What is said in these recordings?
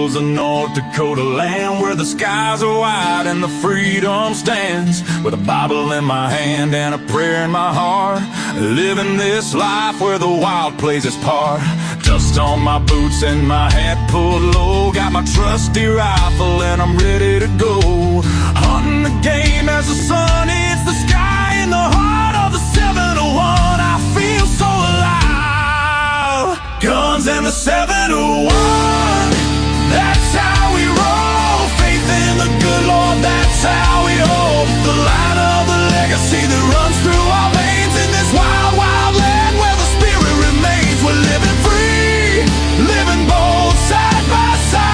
hills of North Dakota land, where the skies are wide and the freedom stands. With a Bible in my hand and a prayer in my heart, living this life where the wild plays its part. Dust on my boots and my hat pulled low, got my trusty rifle and I'm ready to go. Hunting the game as the sun hits the sky, in the heart of the 701 I feel so alive. Guns and the 701, that's how we roll. Faith in the good Lord, that's how we hold the line of the legacy that runs through our veins. In this wild, wild land where the spirit remains, we're living free, living bold, side by side,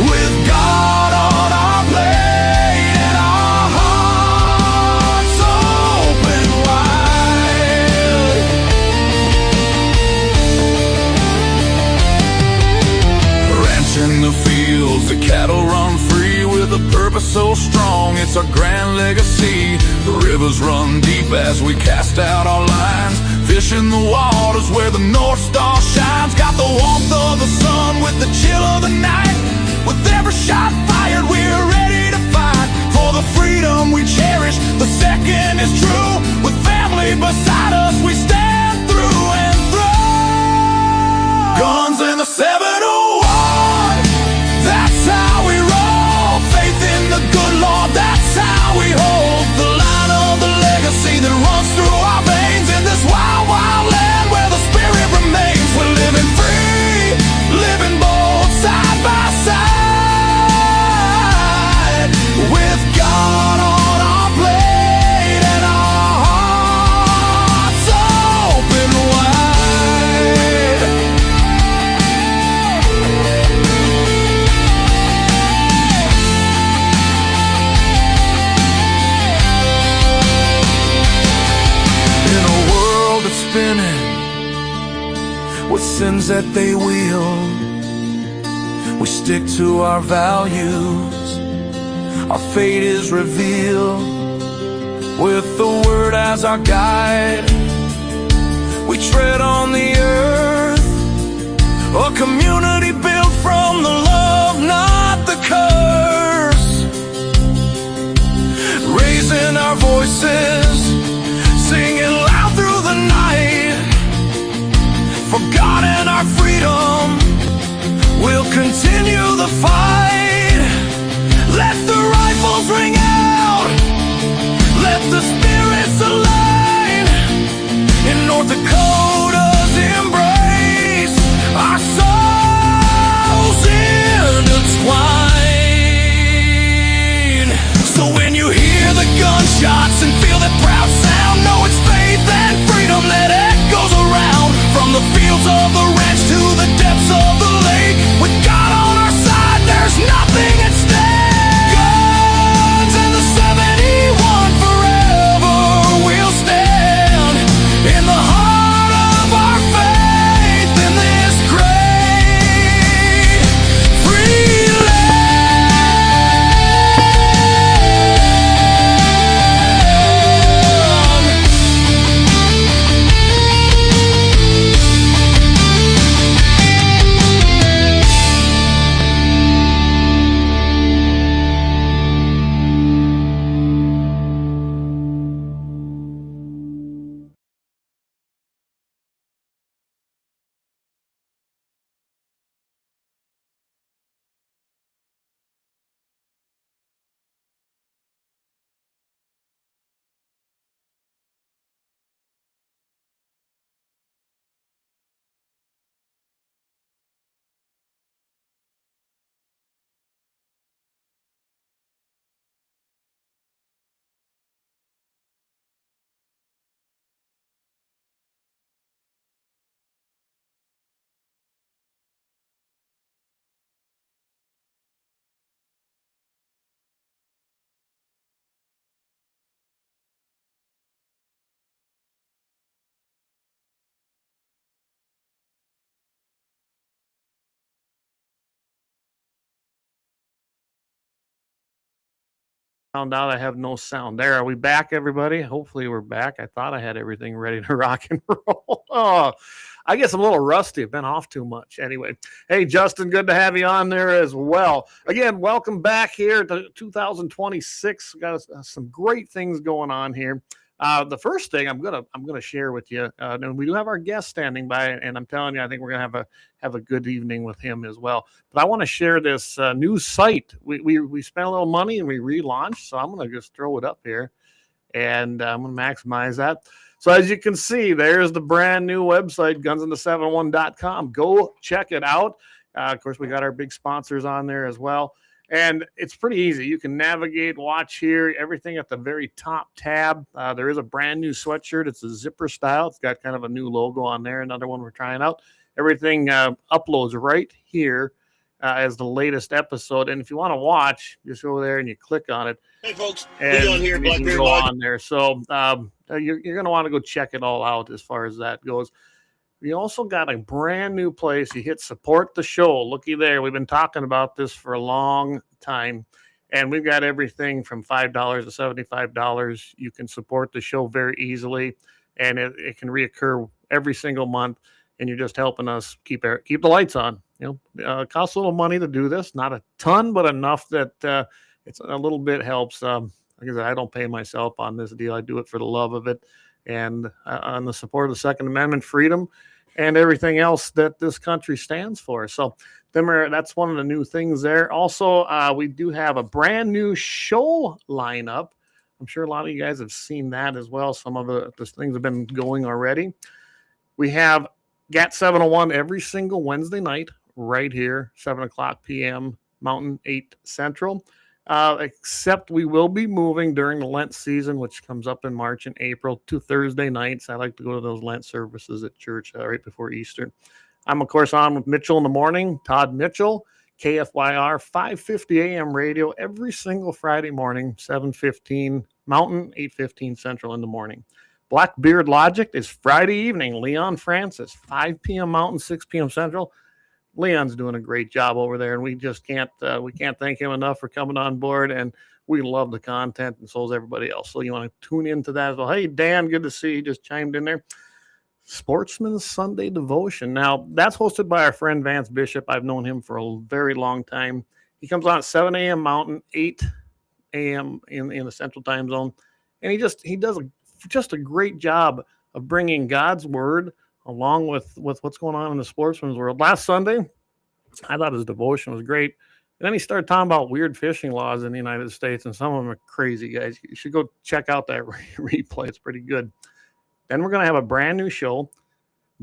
with God on our plate and our hearts open wide. Ranching the fields, the cattle run free, with a purpose so strong, it's our grand legacy. The rivers run deep as we cast out our lines, fishing the waters where the North Star shines. Got the warmth of the sun with the chill of the night, with every shot fired we're ready to fight for the freedom we cherish. The second is true, with family beside us we stand through and through. Guns and the 701, that's how we roll. Faith in the good Lord, that's how we hold the line of the legacy that runs through our veins. In this wild, wild land where the spirit remains, we're living free, living bold, side by side, with God on our plate and our hearts open wide. In a world that's spinning with sins that they wield, we stick to our values, our fate is revealed. With the word as our guide, we tread on the earth, a community built from the love, not the curse. Raising our voices, singing loud through the night, for God and our freedom, we'll continue the fight. Let the rifles ring out, let the spirits align. In North Dakota's embrace, our souls intertwine. So when you hear the gunshots and feel that proud sound, know it's faith and freedom that echoes around. From the fields of the ranch to the depths of the lake, with God on our side, there found out I have no sound. There, are we back, everybody? Hopefully we're back. I thought I had everything ready to rock and roll. Oh, I guess I'm a little rusty. I've been off too much. Anyway, hey, Justin, good to have you on there as well. Again, welcome back here to 2026. We got some great things going on here. The first thing I'm gonna share with you, and we do have our guest standing by, and I'm telling you, I think we're gonna have a good evening with him as well. But I want to share this new site. We spent a little money and we relaunched, so I'm gonna just throw it up here, and I'm gonna maximize that. So as you can see, there's the brand new website, gunsinthe701.com. Go check it out. Of course, we got our big sponsors on there as well. And it's pretty easy. You can navigate, watch here, everything at the very top tab. There is a brand new sweatshirt. It's a zipper style. It's got kind of a new logo on there. Another one we're trying out. Everything uploads right here as the latest episode. And if you want to watch, just go there and you click on it. Hey, folks. And Leon here, you can go on there. So you're going to want to go check it all out as far as that goes. We also got a brand new place. You hit support the show. Looky there. We've been talking about this for a long time, and we've got everything from $5 to $75. You can support the show very easily, and it can reoccur every single month, and you're just helping us keep the lights on. You know, it costs a little money to do this, not a ton, but enough that it's a little bit helps. Like I said, I don't pay myself on this deal. I do it for the love of it, and on the support of the Second Amendment, freedom, and everything else that this country stands for. So that's one of the new things there. Also, we do have a brand new show lineup. I'm sure a lot of you guys have seen that as well. Some of the things have been going already. We have GAT701 every single Wednesday night right here, 7 o'clock p.m. Mountain, 8 Central. Except we will be moving during the Lent season, which comes up in March and April, to Thursday nights. I like to go to those Lent services at church right before Easter. I'm, of course, on with Mitchell in the morning, Todd Mitchell, KFYR, 550 a.m. radio every single Friday morning, 7:15 Mountain, 8:15 Central in the morning. Blackbeard Logic is Friday evening, Leon Francis, 5 p.m. Mountain, 6 p.m. Central. Leon's doing a great job over there, and we just can't thank him enough for coming on board, and we love the content, and so is everybody else. So you want to tune into that as well. Hey, Dan, good to see you. Just chimed in there. Sportsman's Sunday Devotion. Now, that's hosted by our friend Vance Bishop. I've known him for a very long time. He comes on at 7 a.m. Mountain, 8 a.m. in the Central Time Zone, and he does just a great job of bringing God's Word along with what's going on in the sportsman's world. Last Sunday, I thought his devotion was great. And then he started talking about weird fishing laws in the United States, and some of them are crazy, guys. You should go check out that replay. It's pretty good. Then we're going to have a brand new show.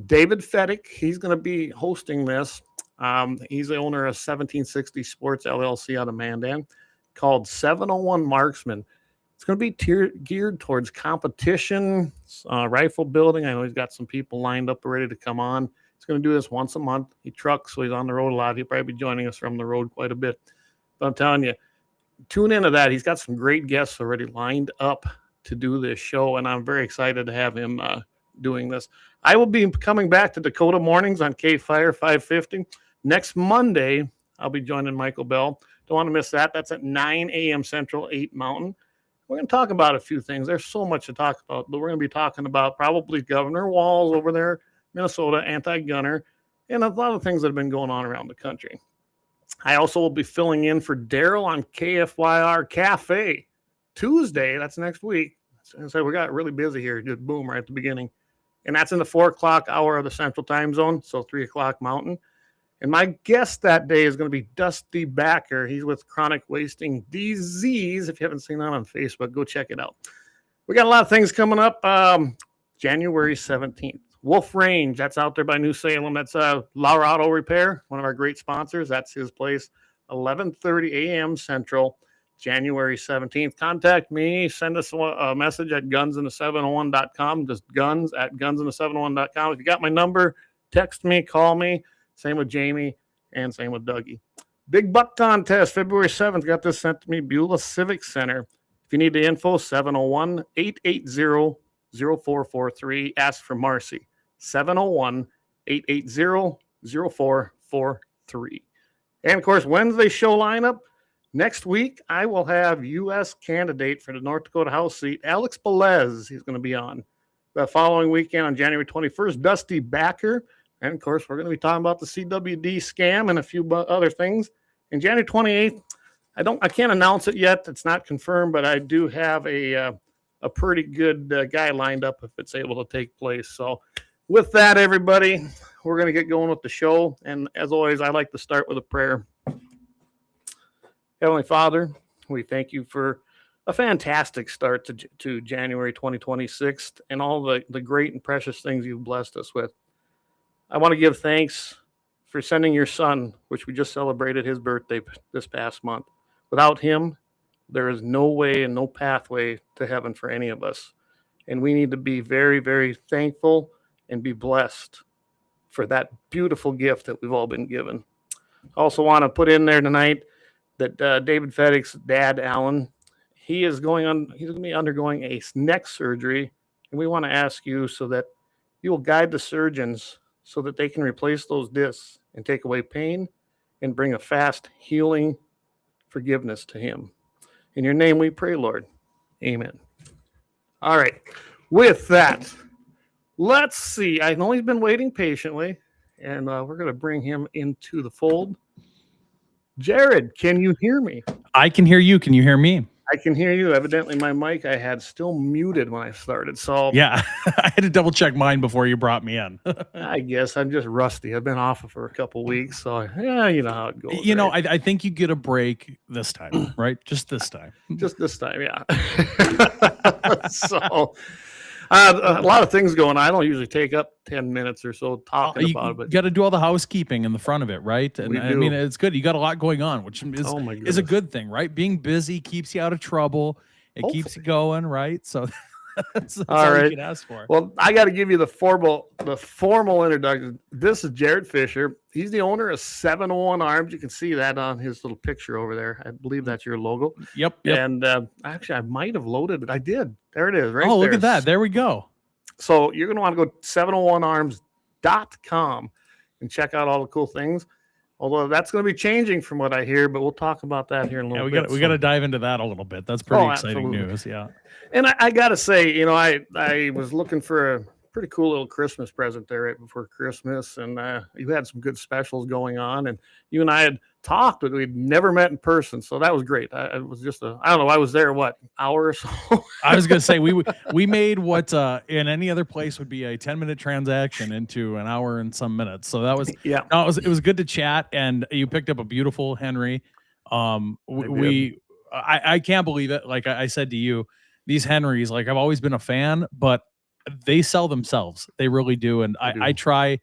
David Fettick, he's going to be hosting this. He's the owner of 1760 Sports LLC out of Mandan, called 701 Marksman. It's going to be geared towards competition, rifle building. I know he's got some people lined up ready to come on. He's going to do this once a month. He trucks, so he's on the road a lot. He'll probably be joining us from the road quite a bit. But I'm telling you, tune into that. He's got some great guests already lined up to do this show, and I'm very excited to have him doing this. I will be coming back to Dakota mornings on K-Fire 550. Next Monday, I'll be joining Michael Bell. Don't want to miss that. That's at 9 a.m. Central, 8 Mountain. We're going to talk about a few things. There's so much to talk about, but we're going to be talking about probably Governor Walz over there, Minnesota, anti-gunner, and a lot of things that have been going on around the country. I also will be filling in for Daryl on KFYR Cafe Tuesday. That's next week. So we got really busy here. Just boom right at the beginning. And that's in the 4 o'clock hour of the Central Time Zone, so 3 o'clock Mountain. And my guest that day is going to be Dusty Backer. He's with Chronic Wasting Disease. If you haven't seen that on Facebook, go check it out. We got a lot of things coming up. January 17th. Wolf Range, that's out there by New Salem. That's Lauer Auto Repair, one of our great sponsors. That's his place, 11:30 a.m. Central, January 17th. Contact me. Send us a message at gunsinthe701.com. Just guns at gunsinthe701.com. If you got my number, text me, call me. Same with Jamie, and same with Dougie. Big Buck Contest, February 7th. Got this sent to me, Beulah Civic Center. If you need the info, 701-880-0443. Ask for Marcy, 701-880-0443. And, of course, Wednesday show lineup, Next week, I will have U.S. candidate for the North Dakota House seat, Alex Belez. He's going to be on. The following weekend on January 21st, Dusty Backer. And, of course, we're going to be talking about the CWD scam and a few other things. And January 28th, I can't announce it yet. It's not confirmed, but I do have a pretty good guy lined up if it's able to take place. So with that, everybody, we're going to get going with the show. And as always, I like to start with a prayer. Heavenly Father, we thank you for a fantastic start to January 2026 and all the great and precious things you've blessed us with. I want to give thanks for sending your son, which we just celebrated his birthday this past month. Without him, there is no way and no pathway to heaven for any of us. And we need to be very, very thankful and be blessed for that beautiful gift that we've all been given. I also want to put in there tonight that David Feddick's dad, Alan, he's going to be undergoing a neck surgery. And we want to ask you so that you will guide the surgeons so that they can replace those discs and take away pain and bring a fast healing forgiveness to him. In your name we pray, Lord. Amen. All right. With that, let's see. I know he's been waiting patiently, and we're going to bring him into the fold. Jared, can you hear me? I can hear you. Can you hear me? I can hear you. Evidently, my mic I had still muted when I started. So yeah, I had to double check mine before you brought me in. I guess I'm just rusty. I've been off for a couple weeks, so yeah, you know how it goes. You know, I think you get a break this time, right? Just this time. Just this time, yeah. So a lot of things going on. I don't usually take up 10 minutes or so talking about it. But you got to do all the housekeeping in the front of it, right? And I mean, it's good. You got a lot going on, which is a good thing, right? Being busy keeps you out of trouble. It keeps you going, right? So that's all right. You can ask for. Well, I got to give you the formal introduction. This is Jared Fischer. He's the owner of 701 Arms. You can see that on his little picture over there. I believe that's your logo. Yep. And actually, I might have loaded it. I did. There it is. Right. Oh, look at that. There we go. So you're going to want to go to 701arms.com and check out all the cool things. Although that's going to be changing from what I hear, but we'll talk about that here in a little bit. We got to dive into that a little bit. That's pretty exciting news. Yeah. And I got to say, you know, I was looking for a pretty cool little Christmas present there right before Christmas. And you had some good specials going on. And you and I had talked, but we'd never met in person. So that was great. It was just I don't know. I was there, what, hour or so? I was going to say, we made what in any other place would be a 10-minute transaction into an hour and some minutes. So that was, yeah. No, it was good to chat. And you picked up a beautiful Henry. I can't believe it. Like I said to you, these Henrys, like I've always been a fan, but they sell themselves. They really do. And I try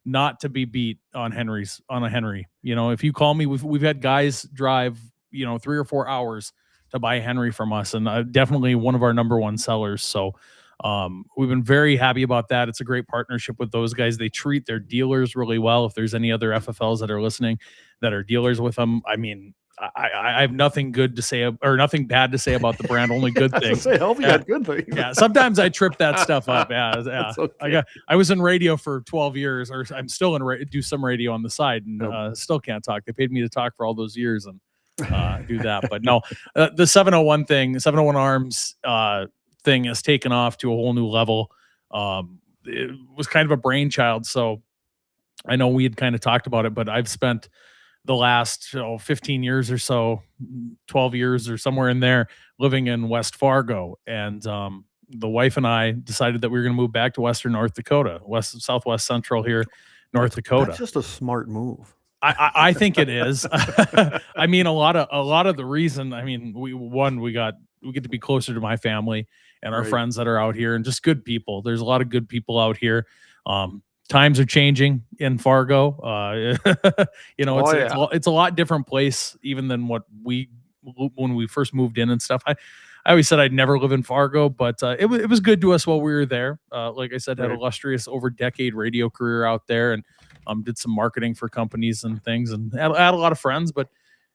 not to be beat on a Henry. You know, if you call me, we've had guys drive, 3 or 4 hours to buy a Henry from us, and definitely one of our number one sellers. So we've been very happy about that. It's a great partnership with those guys. They treat their dealers really well. If there's any other FFLs that are listening that are dealers with them, I mean, I have nothing good to say or nothing bad to say about the brand. Only good things. I hope you got good things. Yeah, sometimes I trip that stuff up. Yeah. Okay. I was in radio for 12 years, or I'm still in do some radio on the side, and still can't talk. They paid me to talk for all those years and do that. But no, the 701 thing, 701 Arms thing has taken off to a whole new level. It was kind of a brainchild, so I know we had kind of talked about it, but I've spent the last 15 years or so, 12 years or somewhere in there, living in West Fargo. And the wife and I decided that we were going to move back to Western North Dakota, Southwest Central here, North Dakota. That's just a smart move. I think it is. I mean, a lot of the reason, I mean, we get to be closer to my family and our friends that are out here, and just good people. There's a lot of good people out here. Times are changing in Fargo. It's a lot different place even than when we first moved in and stuff. I always said I'd never live in Fargo, but it was good to us while we were there. Like I said, had an illustrious over decade radio career out there, and did some marketing for companies and things, and had a lot of friends. But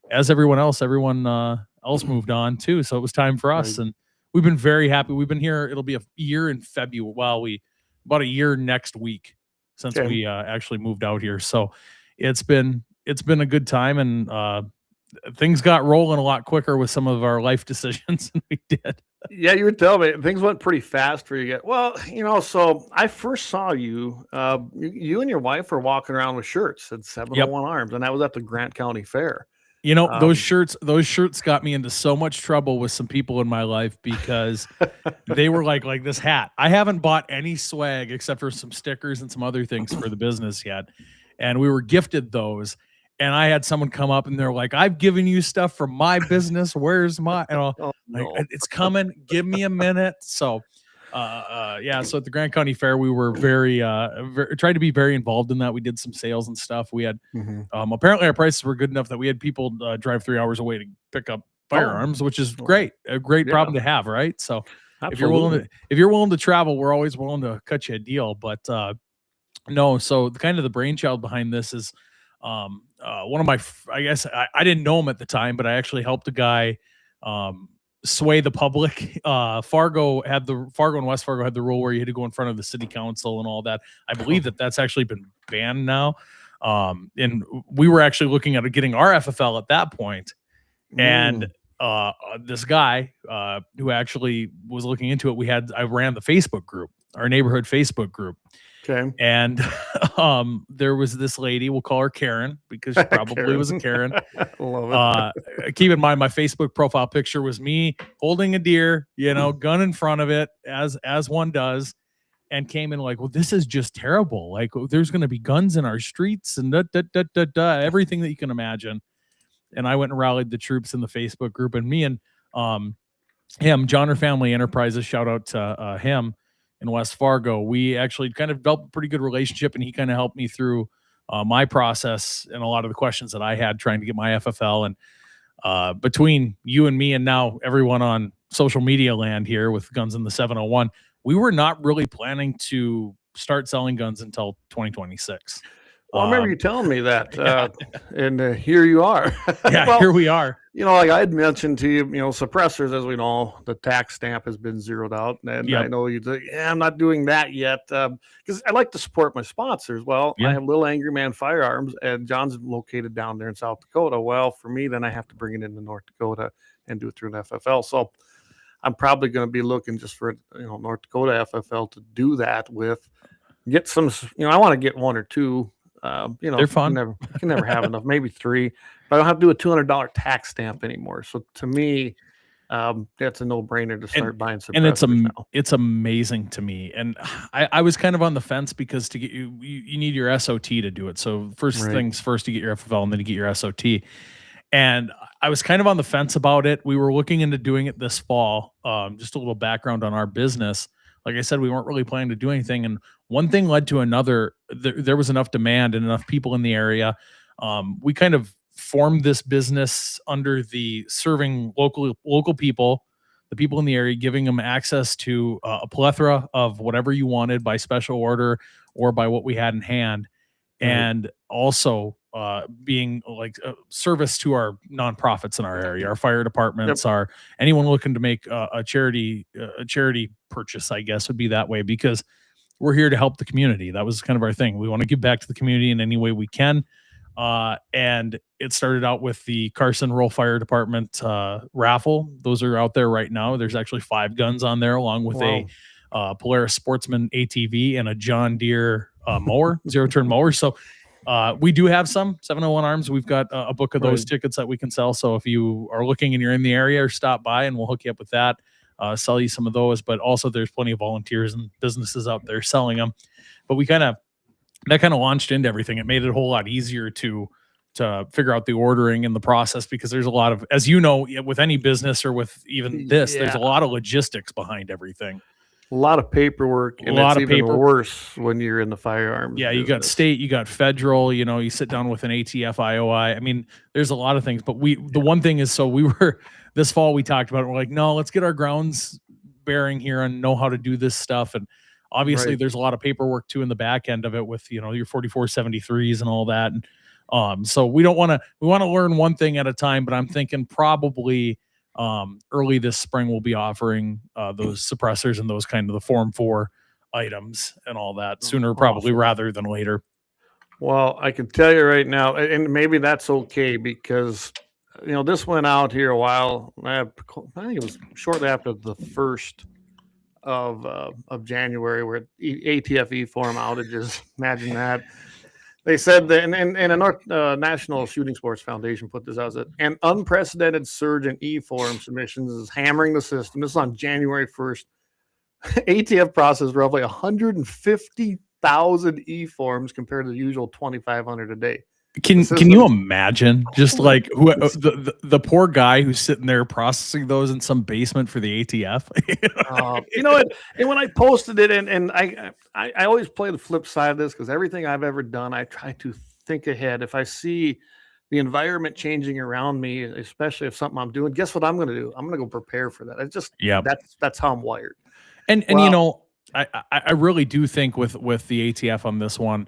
as everyone else moved on too, so it was time for us, and we've been very happy. We've been here. It'll be a year in February. About a year next week since we actually moved out here. So it's been a good time, and things got rolling a lot quicker with some of our life decisions than we did. Yeah, you were telling me things went pretty fast for you. Well, so I first saw you. You and your wife were walking around with shirts at 701 Arms, and that was at the Grant County Fair. Those shirts got me into so much trouble with some people in my life because they were like this hat. I haven't bought any swag except for some stickers and some other things for the business yet. And we were gifted those. And I had someone come up and they're like, I've given you stuff from my business. Where's my, and like, it's coming. Give me a minute. So, so at the Grant County Fair, we were tried to be very involved in that. We did some sales and stuff. We had, apparently our prices were good enough that we had people drive 3 hours away to pick up firearms, which is great. A great problem to have. Right. So absolutely. if you're willing to travel, we're always willing to cut you a deal, but, no. So kind of the brainchild behind this is, one of my, I guess I didn't know him at the time, but I actually helped a guy, sway the public. Fargo and West Fargo had the rule where you had to go in front of the city council and all that. I believe that's actually been banned now. And we were actually looking at getting our FFL at that point. And, this guy, who actually was looking into it, I ran the Facebook group, our neighborhood Facebook group. Okay. And there was this lady, we'll call her Karen because she probably was a Karen. Love it. Keep in mind, my Facebook profile picture was me holding a deer, gun in front of it, as one does, and came in like, well, this is just terrible. Like, there's going to be guns in our streets and everything that you can imagine. And I went and rallied the troops in the Facebook group, and me and him, John Family Enterprises, shout out to him. In West Fargo, we actually kind of developed a pretty good relationship, and he kind of helped me through my process and a lot of the questions that I had trying to get my FFL. And between you and me and now everyone on social media land here with Guns in the 701, we were not really planning to start selling guns until 2026. Well, I remember you telling me that, and here you are. Yeah, well, here we are. Like I had mentioned to you, suppressors, as we know, the tax stamp has been zeroed out. And I know you think, I'm not doing that yet because I like to support my sponsors. Well, I have Little Angry Man Firearms, and John's located down there in South Dakota. Well, for me, then I have to bring it into North Dakota and do it through an FFL. So I'm probably going to be looking just for, North Dakota FFL to do that with. Get some, I want to get one or two. They're fun. You can never have enough, maybe three, but I don't have to do a $200 tax stamp anymore. So to me, that's a no-brainer to start buying suppressors. And it's amazing to me. And I was kind of on the fence because to get you need your SOT to do it. So first things first, to get your FFL and then to get your SOT. And I was kind of on the fence about it. We were looking into doing it this fall. Just a little background on our business. Like I said, we weren't really planning to do anything. And one thing led to another. There was enough demand and enough people in the area. We kind of formed this business under the serving local people, the people in the area, giving them access to a plethora of whatever you wanted by special order or by what we had in hand. And also being like a service to our nonprofits in our area, our fire departments, our anyone looking to make a charity purchase, I guess would be that way, because we're here to help the community. That was kind of our thing. We want to give back to the community in any way we can. And it started out with the Carson Rural Fire Department raffle. Those are out there right now. There's actually 5 guns on there, along with a Polaris Sportsman ATV and a John Deere mower, zero-turn mower. So we do have some 701 Arms. We've got a book of those tickets that we can sell. So if you are looking and you're in the area, or stop by and we'll hook you up with that, sell you some of those. But also there's plenty of volunteers and businesses out there selling them. But that kind of launched into everything. It made it a whole lot easier to figure out the ordering and the process, because there's a lot of, as you know, with any business or with even this, there's a lot of logistics behind everything. A lot of paperwork, and it's even worse when you're in the firearms. Yeah, you got state, you got federal, you sit down with an ATF IOI. I mean, there's a lot of things, but the one thing is, so we were, this fall we talked about it, we're like, no, let's get our grounds bearing here and know how to do this stuff. And obviously there's a lot of paperwork too in the back end of it with, your 4473s and all that. And so we want to learn one thing at a time, but I'm thinking probably early this spring we'll be offering those suppressors and those kind of the Form 4 items and all that sooner, probably rather than later. Well, I can tell you right now, and maybe that's okay, because this went out here a while. I think it was shortly after the 1st of January, where ATF form outages. Imagine that. They said that, and a North National Shooting Sports Foundation put this out, that an unprecedented surge in E-form submissions is hammering the system. This is on January 1st. ATF processed roughly 150,000 E-forms compared to the usual 2,500 a day. Can you imagine just like the poor guy who's sitting there processing those in some basement for the ATF? And when I posted it, and I always play the flip side of this, because everything I've ever done, I try to think ahead. If I see the environment changing around me, especially if something I'm doing, guess what I'm going to do? I'm going to go prepare for that. It's just, that's how I'm wired. And I really do think with the ATF on this one,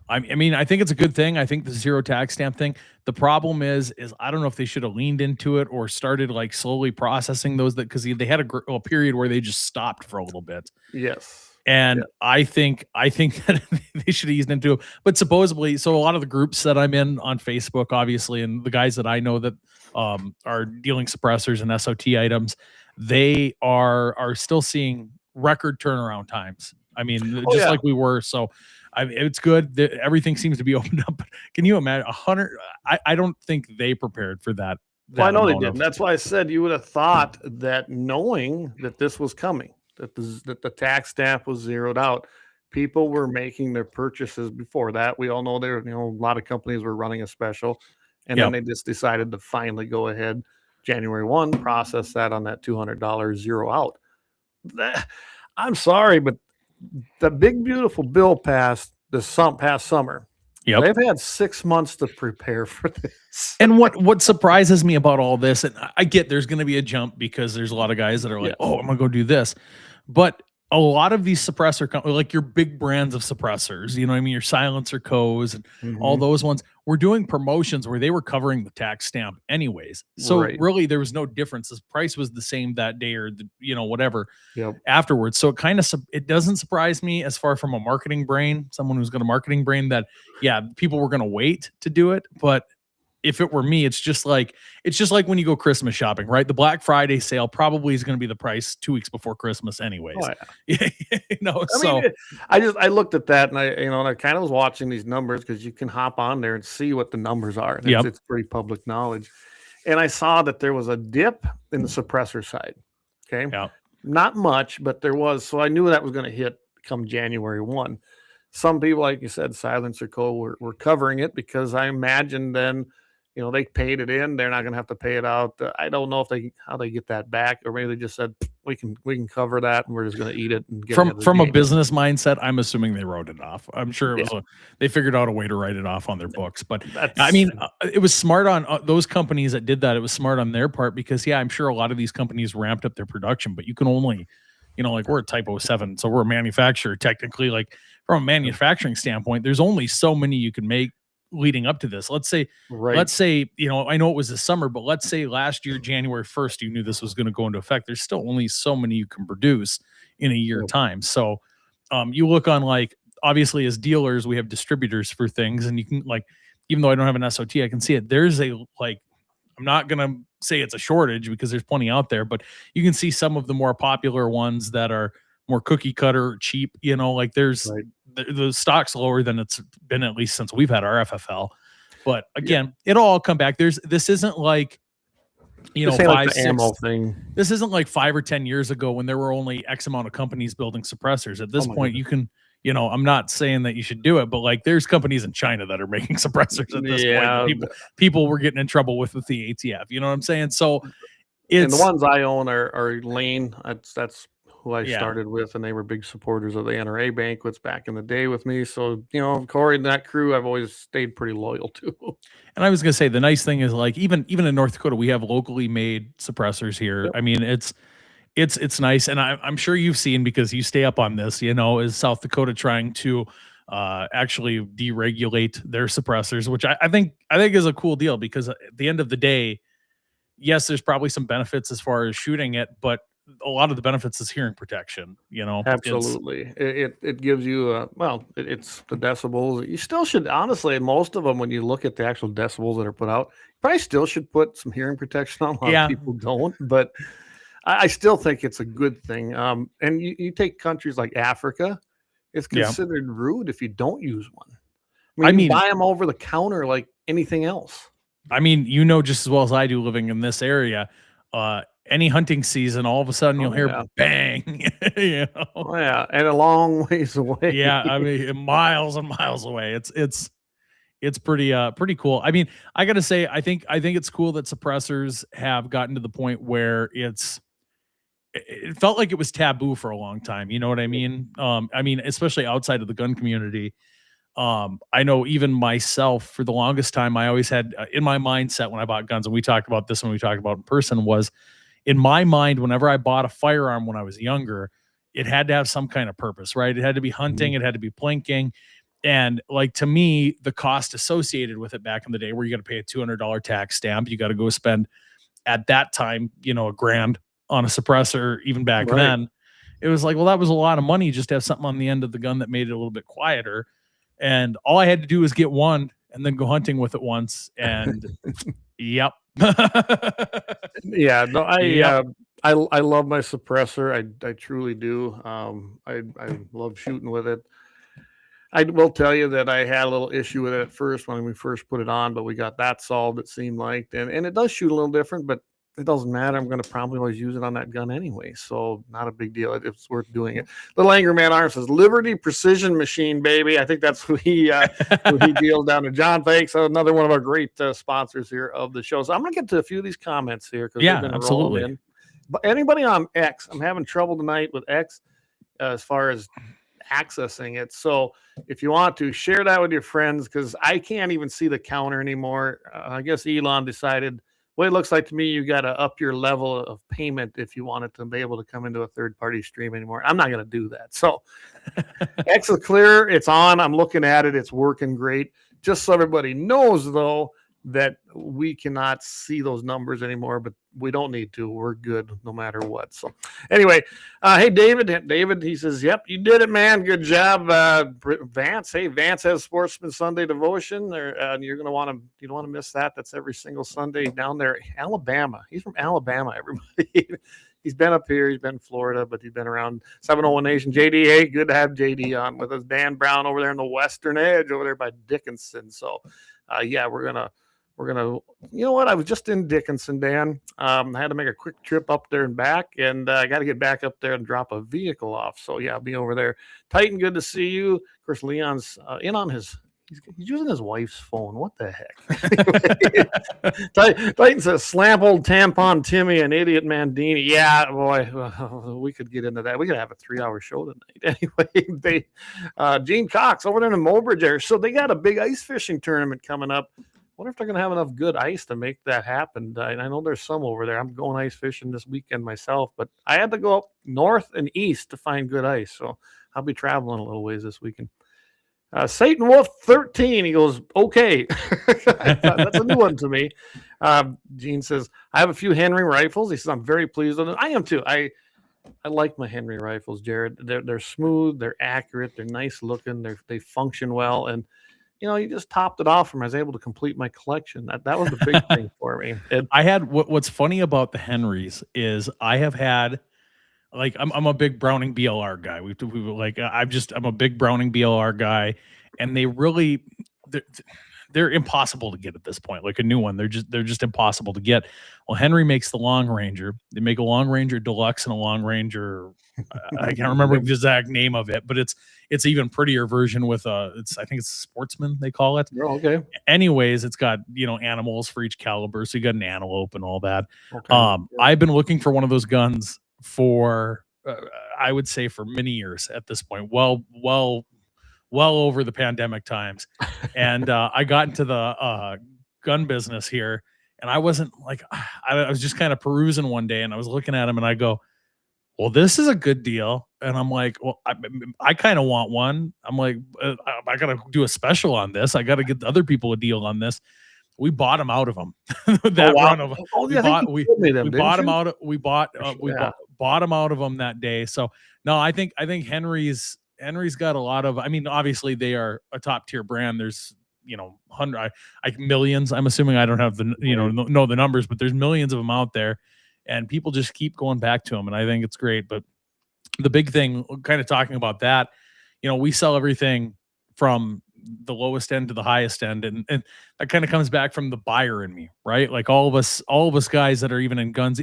I mean, I think it's a good thing. I think the zero tax stamp thing. The problem is I don't know if they should have leaned into it or started like slowly processing those, because they had a period where they just stopped for a little bit. Yes. And I think that they should have eased into it. But supposedly, so a lot of the groups that I'm in on Facebook, obviously, and the guys that I know that are dealing suppressors and SOT items, they are still seeing record turnaround times. I mean, like we were. So it's good that everything seems to be opened up. Can you imagine 100? I don't think they prepared for that. Well, I know they didn't. That's why I said you would have thought that, knowing that this was coming, that the tax stamp was zeroed out, people were making their purchases before that. We all know there, a lot of companies were running a special, and then they just decided to finally go ahead January 1, process that on that $200 zero out. I'm sorry, but the big beautiful bill passed past summer. They've had 6 months to prepare for this. And what surprises me about all this, and I get there's going to be a jump because there's a lot of guys that are like, oh, I'm going to go do this. But a lot of these suppressor companies, like your big brands of suppressors, your Silencer Co's and all those ones, were doing promotions where they were covering the tax stamp anyways. So really there was no difference. The price was the same that day or whatever afterwards. So it doesn't surprise me as far from a marketing brain, someone who's got a marketing brain, that people were going to wait to do it. But if it were me, it's just like when you go Christmas shopping, right? The Black Friday sale probably is going to be the price 2 weeks before Christmas anyways. Oh, yeah. I looked at that, and I kind of was watching these numbers, because you can hop on there and see what the numbers are. And it's pretty public knowledge. And I saw that there was a dip in the suppressor side. Okay. Yeah. Not much, but there was. So I knew that was going to hit come January 1. Some people, like you said, Silencer Co. were covering it, because I imagine then, they paid it in. They're not going to have to pay it out. I don't know how they get that back, or maybe they just said we can cover that, and we're just going to eat it and get from a business mindset. I'm assuming they wrote it off. I'm sure it was they figured out a way to write it off on their books. But it was smart on those companies that did that. It was smart on their part, because I'm sure a lot of these companies ramped up their production, but you can only, like we're a Type 07, so we're a manufacturer technically. Like from a manufacturing standpoint, there's only so many you can make leading up to this. Let's say, I know it was this summer, but let's say last year, January 1st, you knew this was going to go into effect. There's still only so many you can produce in a year time. So you look on, like, obviously as dealers, we have distributors for things, and you can, like, even though I don't have an SOT, I can see it. There's I'm not going to say it's a shortage, because there's plenty out there, but you can see some of the more popular ones that are more cookie cutter, cheap, like there's the stock's lower than it's been, at least since we've had our FFL. But again, it'll all come back. This isn't like, this isn't like 5 or 10 years ago when there were only X amount of companies building suppressors. At this point, you can, I'm not saying that you should do it, but like there's companies in China that are making suppressors at this point. People were getting in trouble with the ATF. You know what I'm saying? So and the ones I own are Lane. That's who I started with, and they were big supporters of the NRA banquets back in the day with me. So, Corey and that crew, I've always stayed pretty loyal to. And I was going to say, the nice thing is, like, even in North Dakota, we have locally made suppressors here. I mean, it's nice. And I'm sure you've seen, because you stay up on this, is South Dakota trying to actually deregulate their suppressors, which I think is a cool deal, because at the end of the day, yes, there's probably some benefits as far as shooting it, but a lot of the benefits is hearing protection. Absolutely. It gives you it's the decibels. You still should, honestly, most of them, when you look at the actual decibels that are put out, you probably still should put some hearing protection on. A lot of people don't, but I still think it's a good thing. And you take countries like Africa, it's considered rude if you don't use one. I mean, you buy them over the counter like anything else. I mean, just as well as I do, living in this area, any hunting season, all of a sudden you'll hear bang, and a long ways away. I mean, miles and miles away. It's pretty cool. I mean, I gotta say, I think it's cool that suppressors have gotten to the point where it felt like it was taboo for a long time. You know what I mean? I mean, especially outside of the gun community. I know even myself, for the longest time, I always had in my mindset when I bought guns, and we talked about this when we talked about in person, was in my mind, whenever I bought a firearm when I was younger, it had to have some kind of purpose, right? It had to be hunting, it had to be plinking. And like, to me, the cost associated with it back in the day, where you got to pay a $200 tax stamp, you got to go spend at that time, $1,000 on a suppressor. Even back then, it was like, well, that was a lot of money just to have something on the end of the gun that made it a little bit quieter. And all I had to do was get one and then go hunting with it once. And I love my suppressor. I truly do. I love shooting with it. I will tell you that I had a little issue with it at first when we first put it on, but we got that solved, it seemed like. And it does shoot a little different, but it doesn't matter. I'm going to probably always use it on that gun anyway, so not a big deal. It's worth doing it. Little Angry Man Arms says, Liberty Precision Machine, baby. I think that's who he deals down to. John, thanks. Another one of our great sponsors here of the show. So I'm going to get to a few of these comments here, because they've been rolling in. But anybody on X, I'm having trouble tonight with X as far as accessing it. So if you want to share that with your friends, because I can't even see the counter anymore. I guess Elon decided, well, it looks like to me you got to up your level of payment if you wanted to be able to come into a third-party stream anymore. I'm not going to do that. So X is clear. It's on. I'm looking at it. It's working great. Just so everybody knows, though, that we cannot see those numbers anymore, but we don't need to. We're good no matter what. So anyway, hey, David, he says, yep, you did it, man. Good job. Vance, hey, Vance has Sportsman Sunday Devotion there. You don't want to miss that. That's every single Sunday down there, Alabama. He's from Alabama, everybody. He's been up here. He's been in Florida, but he's been around 701 Nation. JD, hey, good to have JD on with us. Dan Brown over there in the Western Edge over there by Dickinson. So we're gonna, you know what? I was just in Dickinson, Dan. I had to make a quick trip up there and back, and I got to get back up there and drop a vehicle off. So I'll be over there. Titan, good to see you. Of course, Leon's in on his. He's using his wife's phone. What the heck? Titan says, "Slamp old tampon Timmy and idiot Mandini." Yeah, boy, we could get into that. We could have a 3-hour show tonight. Anyway, Gene Cox over there in the Mobridge area. So they got a big ice fishing tournament coming up. Wonder if they're going to have enough good ice to make that happen. I know there's some over there. I'm going ice fishing this weekend myself, but I had to go up north and east to find good ice. So I'll be traveling a little ways this weekend. Satan Wolf 13, he goes, okay. That's a new one to me. Gene says, I have a few Henry rifles. He says, I'm very pleased with it. I am too. I like my Henry rifles, Jared. They're smooth, they're accurate, they're nice looking, they function well, and you just topped it off, and I was able to complete my collection. That was the big thing for me. I had what's funny about the Henrys is I have had, like, I'm a big Browning BLR guy. I'm a big Browning BLR guy, and they're impossible to get at this point. Like a new one, they're just impossible to get. Well, Henry makes the Long Ranger. They make a Long Ranger Deluxe and a Long Ranger. I can't remember the exact name of it, but it's even prettier version with I think it's Sportsman they call it. Oh, okay. Anyways, it's got animals for each caliber, so you got an antelope and all that. Okay. I've been looking for one of those guns for I would say for many years at this point. Well over the pandemic times, and I got into the gun business here, and I wasn't like I was just kind of perusing one day, and I was looking at them, and I go, well, this is a good deal. And I'm like, well, I kind of want one. I'm like, I got to do a special on this. I got to get other people a deal on this. We bought them out of them. Run of them. We bought them out. We bought bought them out of them that day. So no, I think Henry's got a lot of, I mean, obviously they are a top tier brand. There's, millions. I'm assuming I don't have the, know the numbers, but there's millions of them out there, and people just keep going back to them. And I think it's great. But the big thing, kind of talking about that, we sell everything from the lowest end to the highest end. And that kind of comes back from the buyer in me, right? Like all of us guys that are even in guns,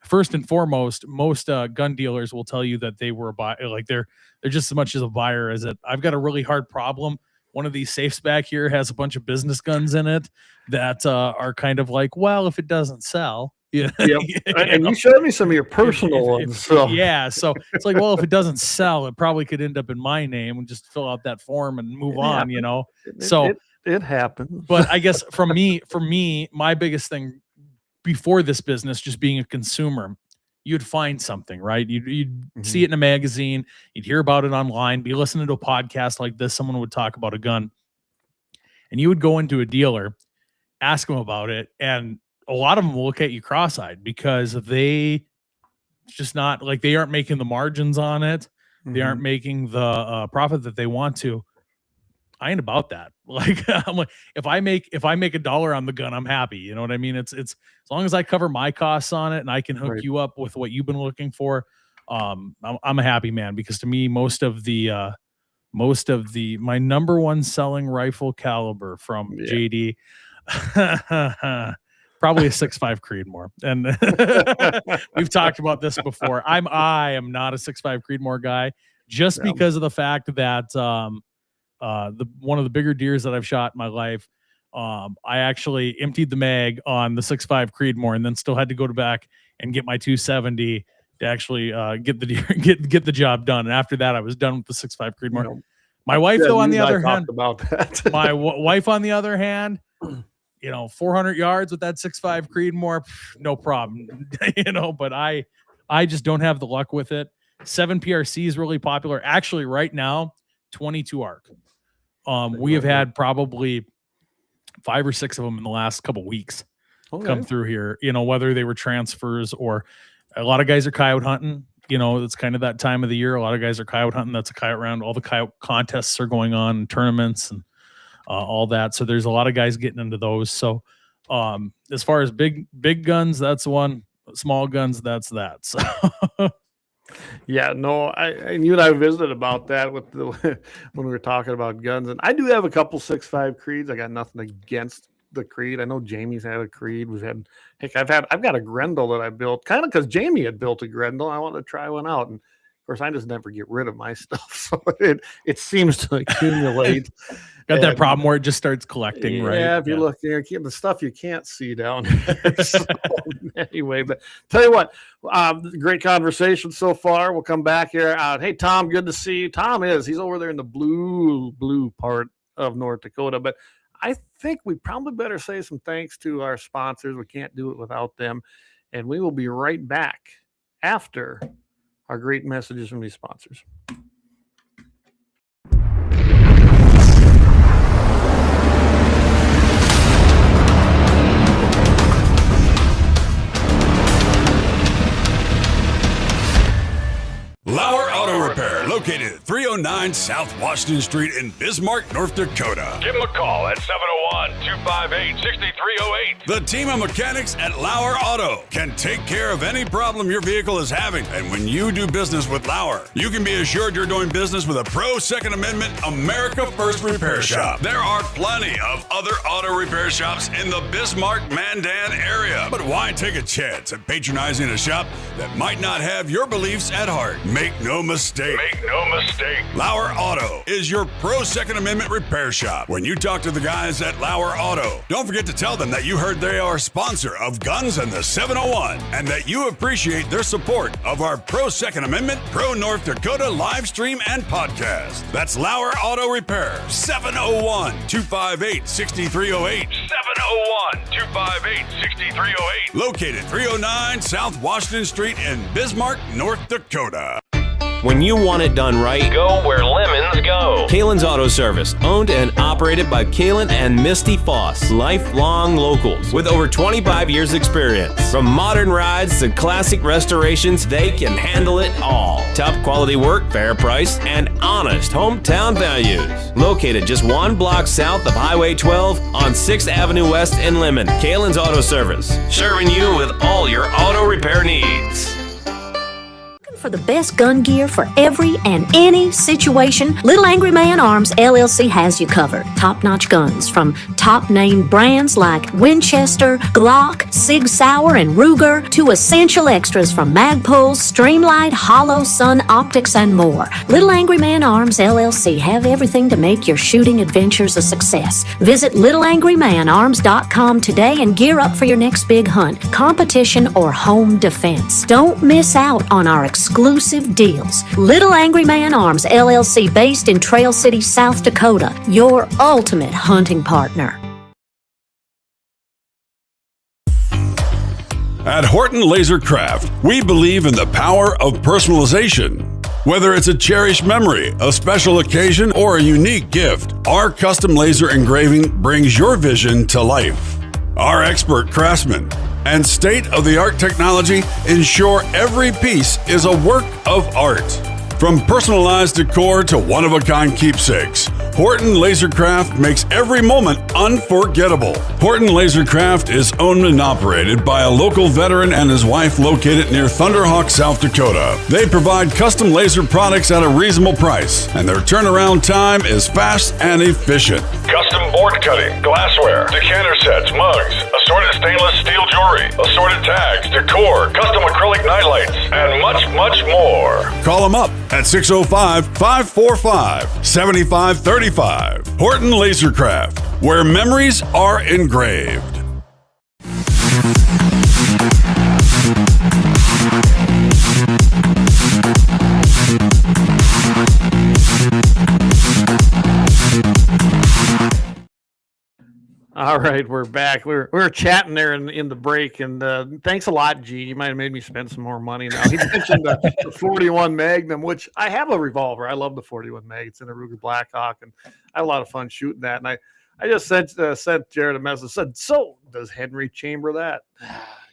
first and foremost, most gun dealers will tell you that they were a buyer. Like they're just as much as a buyer as it. I've got a really hard problem. One of these safes back here has a bunch of business guns in it that are kind of like, well, if it doesn't sell, yep. And you showed me some of your personal ones. So it's like, well, if it doesn't sell, it probably could end up in my name, and just fill out that form and move on, It happens. But I guess for me, my biggest thing before this business, just being a consumer, you'd find something, right? You'd see it in a magazine, you'd hear about it online, be listening to a podcast like this, someone would talk about a gun, and you would go into a dealer, ask them about it, and a lot of them will look at you cross-eyed because they just not like, they aren't making the margins on it. They aren't making the profit that they want to. I ain't about that. Like, I'm like, if I make $1 on the gun, I'm happy. You know what I mean? It's as long as I cover my costs on it and I can hook you up with what you've been looking for. I'm a happy man, because to me, most of my number one selling rifle caliber from JD, probably a 6.5 Creedmoor. And we've talked about this before. I am not a 6.5 Creedmoor guy, just because of the fact that, one of the bigger deers that I've shot in my life, I actually emptied the mag on the 6.5 Creedmoor and then still had to go back and get my 270 to actually get the deer, get the job done. And after that, I was done with the 6.5 Creedmoor. My wife, though, on the other hand, my wife, on the other hand, 400 yards with that 6.5 Creedmoor, no problem, but I just don't have the luck with it. 7 PRC is really popular. Actually, right now, 22 ARC. We have had probably 5 or 6 of them in the last couple weeks come through here, whether they were transfers or a lot of guys are coyote hunting. It's kind of that time of the year. A lot of guys are coyote hunting. That's a coyote round. All the coyote contests are going on, tournaments and all that. So there's a lot of guys getting into those. So as far as big guns, that's one. Small guns, that's that. So yeah, no, and you and I visited about that with when we were talking about guns, and I do have a couple 6.5 Creeds. I got nothing against the Creed. I know Jamie's had a Creed. I've got a Grendel that I built, kind of because Jamie had built a Grendel. I wanted to try one out, and of course, I just never get rid of my stuff, so it seems to accumulate. Got that problem where it just starts collecting, right? Yeah, if you look there, the stuff you can't see down there. So, anyway, but tell you what, great conversation so far. We'll come back here. Hey, Tom, good to see you. He's over there in the blue part of North Dakota, but I think we probably better say some thanks to our sponsors. We can't do it without them, and we will be right back after our great messages from these sponsors. Lauer Auto Repair, located at 309 South Washington Street in Bismarck, North Dakota. Give them a call at 701-258-6308. The team of mechanics at Lauer Auto can take care of any problem your vehicle is having. And when you do business with Lauer, you can be assured you're doing business with a pro Second Amendment America First repair shop. There are plenty of other auto repair shops in the Bismarck-Mandan area. But why take a chance at patronizing a shop that might not have your beliefs at heart? Make no mistake. Lauer Auto is your pro Second Amendment repair shop. When you talk to the guys at Lauer Auto, don't forget to tell them that you heard they are a sponsor of Guns and the 701 and that you appreciate their support of our pro Second Amendment, pro North Dakota live stream and podcast. That's Lauer Auto Repair, 701-258-6308. 701-258-6308. Located 309 South Washington Street in Bismarck, North Dakota. When you want it done right, go where Lemmons go. Kalon's Auto Service, owned and operated by Kalon and Misty Foss, lifelong locals with over 25 years experience. From modern rides to classic restorations, they can handle it all. Top quality work, fair price, and honest hometown values. Located just 1 block south of Highway 12 on 6th Avenue West in Lemmon. Kalon's Auto Service, serving you with all your auto repair needs. For the best gun gear for every and any situation, Little Angry Man Arms LLC has you covered. Top-notch guns from top-name brands like Winchester, Glock, Sig Sauer, and Ruger to essential extras from Magpul's, Streamlight, Hollow, Sun Optics, and more. Little Angry Man Arms LLC have everything to make your shooting adventures a success. Visit littleangrymanarms.com today and gear up for your next big hunt, competition, or home defense. Don't miss out on our exclusive deals. Little Angry Man Arms LLC, based in Trail City, South Dakota, your ultimate hunting partner. At Horton LaserCraft, we believe in the power of personalization. Whether it's a cherished memory, a special occasion, or a unique gift, our custom laser engraving brings your vision to life. Our expert craftsmen and state-of-the-art technology ensure every piece is a work of art. From personalized decor to one-of-a-kind keepsakes, Horton LaserCraft makes every moment unforgettable. Horton LaserCraft is owned and operated by a local veteran and his wife located near Thunderhawk, South Dakota. They provide custom laser products at a reasonable price, and their turnaround time is fast and efficient. Custom board cutting, glassware, decanter sets, mugs, assorted stainless steel jewelry, assorted tags, decor, custom acrylic nightlights, and much, much more. Call them up at 605-545-7535. Horton LaserCraft, where memories are engraved. All right, we're back. We were chatting there in the break, and thanks a lot, G. You might have made me spend some more money now. He mentioned the 41 Magnum, which I have a revolver. I love the 41 Mag. It's in a Ruger Blackhawk, and I had a lot of fun shooting that. And I just sent Jared a message, said, "So does Henry chamber that?"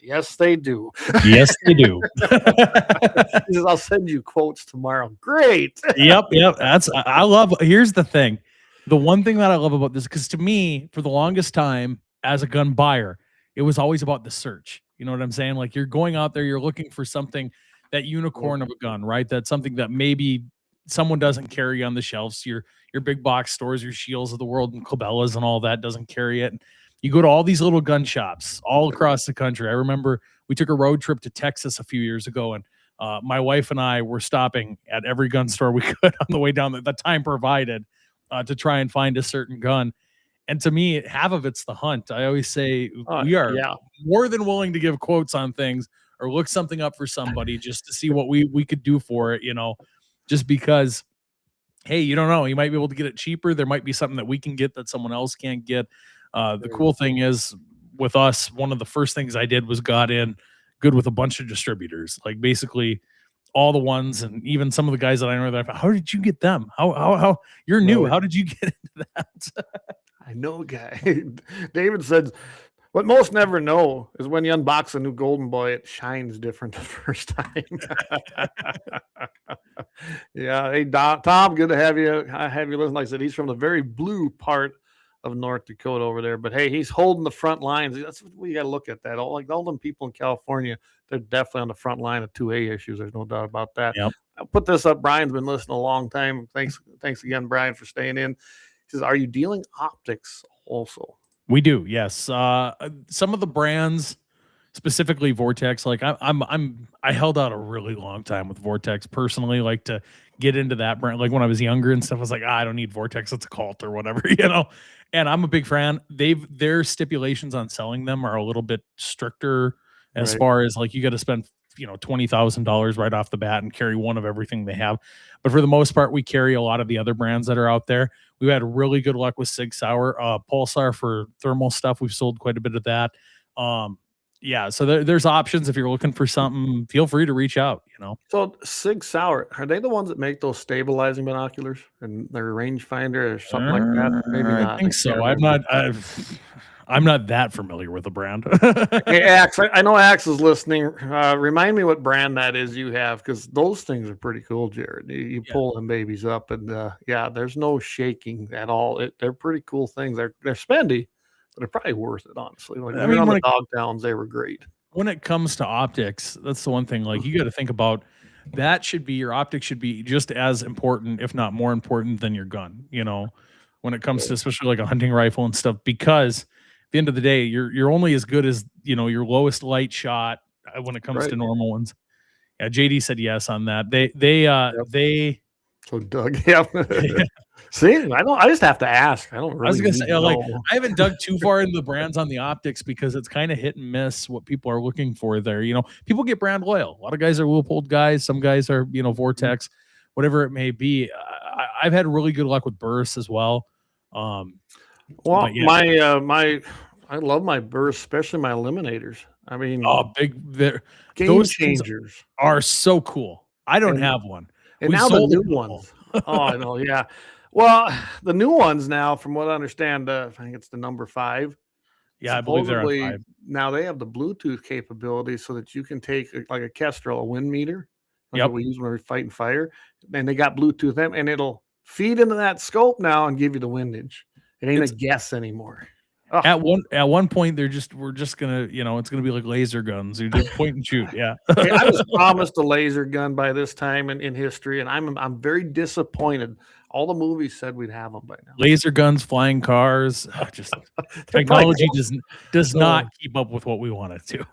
Yes, they do. Yes, they do. He says, "I'll send you quotes tomorrow." Great. Yep. I love. Here's the thing. The one thing that I love about this, because to me, for the longest time as a gun buyer, it was always about the search. You know what I'm saying? Like, you're going out there, you're looking for something, that unicorn of a gun, right? That's something that maybe someone doesn't carry on the shelves. Your big box stores, your Shields of the world and Cabela's and all that doesn't carry it. You go to all these little gun shops all across the country. I remember we took a road trip to Texas a few years ago, and my wife and I were stopping at every gun store we could on the way down that the time provided, to try and find a certain gun. And to me, half of it's the hunt. I always say we are more than willing to give quotes on things or look something up for somebody just to see what we could do for it, just because, hey, you don't know, you might be able to get it cheaper. There might be something that we can get that someone else can't get. The cool thing is with us, one of the first things I did was got in good with a bunch of distributors, like basically all the ones, and even some of the guys that I know that, how did you get them? How you're new? How did you get into that? I know a guy. David said, what most never know is when you unbox a new Golden Boy, it shines different the first time. Yeah. Hey, Tom, good to have you. I have you listen. Like I said, he's from the very blue part of North Dakota over there, but hey, he's holding the front lines. That's what we got to look at that. All them people in California, they're definitely on the front line of 2A issues. There's no doubt about that. Yep. I'll put this up. Brian's been listening a long time. Thanks again, Brian, for staying in. He says, are you dealing optics also? We do, yes. Some of the brands, specifically Vortex, like I held out a really long time with Vortex personally, like to get into that brand. Like when I was younger and stuff, I was like, I don't need Vortex, it's a cult or whatever, And I'm a big fan. Their stipulations on selling them are a little bit stricter as far as like you got to spend $20,000 right off the bat and carry one of everything they have. But for the most part, we carry a lot of the other brands that are out there. We've had really good luck with Sig Sauer, Pulsar for thermal stuff. We've sold quite a bit of that. yeah, so there's options. If you're looking for something, feel free to reach out, So Sig Sauer, are they the ones that make those stabilizing binoculars and their rangefinder or something like that? Maybe not. I think so. I'm not that familiar with the brand. Hey, Axe, I know Axe is listening. Remind me what brand that is you have, because those things are pretty cool, Jared. You pull them babies up, and there's no shaking at all. They're pretty cool things. They're spendy, but they're probably worth it, honestly. Like, I mean, on the dog towns, they were great. When it comes to optics, that's the one thing. Like, you got to think about that. Your optics should be just as important, if not more important, than your gun. When it comes to especially like a hunting rifle and stuff, because at the end of the day, you're only as good as your lowest light shot when it comes to normal ones. Yeah, JD said yes on that. They So Doug, yeah. See, I just have to ask. I don't really. I was gonna say, I haven't dug too far into the brands on the optics because it's kind of hit and miss what people are looking for there. People get brand loyal. A lot of guys are Leupold guys. Some guys are Vortex, whatever it may be. I've had really good luck with bursts as well. I love my bursts, especially my eliminators. I mean, game changers are so cool. I don't have one. And now the new ones. Oh, I know. Yeah. Well, the new ones now, from what I understand, I think it's the number 5. Yeah, I believe they're on 5. Now they have the Bluetooth capability so that you can take like a Kestrel, a wind meter, like we use when we're fighting fire, and they got Bluetooth and it'll feed into that scope now and give you the windage. It ain't a guess anymore. Oh. At one point, we're just gonna, it's gonna be like laser guns. You just point and shoot. Yeah. Hey, I was promised a laser gun by this time in history, and I'm very disappointed. All the movies said we'd have them by now. Laser guns, flying cars, just technology does not keep up with what we want it to.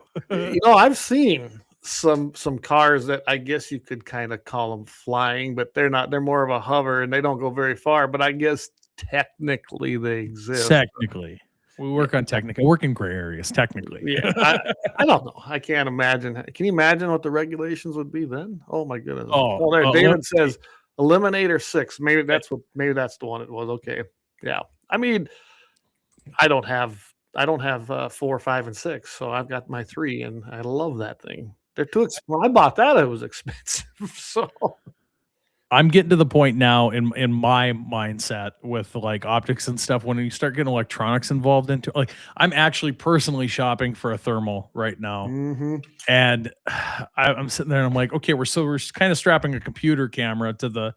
I've seen some cars that I guess you could kind of call them flying, but they're not. They're more of a hover, and they don't go very far. But I guess technically they exist. Technically. We work on technical. Work in gray areas, technically. Yeah, I don't know. I can't imagine. Can you imagine what the regulations would be then? Oh my goodness. Oh, there. David says Eliminator 6. Maybe that's the one it was. Okay. Yeah. I mean, I don't have 4, 5, and 6, so I've got my 3, and I love that thing. They're too expensive. When I bought that, it was expensive. So I'm getting to the point now in my mindset with like optics and stuff, when you start getting electronics involved into, like, I'm actually personally shopping for a thermal right now. Mm-hmm. And I'm sitting there and I'm like, okay, we're kind of strapping a computer camera to the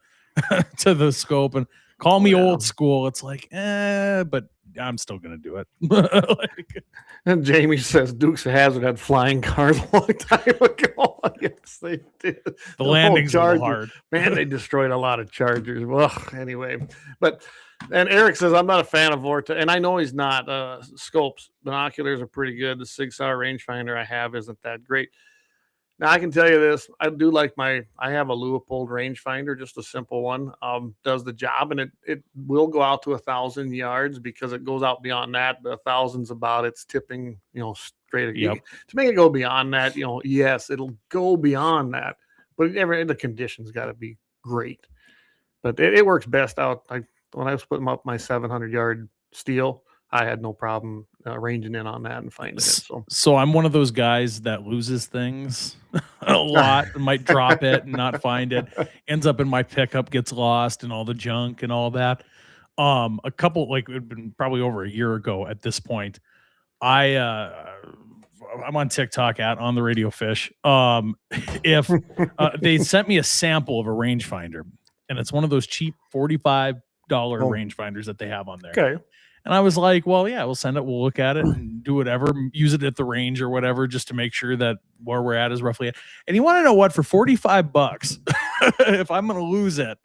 to the scope, and call me old school. It's like, but I'm still gonna do it. And Jamie says Dukes of Hazzard had flying cars a long time ago. Yes, they did. The landings were hard. Man, they destroyed a lot of Chargers. Well, anyway, and Eric says I'm not a fan of Vortex, and I know he's not. Scopes, binoculars are pretty good. The Sig Sauer rangefinder I have isn't that great. Now, I can tell you this. I do like I have a Leupold rangefinder, just a simple one. Does the job, and it will go out to 1,000 yards, because it goes out beyond that. The 1,000's about its tipping, straight. Yep. To make it go beyond that, yes, it'll go beyond that. But the conditions got to be great. But it works best out. When I was putting up my 700-yard steel, I had no problem ranging in on that and finding it. So I'm one of those guys that loses things a lot, might drop it and not find it, ends up in my pickup, gets lost and all the junk and all that. A couple, like, it'd been probably over a year ago at this point. I'm on TikTok on the Radio Fish. If they sent me a sample of a rangefinder, and it's one of those cheap $45 rangefinders that they have on there. Okay. And I was like, well, yeah, we'll send it. We'll look at it and do whatever, use it at the range or whatever, just to make sure that where we're at is roughly it. And you want to know what? For $45, if I'm going to lose it,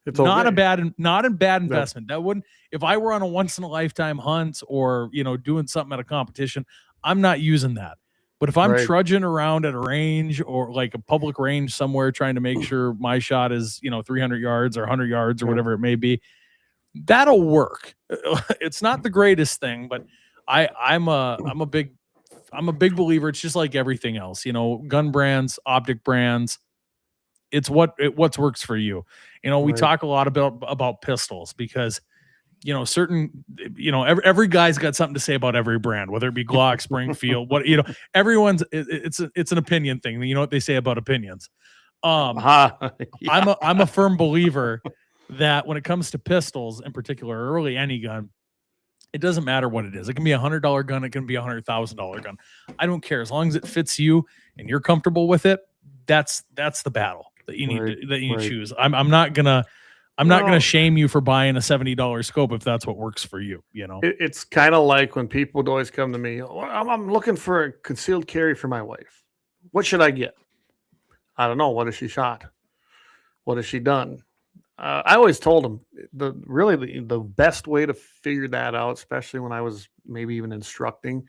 it's not a bad investment. That wouldn't, if I were on a once in a lifetime hunt or, doing something at a competition, I'm not using that. But if I'm trudging around at a range or like a public range somewhere, trying to make sure my shot is, 300 yards or 100 yards or whatever it may be, that'll work. It's not the greatest thing, but I'm a big believer. It's just like everything else, gun brands, optic brands. It's what works for you. We talk a lot about pistols, because certain, every guy's got something to say about every brand, whether it be Glock, Springfield, everyone's, it's an opinion thing. You know what they say about opinions. Yeah. I'm a firm believer that when it comes to pistols in particular, or really any gun, it doesn't matter what it is. It can be $100 gun. It can be $100,000 gun. I don't care. As long as it fits you and you're comfortable with it, that's the battle that you need to choose. I'm not gonna shame you for buying a $70 scope if that's what works for you. It's kind of like when people would always come to me, I'm looking for a concealed carry for my wife. What should I get? I don't know. What has she shot? What has she done? I always told them the best way to figure that out, especially when I was maybe even instructing,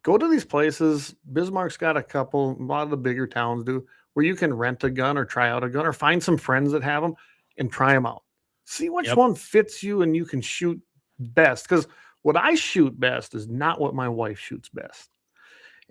go to these places. Bismarck's got a lot of the bigger towns do, where you can rent a gun or try out a gun or find some friends that have them and try them out. See which one fits you and you can shoot best. Because what I shoot best is not what my wife shoots best.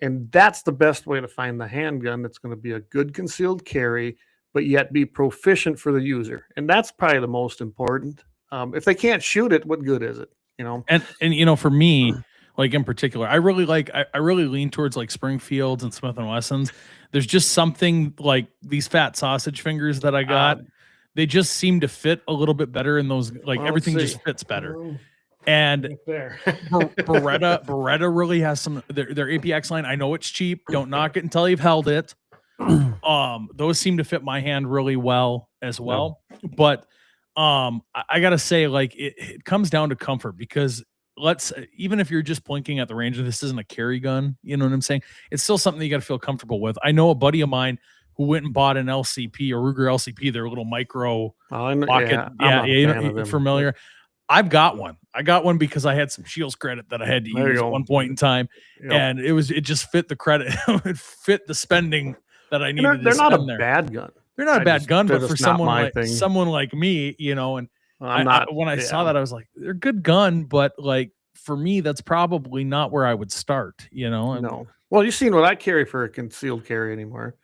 And that's the best way to find the handgun that's going to be a good concealed carry, but yet be proficient for the user. And that's probably the most important. If they can't shoot it, what good is it? And for me, like in particular, I really lean towards like Springfields and Smith & Wessons. There's just something like these fat sausage fingers that I got. They just seem to fit a little bit better in those, like everything just fits better. And Beretta really has some, their APX line. I know it's cheap. Don't knock it until you've held it. Those seem to fit my hand really well as well. But I gotta say, like, it comes down to comfort, because even if you're just blinking at the range, and this isn't a carry gun, you know what I'm saying? It's still something you got to feel comfortable with. I know a buddy of mine who went and bought an LCP or Ruger LCP, their little micro pocket. You're familiar. I've got one. I got one because I had some Shields credit that I had to use at one point in time, and it just fit the credit. It fit the spending that I needed. They're not a bad gun. They're not a bad gun, but for someone like me, and when I saw that, I was like, they're a good gun, but like for me, that's probably not where I would start. No. Well, you've seen what I carry for a concealed carry anymore.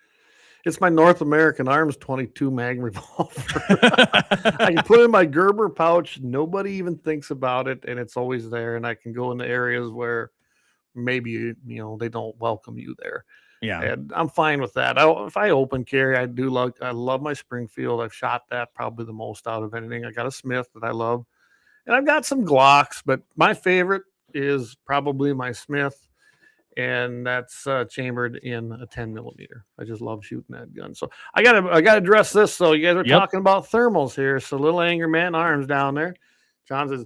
It's my North American Arms 22 Magnum revolver. I can put it in my Gerber pouch. Nobody even thinks about it, and it's always there. And I can go into areas where maybe they don't welcome you there. Yeah, and I'm fine with that. If I open carry, I love my Springfield. I've shot that probably the most out of anything. I got a Smith that I love, and I've got some Glocks, but my favorite is probably my Smith. And that's chambered in a 10 millimeter. I just love shooting that gun. So I gotta address this. So you guys are talking about thermals here. So Little Angry Man Arms down there. John says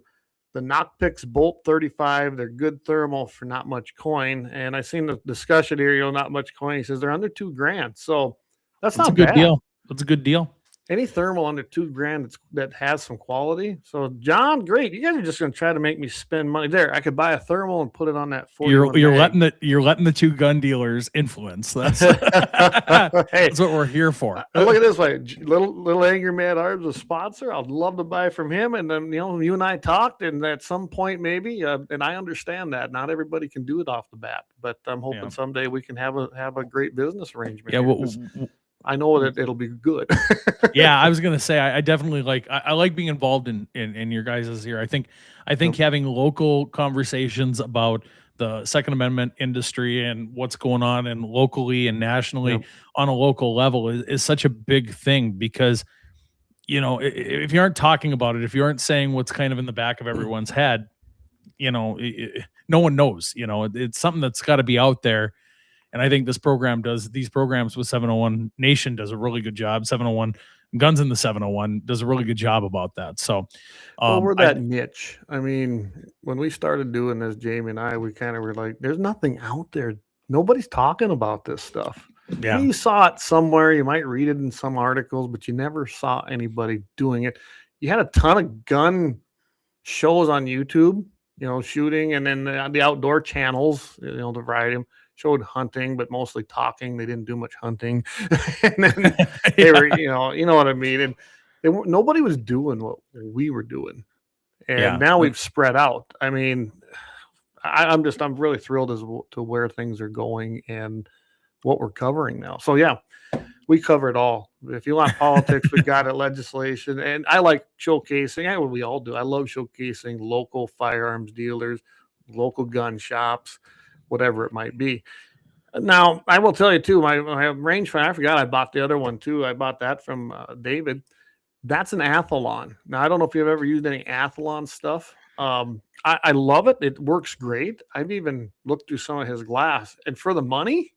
the Knockpicks Bolt 35. They're good thermal for not much coin. And I seen the discussion here. Not much coin. He says they're under $2,000. So that's not a good bad. deal. That's a good deal. Any thermal under $2,000 that has some quality. So John, great. You guys are just going to try to make me spend money there. I could buy a thermal and put it on that. You're letting the two gun dealers influence. That's that's what we're here for. Look at this way. Little Angry Man Arms, a sponsor. I'd love to buy from him. And then you and I talked, and at some point maybe, and I understand that not everybody can do it off the bat, but I'm hoping someday we can have a great business arrangement. Yeah, I know that it'll be good. Yeah, I was gonna say I definitely like I like being involved in your guys' here. I think having local conversations about the Second Amendment industry and what's going on and locally and nationally on a local level is such a big thing, because if you aren't talking about it, if you aren't saying what's kind of in the back of everyone's head, no one knows. It's something that's got to be out there. And I think these programs with 701 Nation does a really good job. 701 Guns in the 701 does a really good job about that. So we're that niche. I mean, when we started doing this, Jamie and I, we kind of were like, there's nothing out there. Nobody's talking about this stuff. Yeah. You saw it somewhere. You might read it in some articles, but you never saw anybody doing it. You had a ton of gun shows on YouTube, shooting, and then the outdoor channels, the variety of them. Showed hunting, but mostly talking. They didn't do much hunting. And then they were, you know what I mean? And nobody was doing what we were doing. And now we've spread out. I mean, I'm really thrilled as to where things are going and what we're covering now. So we cover it all. If you want politics, we got it, legislation. And I like showcasing. We all do. I love showcasing local firearms dealers, local gun shops, whatever it might be. Now, I will tell you, too, my rangefinder, I forgot I bought the other one, too. I bought that from David. That's an Athlon. Now, I don't know if you've ever used any Athlon stuff. I love it. It works great. I've even looked through some of his glass. And for the money,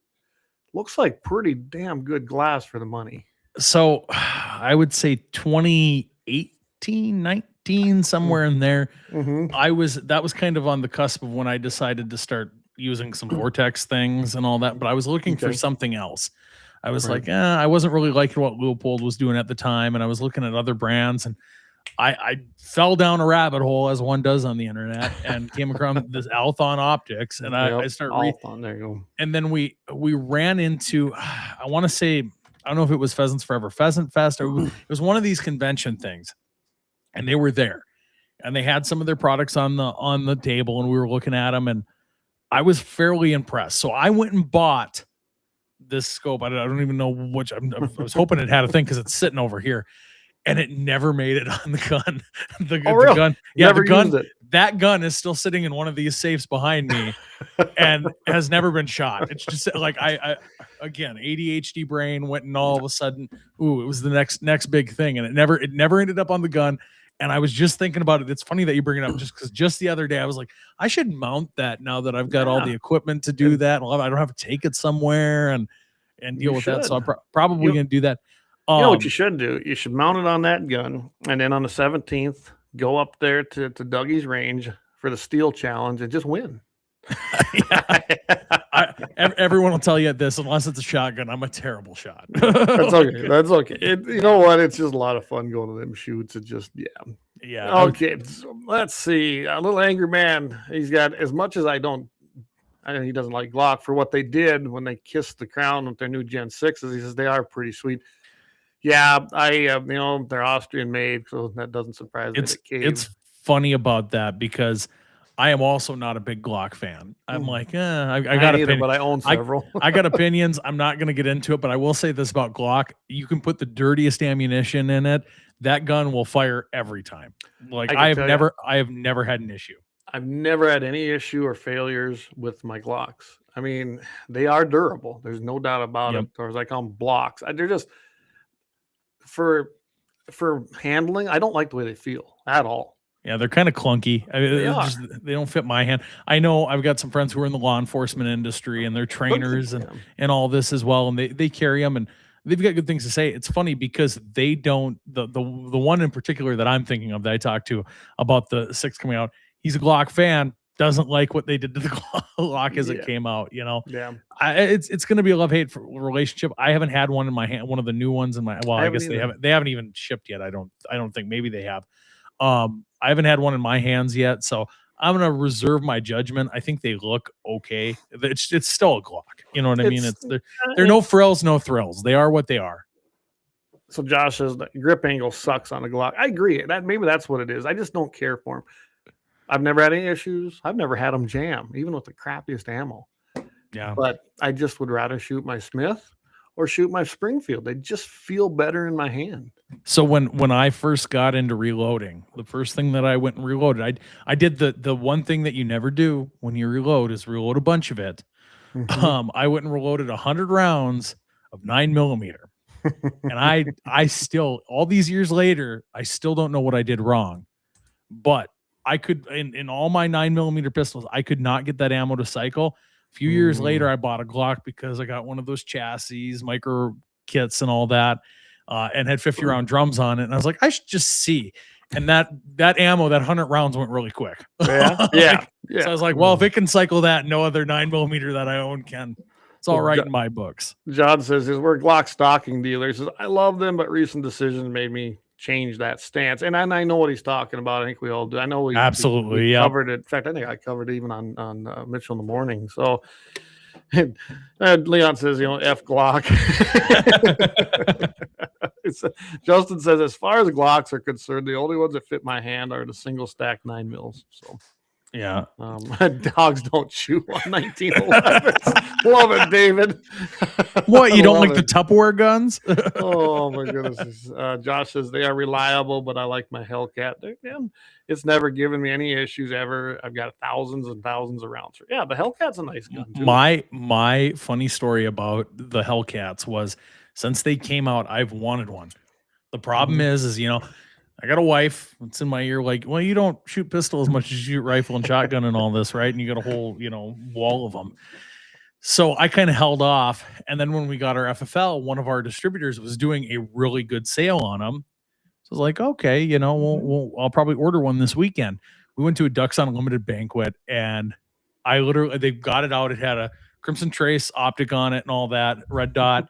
looks like pretty damn good glass for the money. So I would say 2018, 19, somewhere in there. Mm-hmm. That was kind of on the cusp of when I decided to start using some Vortex things and all that, but I was looking for something else. I was like, I wasn't really liking what Leupold was doing at the time. And I was looking at other brands, and I fell down a rabbit hole, as one does on the internet, and came across this Althon Optics, and I started reading. There you go. And then we ran into, I want to say, I don't know if it was Pheasants Forever Pheasant Fest, or it was one of these convention things, and they were there, and they had some of their products on the table, and we were looking at them, and I was fairly impressed. So I went and bought this scope. I don't even know which. I was hoping it had a thing because it's sitting over here. And it never made it on the gun. The gun. Yeah, the gun. That gun is still sitting in one of these safes behind me and has never been shot. It's just like I again, ADHD brain went, and all of a sudden, it was the next big thing. And it never ended up on the gun. And I was just thinking about it. It's funny that you bring it up, just because just the other day I was like, I should mount that now that I've got all the equipment to do that. I don't have to take it somewhere and deal with that. So I'm probably going to do that. You know what you should do? You should mount it on that gun, and then on the 17th, go up there to Dougie's range for the steel challenge and just win. Everyone will tell you this, unless it's a shotgun. I'm a terrible shot. That's okay. That's okay. You know what? It's just a lot of fun going to them shoots. It's just, yeah. Okay, so let's see. A little angry man. He's got, as much as I know he doesn't like Glock for what they did when they kissed the crown with their new Gen 6s. He says they are pretty sweet. Yeah, they're Austrian made, so that doesn't surprise me. It's funny about that because I am also not a big Glock fan. I'm like, I got opinions, but I own several. I got opinions. I'm not going to get into it, but I will say this about Glock: you can put the dirtiest ammunition in it, that gun will fire every time. Like I have never had an issue. I've never had any issue or failures with my Glocks. I mean, they are durable. There's no doubt about it. Or as I call them, blocks. They're just for handling. I don't like the way they feel at all. Yeah, they're kind of clunky. I mean, they don't fit my hand. I know I've got some friends who are in the law enforcement industry, and they're trainers and all this as well, and they carry them, and they've got good things to say. It's funny because they don't. The one in particular that I'm thinking of that I talked to about the 6 coming out, he's a Glock fan. Doesn't like what they did to the Glock as it came out, it's going to be a love-hate relationship. I haven't had one in my hand, one of the new ones in my, I guess they haven't even shipped yet. I don't think, maybe they have. I haven't had one in my hands yet, so I'm going to reserve my judgment. I think they look okay. It's still a Glock. You know what I mean? They're no frills, no thrills. They are what they are. So Josh says the grip angle sucks on a Glock. I agree. Maybe that's what it is. I just don't care for them. I've never had any issues. I've never had them jam, even with the crappiest ammo. Yeah. But I just would rather shoot my Smith or shoot my Springfield. They just feel better in my hand. So when I first got into reloading, the first thing that I went and reloaded, I did the one thing that you never do when you reload is reload a bunch of it. Mm-hmm. I went and reloaded 100 rounds of 9mm. And I still, all these years later, I still don't know what I did wrong. But I could, in all my 9mm pistols, I could not get that ammo to cycle. A few years later, I bought a Glock because I got one of those chassis, micro kits and all that, and had 50-round drums on it. And I was like, I should just see. And that ammo, that 100 rounds went really quick. Yeah. So I was like, well, if it can cycle that, no other 9mm that I own can. It's all right in my books. John says, we're Glock stocking dealers. I love them, but recent decisions made me change that stance. And I know what he's talking about. I think we all do. I know we absolutely covered it. In fact, I think I covered it even on Mitchell in the Morning. So Leon says, F Glock. Justin says, as far as Glocks are concerned, the only ones that fit my hand are the single stack 9mm. So Yeah. Dogs don't chew on 1911s. Love it, David. What, you don't like Love the Tupperware guns? Oh my goodness. Josh says they are reliable, but I like my Hellcat. It's never given me any issues ever. I've got thousands and thousands of rounds. Yeah, the Hellcat's a nice gun too. My funny story about the Hellcats was, since they came out, I've wanted one. The problem is, you know, I got a wife. It's in my ear, like, well, you don't shoot pistol as much as you shoot rifle and shotgun and all this, right? And you got a whole, you know, wall of them. So I kind of held off. And then when we got our FFL, one of our distributors was doing a really good sale on them. So I was like, okay, you know, I'll probably order one this weekend. We went to a Ducks Unlimited banquet, and they got it out. It had a Crimson Trace optic on it and all that, red dot.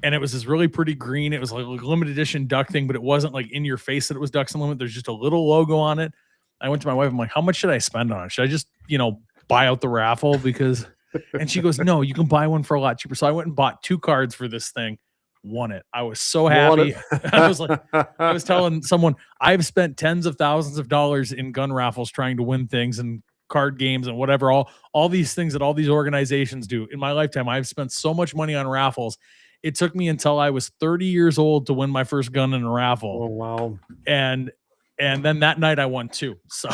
And it was this really pretty green. It was like a limited edition duck thing, but it wasn't like in your face that it was Ducks Unlimited. There's just a little logo on it. I went to my wife. I'm like, how much should I spend on it? Should I just, you know, buy out the raffle? Because, and she goes, no, you can buy one for a lot cheaper. So I went and bought 2 cards for this thing. Won it. I was so happy. I was telling someone, I've spent tens of thousands of dollars in gun raffles trying to win things and card games and whatever, all these things that all these organizations do. In my lifetime, I've spent so much money on raffles. It took me until I was 30 years old to win my first gun in a raffle. Oh, wow. And then that night I won 2. So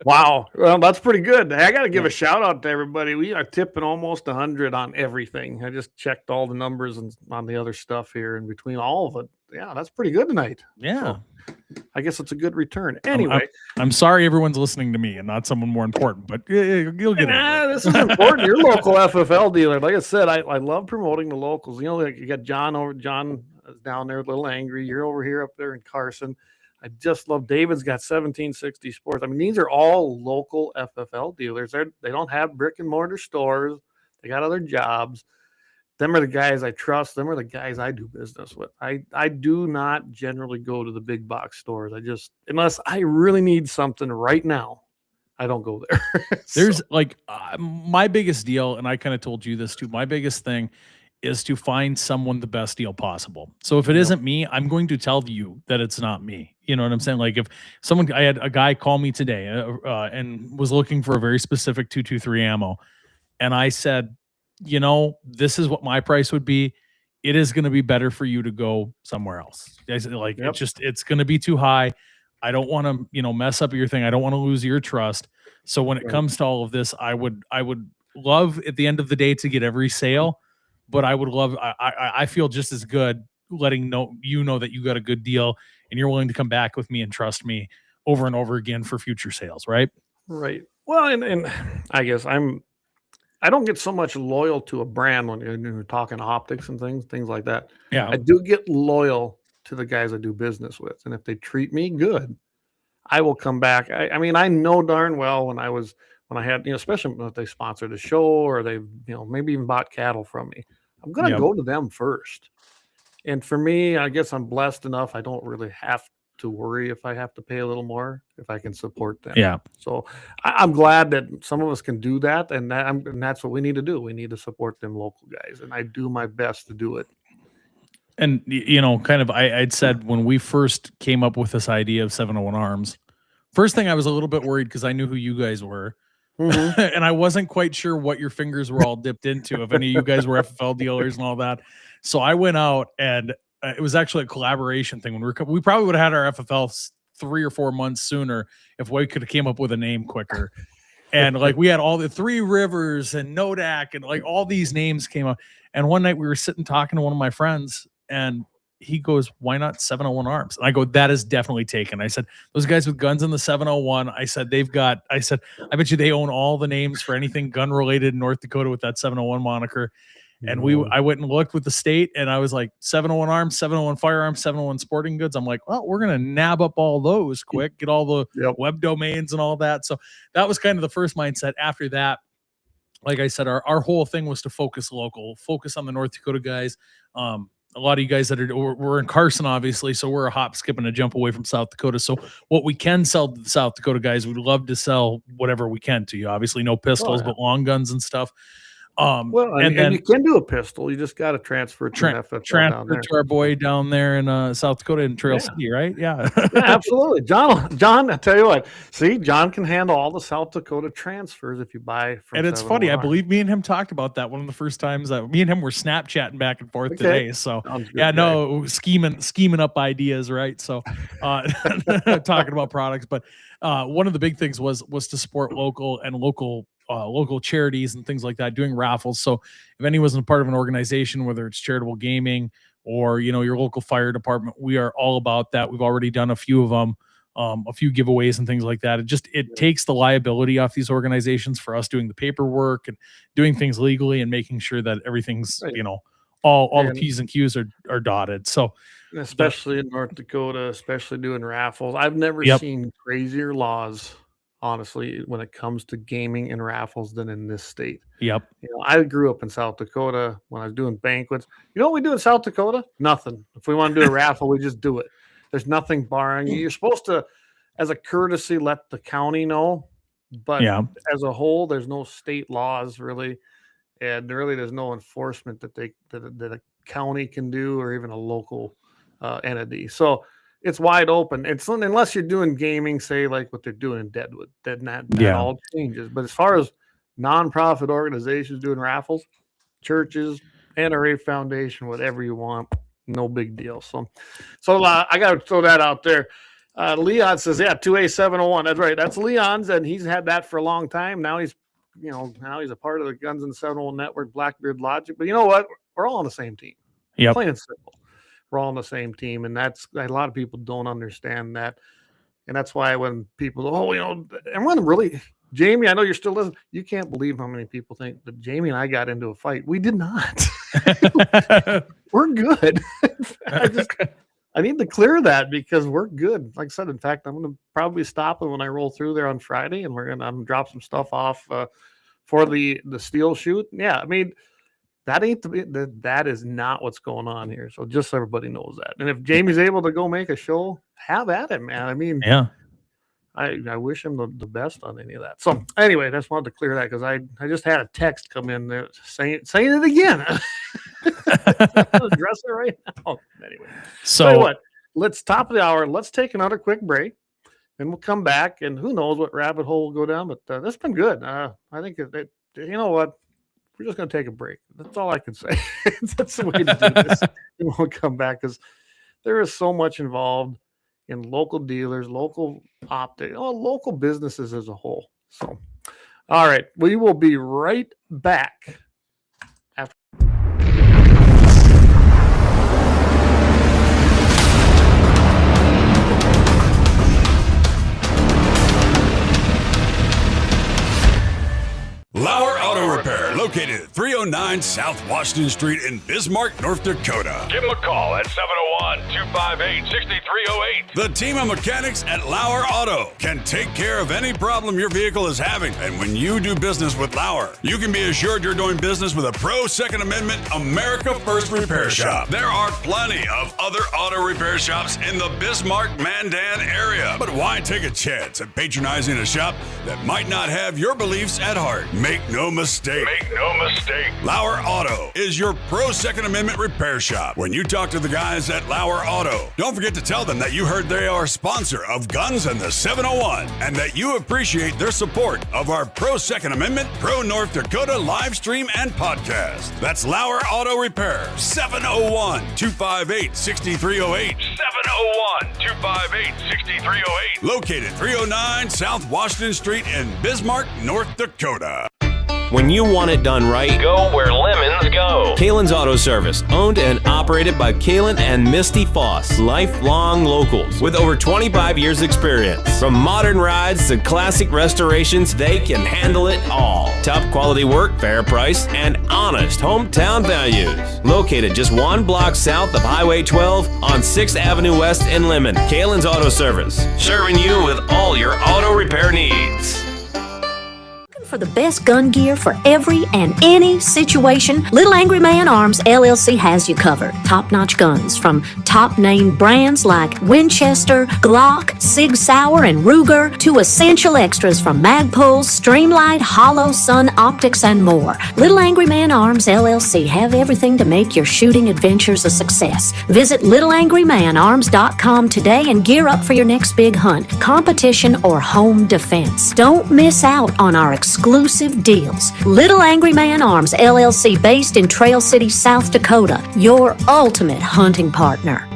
wow. Well, that's pretty good. I got to give a shout out to everybody. We are tipping almost 100 on everything. I just checked all the numbers and on the other stuff here, and between all of it, yeah, that's pretty good tonight. Yeah. So I guess it's a good return. Anyway, I'm sorry everyone's listening to me and not someone more important, but you'll get it. This is important. Your local FFL dealer. Like I said, I love promoting the locals. You know, like you got John is down there a little angry. You're over here up there in Carson. I just love David's got 1760 Sports. I mean, these are all local FFL dealers. They don't have brick and mortar stores. They got other jobs. Them are the guys I trust. Them are the guys I do business with. I do not generally go to the big box stores. Unless I really need something right now, I don't go there. There's like my biggest deal, and I kind of told you this too. My biggest thing is to find someone the best deal possible. So if it isn't me, I'm going to tell you that it's not me. You know what I'm saying? Like if I had a guy call me today and was looking for a very specific 223 ammo, and I said, you know, this is what my price would be. It is going to be better for you to go somewhere else. Like it's going to be too high. I don't want to, you know, mess up your thing. I don't want to lose your trust. So when it comes to all of this, I would love at the end of the day to get every sale, but I feel just as good letting you know that you got a good deal and you're willing to come back with me and trust me over and over again for future sales. Right. Right. Well, and I guess I don't get so much loyal to a brand when you're talking optics and things like that. Yeah. I do get loyal to the guys I do business with. And if they treat me good, I will come back. I mean, I know darn well when I had, you know, especially if they sponsored a show or they, you know, maybe even bought cattle from me, I'm going to go to them first. And for me, I guess I'm blessed enough. I don't really have to worry if I have to pay a little more, if I can support them. Yeah. So I'm glad that some of us can do that. And that's what we need to do. We need to support them local guys. And I do my best to do it. And, you know, kind of, I'd said when we first came up with this idea of 701 Arms, first thing I was a little bit worried because I knew who you guys were. Mm-hmm. And I wasn't quite sure what your fingers were all dipped into, if any of you guys were FFL dealers and all that. So I went out and it was actually a collaboration thing. When we probably would have had our FFL 3 or 4 months sooner if we could have came up with a name quicker. And like we had all the Three Rivers and Nodak and like all these names came up. And one night we were sitting talking to one of my friends and he goes, why not 701 Arms? And I go, that is definitely taken. I said, those guys with guns in the 701, I said, I bet you they own all the names for anything gun related in North Dakota with that 701 moniker. And I went and looked with the state and I was like 701 Arms, 701 Firearms, 701 Sporting Goods. I'm like, well, we're going to nab up all those quick, get all the web domains and all that. So that was kind of the first mindset. After that, like I said, our whole thing was to focus local, focus on the North Dakota guys. A lot of you guys that we're in Carson, obviously, so we're a hop, skip, and a jump away from South Dakota. So what we can sell to the South Dakota guys, we'd love to sell whatever we can to you. Obviously, no pistols, but long guns and stuff. And you can do a pistol. You just got to transfer it to FFL down there. To our boy down there in South Dakota in Trail City, right? Yeah. Yeah, absolutely. John, I tell you what, see, John can handle all the South Dakota transfers if you buy from And it's funny, I believe me and him talked about that one of the first times. Me and him were Snapchatting back and forth today. So scheming up ideas, right? So talking about products. But one of the big things was to support local charities and things like that, doing raffles. So if anyone's a part of an organization, whether it's charitable gaming or, your local fire department, we are all about that. We've already done a few of them, a few giveaways and things like that. It takes the liability off these organizations for us doing the paperwork and doing things legally and making sure that everything's, all the P's and Q's are dotted. So especially in North Dakota, especially doing raffles, I've never seen crazier laws, honestly, when it comes to gaming and raffles than in this state. Yep. I grew up in South Dakota when I was doing banquets. You know what we do in South Dakota? Nothing. If we want to do a raffle, we just do it. There's nothing barring you. You're supposed to, as a courtesy, let the county know. But as a whole, there's no state laws really. And really there's no enforcement that a county can do or even a local entity. So it's wide open. It's unless you're doing gaming, say like what they're doing in Deadwood, then that all changes. But as far as nonprofit organizations doing raffles, churches, NRA Foundation, whatever you want, no big deal. So I got to throw that out there. Leon says, 2A701. That's right. That's Leon's, and he's had that for a long time. Now he's a part of the Guns and 701 Network, Blackbeard Logic. But you know what? We're all on the same team. Yeah, plain and simple. We're all on the same team, and that's a lot of people don't understand that, and that's why when people, everyone really, Jamie, I know you're still listening. You can't believe how many people think that Jamie and I got into a fight. We did not. We're good. I need to clear that because we're good. Like I said, in fact, I'm going to probably stop it when I roll through there on Friday, and I'm going to drop some stuff off for the steel shoot. Yeah, I mean. That is not what's going on here. So just so everybody knows that. And if Jamie's able to go make a show, have at it, man. I mean, I wish him the best on any of that. So anyway, I just wanted to clear that because I just had a text come in there saying it again. I'll address it right now. Anyway, so what? Let's top of the hour. Let's take another quick break, and we'll come back. And who knows what rabbit hole will go down? But that's been good. I think you know what. We're just going to take a break. That's all I can say. That's the way to do this. And we'll come back because there is so much involved in local dealers, local optics, local businesses as a whole. So, all right, we will be right back after. Lauer Auto Repair, located at 309 South Washington Street in Bismarck, North Dakota. Give them a call at 701-258-6308. The team of mechanics at Lauer Auto can take care of any problem your vehicle is having. And when you do business with Lauer, you can be assured you're doing business with a pro Second Amendment America First repair shop. There are plenty of other auto repair shops in the Bismarck-Mandan area. But why take a chance at patronizing a shop that might not have your beliefs at heart? Make no mistake. Lauer Auto is your pro Second Amendment repair shop. When you talk to the guys at Lauer Auto, don't forget to tell them that you heard they are a sponsor of Guns and the 701 and that you appreciate their support of our pro Second Amendment, pro North Dakota live stream and podcast. That's Lauer Auto Repair, 701-258-6308. 701-258-6308. Located 309 South Washington Street in Bismarck, North Dakota. When you want it done right, go where Lemmons go. Kalon's Auto Service, owned and operated by Kalon and Misty Foss, lifelong locals with over 25 years experience. From modern rides to classic restorations, they can handle it all. Top quality work, fair price, and honest hometown values. Located just one block south of Highway 12 on 6th Avenue West in Lemmon. Kalon's Auto Service, serving you with all your auto repair needs. For the best gun gear for every and any situation, Little Angry Man Arms LLC has you covered. Top-notch guns from top-name brands like Winchester, Glock, Sig Sauer, and Ruger to essential extras from Magpul, Streamlight, Hollow, Sun Optics, and more. Little Angry Man Arms LLC have everything to make your shooting adventures a success. Visit littleangrymanarms.com today and gear up for your next big hunt, competition, or home defense. Don't miss out on our exclusive deals. Little Angry Man Arms LLC, based in Trail City, South Dakota, your ultimate hunting partner.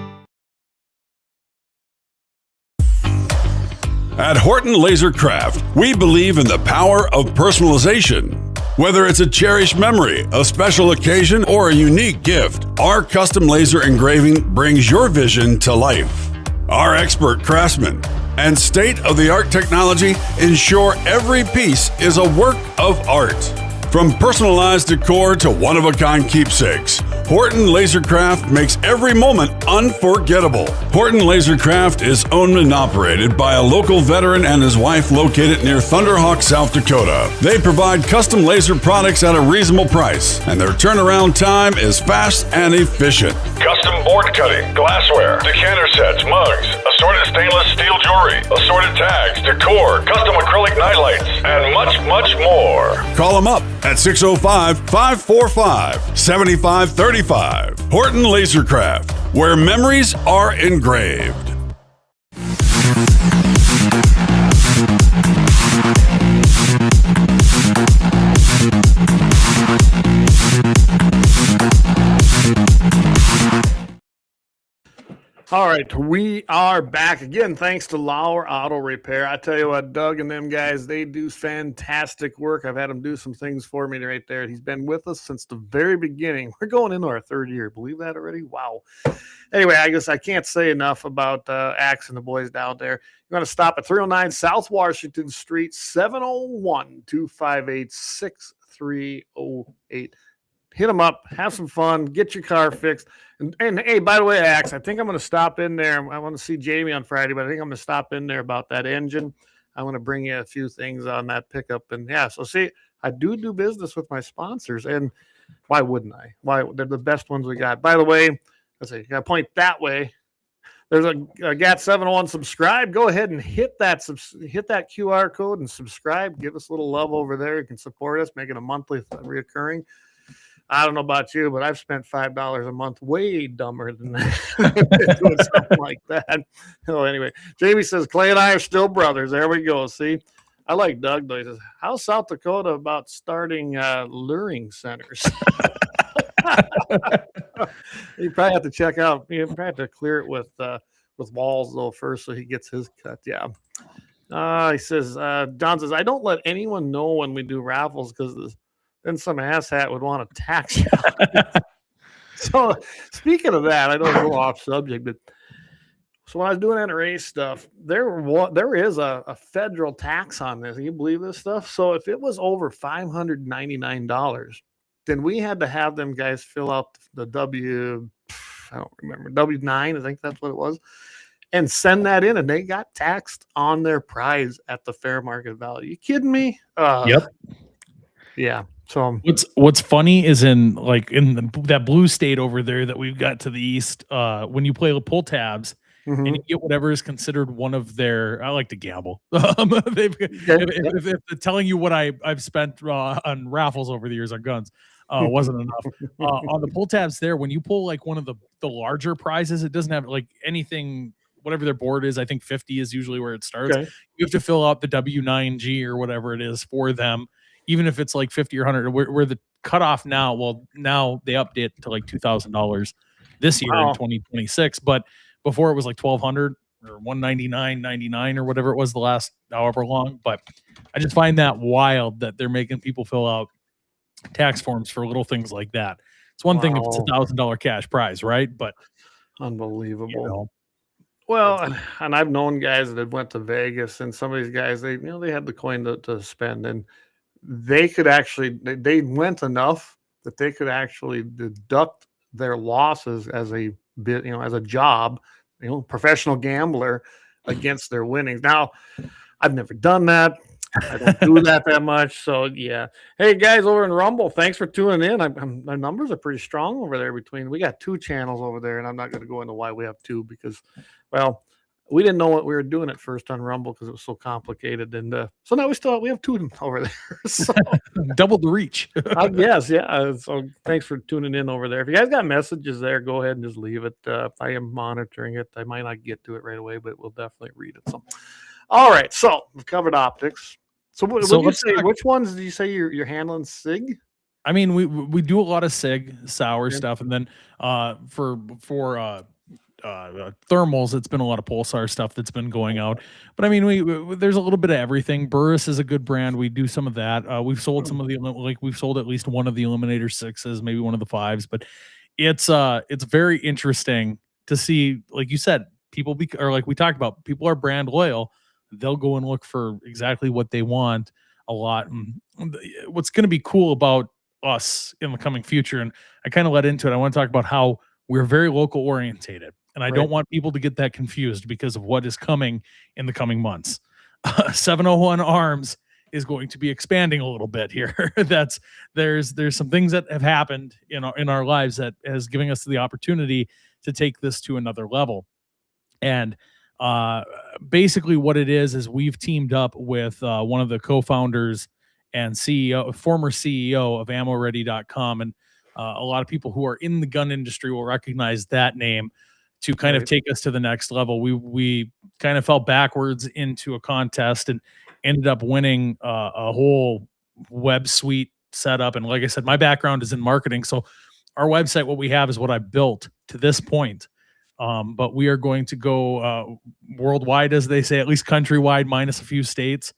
At Horton LaserCraft, we believe in the power of personalization. Whether it's a cherished memory, a special occasion, or a unique gift, our custom laser engraving brings your vision to life. Our expert craftsmen and state-of-the-art technology ensure every piece is a work of art. From personalized decor to one-of-a-kind keepsakes, Horton LaserCraft makes every moment unforgettable. Horton LaserCraft is owned and operated by a local veteran and his wife located near Thunderhawk, South Dakota. They provide custom laser products at a reasonable price, and their turnaround time is fast and efficient. Custom board cutting, glassware, decanter sets, mugs, assorted stainless steel jewelry, assorted tags, decor, custom acrylic nightlights, and much, much more. Call them up at 605-545-7535. Horton LaserCraft, where memories are engraved. All right, we are back again. Thanks to Lauer Auto Repair. I tell you what, Doug and them guys, they do fantastic work. I've had them do some things for me right there. He's been with us since the very beginning. We're going into our third year. Believe that already? Wow. Anyway, I guess I can't say enough about Axe and the boys down there. You're going to stop at 309 South Washington Street, 701-258-6308. Hit them up, have some fun, get your car fixed. And hey, by the way, Axe, I think I'm going to stop in there. I want to see Jamie on Friday, but I think I'm going to stop in there about that engine. I want to bring you a few things on that pickup. And yeah, so see, I do business with my sponsors. And why wouldn't I? Why? They're the best ones we got. By the way, let's see, got to point that way. There's a GAT701 subscribe. Go ahead and hit that QR code and subscribe. Give us a little love over there. You can support us, make it a monthly reoccurring. I don't know about you, but I've spent $5 a month way dumber than that doing something like that. So anyway, Jamie says, Clay and I are still brothers. There we go. See, I like Doug though. He says, how's South Dakota about starting luring centers? You probably have to check out. You probably have to clear it with walls though first, so he gets his cut. Yeah. He says, John says, I don't let anyone know when we do raffles because then some asshat would want to tax you. So speaking of that, I know it's a little off subject, but so when I was doing NRA stuff, there is a federal tax on this. Can you believe this stuff? So if it was over $599, then we had to have them guys fill out the W9, I think that's what it was, and send that in, and they got taxed on their prize at the fair market value. You kidding me? Yep. Yeah. So what's funny is in that blue state over there that we've got to the east, when you play pull tabs and you get whatever is considered one of their, I like to gamble. If they're telling you what I've spent on raffles over the years on guns wasn't enough. On the pull tabs there, when you pull like one of the larger prizes, it doesn't have like anything, whatever their board is. I think 50 is usually where it starts. Okay. You have to fill out the W9G or whatever it is for them. Even if it's like 50 or 100, we're the cutoff now. Well, now they update to like $2,000 this year in 2026. But before it was like $1,200 or $199.99 or whatever it was the last however long. But I just find that wild that they're making people fill out tax forms for little things like that. It's one thing if it's $1,000 cash prize, right? But unbelievable. You know. Well, and I've known guys that went to Vegas, and some of these guys, they had the coin to spend, and they could actually, they went enough that they could actually deduct their losses as a bit, as a job, professional gambler against their winnings. Now, I've never done that. I don't do that much. So yeah. Hey guys over in Rumble, thanks for tuning in. My numbers are pretty strong over there. We got 2 channels over there, and I'm not going to go into why we have 2 because, well, we didn't know what we were doing at first on Rumble because it was so complicated, and so now we have 2 over there. So double the reach. yes, yeah. So thanks for tuning in over there. If you guys got messages there, go ahead and just leave it. I am monitoring it. I might not get to it right away, but we'll definitely read it. So, all right. So we've covered optics. So what did you say? Which ones did you say you're handling SIG? I mean, we do a lot of SIG sour stuff, and then for thermals, it's been a lot of Pulsar stuff that's been going out. But I mean, there's a little bit of everything. Burris is a good brand. We do some of that. We've sold some of we've sold at least one of the Eliminator 6s, maybe one of the 5s. But it's very interesting to see, like you said, people or like we talked about, people are brand loyal. They'll go and look for exactly what they want a lot. And what's going to be cool about us in the coming future, and I kind of led into it, I want to talk about how we're very local orientated. And I don't want people to get that confused because of what is coming in the coming months. 701 Arms is going to be expanding a little bit here. There's some things that have happened in our lives that has given us the opportunity to take this to another level. And basically what it is we've teamed up with one of the co-founders and former CEO of AmmoReady.com. And a lot of people who are in the gun industry will recognize that name, to kind of take us to the next level. We kind of fell backwards into a contest and ended up winning a whole web suite setup. And like I said, my background is in marketing. So our website, what we have is what I built to this point. But we are going to go worldwide, as they say, at least countrywide, minus a few states.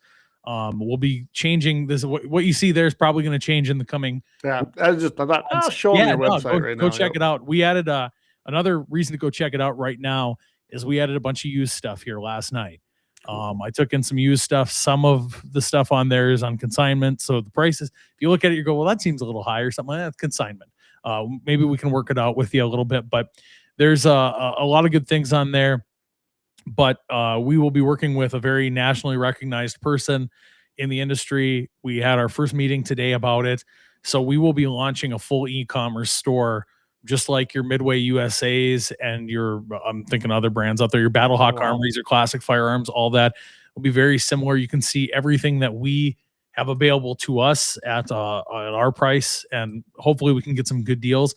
We'll be changing this. What you see there is probably going to change in the coming. Yeah, I'll show you your website right now. Go check it out. We added another reason to go check it out right now is we added a bunch of used stuff here last night. I took in some used stuff. Some of the stuff on there is on consignment. So the prices, if you look at it, you go, well, that seems a little high or something like that. It's consignment. Maybe we can work it out with you a little bit, but there's a lot of good things on there. But we will be working with a very nationally recognized person in the industry. We had our first meeting today about it. So we will be launching a full e-commerce store, just like your Midway USAs and your, I'm thinking other brands out there, your Battlehawk Armories, your Classic Firearms, all that will be very similar. You can see everything that we have available to us at our price, and hopefully we can get some good deals.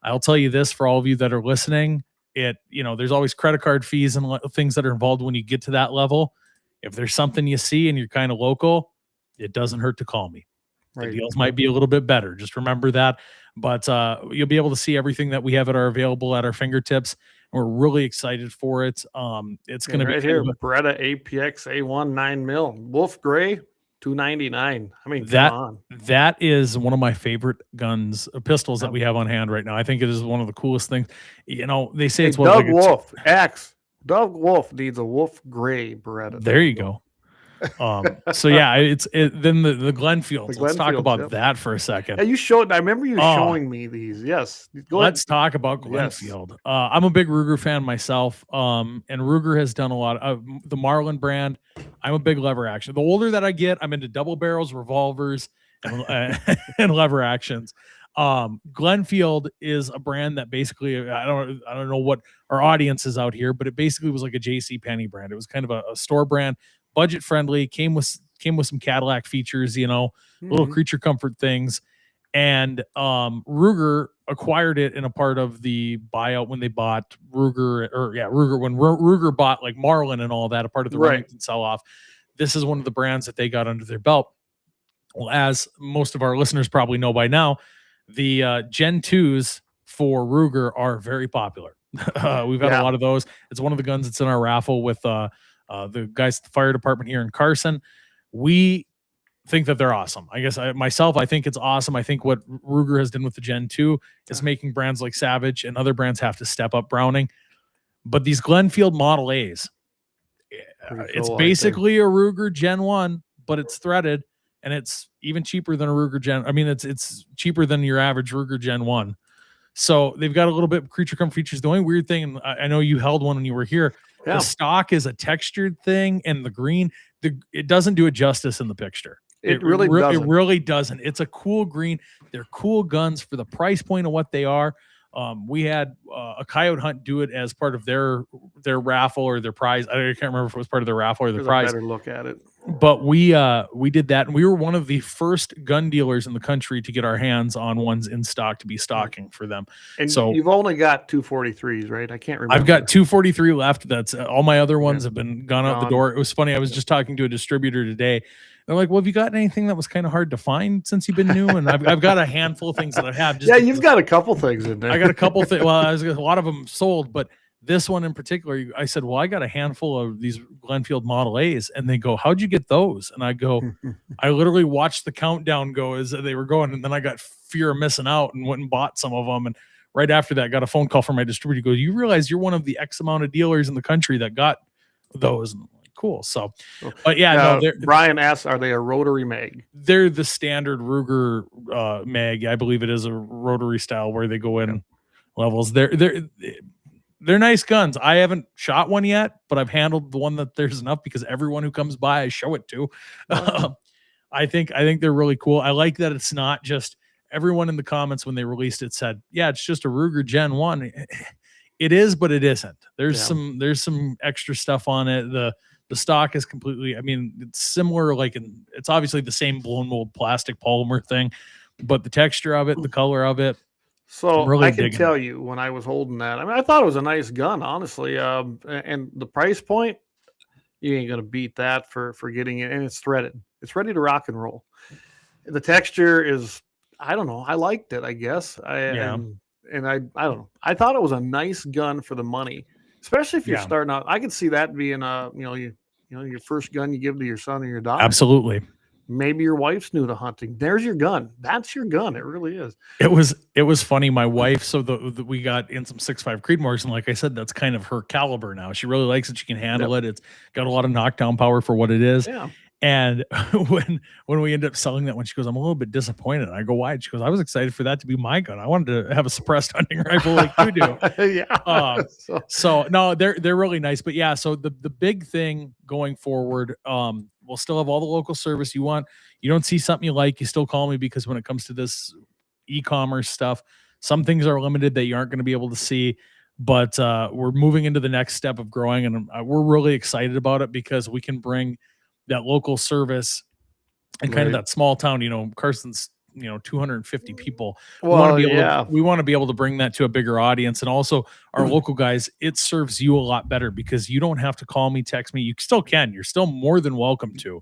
I'll tell you this for all of you that are listening, there's always credit card fees and things that are involved when you get to that level. If there's something you see and you're kind of local, it doesn't hurt to call me. The deals might be a little bit better. Just remember that. But you'll be able to see everything that we have available at our fingertips. And we're really excited for it. It's going to be here. Beretta APX A1 9mm Wolf Gray, $299. I mean, that is one of my favorite pistols that we have on hand right now. I think it is one of the coolest things. They say it's Doug Wolf X. Doug Wolf needs a Wolf Gray Beretta. There you go. So yeah, then the Glenfields. Let's talk about that for a second. Yeah, I remember you showing me these. Yes. Let's talk about Glenfield. Yes. I'm a big Ruger fan myself. And Ruger has done a lot of the Marlin brand. I'm a big lever action. The older that I get, I'm into double barrels, revolvers, and lever actions. Glenfield is a brand that basically, I don't know what our audience is out here, but it basically was like a JCPenney brand. It was kind of a store brand. Budget friendly, came with some Cadillac features, little creature comfort things. And Ruger acquired it in a part of the buyout when they bought Ruger, when Ruger bought like Marlin and all that, a part of the Remington sell-off. This is one of the brands that they got under their belt. Well, as most of our listeners probably know by now, the Gen 2s for Ruger are very popular. We've had a lot of those. It's one of the guns that's in our raffle with the guys at the fire department here in Carson. We think that they're awesome. I guess I think it's awesome. I think what Ruger has done with the Gen 2 is making brands like Savage and other brands have to step up Browning. But these Glenfield Model A's, it's basically a Ruger Gen 1, but it's threaded, and it's even cheaper than a Ruger Gen. I mean, it's cheaper than your average Ruger Gen 1. So they've got a little bit of creature comfort features. The only weird thing, and I know you held one when you were here, Yeah. The stock is a textured thing, and the green, it doesn't do it justice in the picture. It really doesn't. It really doesn't. It's a cool green. They're cool guns for the price point of what they are. We had a coyote hunt do it as part of their raffle or their prize. I can't remember if it was part of their raffle or the prize. Better look at it. But we did that, and we were one of the first gun dealers in the country to get our hands on ones in stock to be stocking for them. And so you've only got 243s, right? I can't remember. I've got 243 left. That's all my other ones have been gone out the door. It was funny. I was just talking to a distributor today. They're like, well, have you got anything that was kind of hard to find since you've been new? And I've got a handful of things that I have. You've got a couple things in there. I got a couple things. Well, a lot of them sold, but this one in particular, I said, well, I got a handful of these Glenfield Model A's. And they go, how'd you get those? And I go, I literally watched the countdown go as they were going. And then I got fear of missing out and went and bought some of them. And right after that, got a phone call from my distributor. He goes, you realize you're one of the X amount of dealers in the country that got those. And I'm like, cool. So, but yeah, no, Brian asks, are they a rotary mag? They're the standard Ruger mag. I believe it is a rotary style where they go in levels. They're nice guns. I haven't shot one yet, but I've handled the one that there's enough because everyone who comes by, I show it to. I think they're really cool. I like that it's not just everyone in the comments when they released it said, yeah, it's just a Ruger Gen 1. It is, but it isn't. There's some extra stuff on it. The stock is completely, I mean, it's similar, it's obviously the same blown mold plastic polymer thing, but the texture of it, the color of it. So really I can tell you when I was holding that, I mean, I thought it was a nice gun, honestly. And the price point, you ain't going to beat that for getting it. And it's threaded. It's ready to rock and roll. The texture is, I don't know. I liked it, I guess. And I don't know. I thought it was a nice gun for the money, especially if you're starting out. I could see that being your first gun you give to your son or your daughter. Absolutely. Maybe your wife's new to hunting. There's your gun. That's your gun. It really is. It was funny. My wife, so we got in some 6.5 Creedmoors, and like I said, that's kind of her caliber now. She really likes it. She can handle it. It's got a lot of knockdown power for what it is. Yeah. And when we end up selling that one, she goes, I'm a little bit disappointed. I go, why? She goes, I was excited for that to be my gun. I wanted to have a suppressed hunting rifle like you do. Yeah. So no, they're really nice. But yeah, so the big thing going forward, we'll still have all the local service you want. You don't see something you like, you still call me, because when it comes to this e-commerce stuff, some things are limited that you aren't going to be able to see. But we're moving into the next step of growing, and we're really excited about it because we can bring that local service and kind of that small town, Carson's, 250 people. Well, we want to be able to bring that to a bigger audience. And also our local guys, it serves you a lot better because you don't have to call me, text me. You still can. You're still more than welcome to.